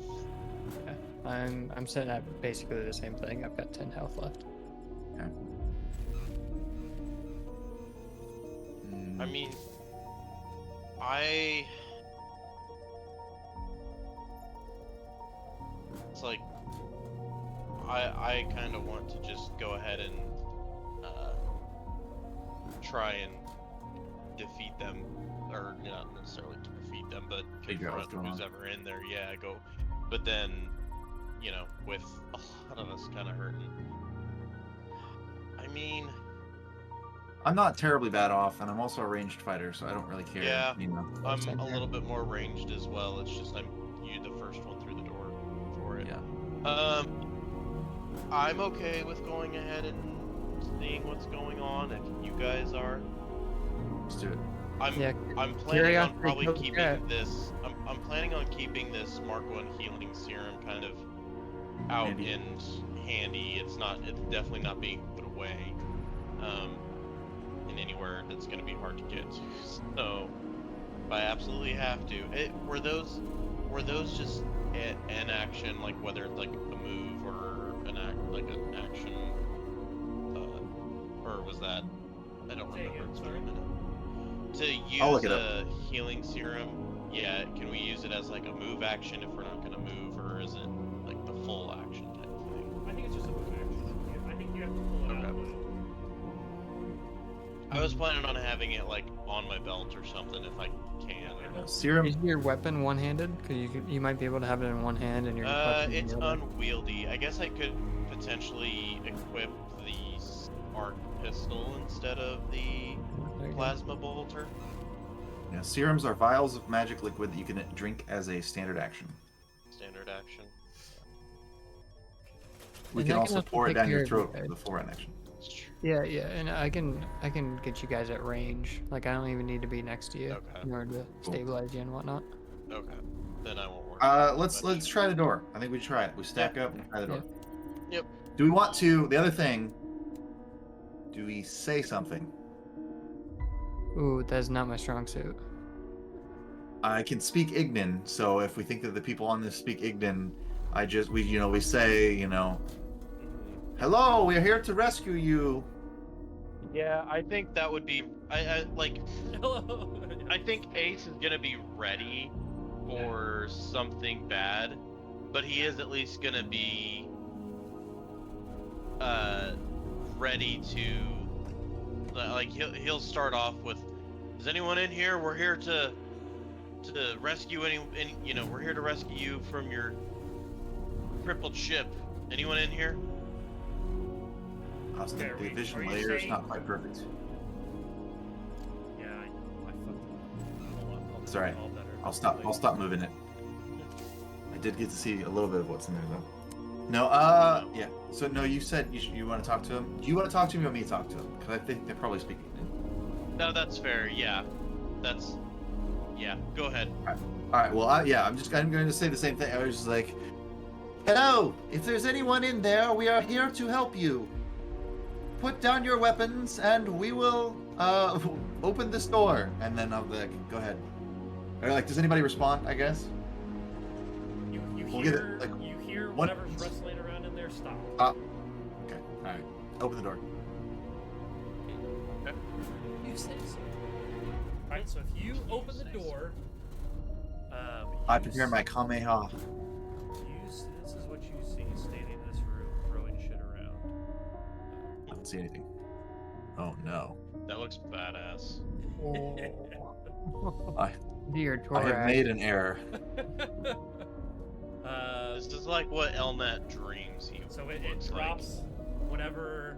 I'm sitting at basically the same thing. I've got 10 health left. Okay. I mean, it's like, I kind of want to just go ahead and try and defeat them, or not necessarily to defeat them, but Figure out what's confront going on. who's ever in there. Yeah, go. But then, you know, with a lot of us kind of hurting. I mean, I'm not terribly bad off, and I'm also a ranged fighter, so I don't really care. Yeah. You know. I'm Same a here. little bit more ranged as well. It's just you the first one through the door for it. Yeah. I'm okay with going ahead and seeing what's going on if you guys are. Let's do it. I'm Yeah, planning on curiosity probably kills the keeping cat. this. I'm planning on keeping this Mark 1 healing serum kind of out Handy. and handy. It's definitely not being put away. In anywhere that's going to be hard to get to. So, if I absolutely have to. Were those just an action, like whether it's like a move or an action, or was that? I don't Say remember. again, It's been sorry. a minute. To I'll look use it a healing serum, yeah, can we use it as like a move action if we're not going to move, or is it like the full action type thing? I think it's just a move action. I think you have to pull it Okay. out. I was planning on having it like on my belt or something if I can. Serum. Is your weapon one-handed? Because you might be able to have it in one hand and your weapon in It's the other. unwieldy. I guess I could potentially equip the arc pistol instead of the There you go. plasma bolter. Yeah, serums are vials of magic liquid that you can drink as a standard action. Standard action. We And can I also pour it take down care your of throat guys. before an action. It's true. Yeah, and I can get you guys at range. Like I don't even need to be next to you Okay. in order to stabilize you and whatnot. Okay. Then I won't worry. Let's try the door. I think we try it. We stack up and try the door. Yep. Do we want to? The other thing. Do we say something? Ooh, that's not my strong suit. I can speak Ignan, so if we think that the people on this speak Ignan, we say, hello, we're here to rescue you. Yeah, I think that would be. I like. Hello. I think Ace is gonna be ready for something bad, but he is at least gonna be ready to like he'll start off with, "Is anyone in here? We're here to rescue any you know, we're here to rescue you from your crippled ship. Anyone in here?" Austin, Okay, are the we- vision are you layer is saying- not quite perfect. Yeah, I fucked up. Hold on, It's alright. all better. I'll stop moving it. I did get to see a little bit of what's in there though. No, yeah. So no, you said you want to talk to him. Do you want to talk to him or you want me to talk to him? Because I think they're probably speaking. No, that's fair. Yeah, yeah. Go ahead. All right. Well, I'm going to say the same thing. I was just like, "Hello, if there's anyone in there, we are here to help you. Put down your weapons, and we will open this door." And then I'll be like, "Go ahead." Or like, does anybody respond? I guess. You We'll get it, hear like, you hear one- whatever's wrestling around in there stop. Okay. All right. Open the door. You say so. Alright, so if you open the door, I prepare my Kamehameha. this is what you see standing in this room throwing shit around. I don't see anything. Oh no. That looks badass. Dear I Torag. have made an error. This is like what Elnet dreams he So it looks drops whatever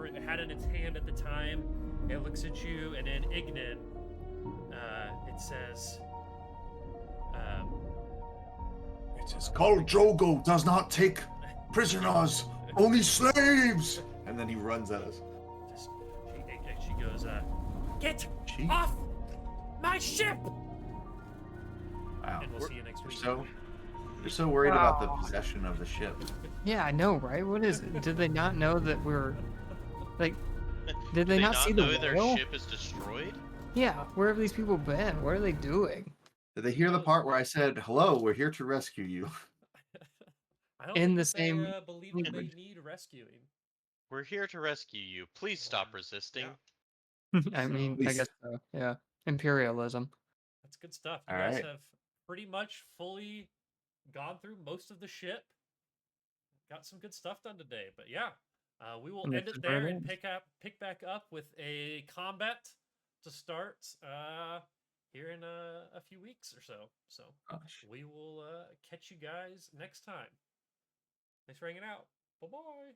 it had in its hand at the time. It looks at you, and in Ignan, it says, It says, "Khal Drogo does not take prisoners, only slaves." And then he runs at us. she goes, "Get She? off my ship!" Wow. And we'll see you next week. You're so worried about the possession of the ship. Yeah, I know, right? What is it? Did they not know that we're like? Did they Do not see the know their whale? ship is destroyed? Yeah, where have these people been? What are they doing? Did they hear the part where I said, "Hello, we're here to rescue you"? I don't In think the that same they believe that they language. need rescuing. We're here to rescue you. Please stop resisting. I mean, I Please. guess so. Yeah, imperialism. That's good stuff. You All guys right. have pretty much fully gone through most of the ship. Got some good stuff done today, but yeah, we will And end this it is where there it and ends. pick back up with a combat to start here in a few weeks or so. So Gosh. we will catch you guys next time. Thanks for hanging out. Bye bye.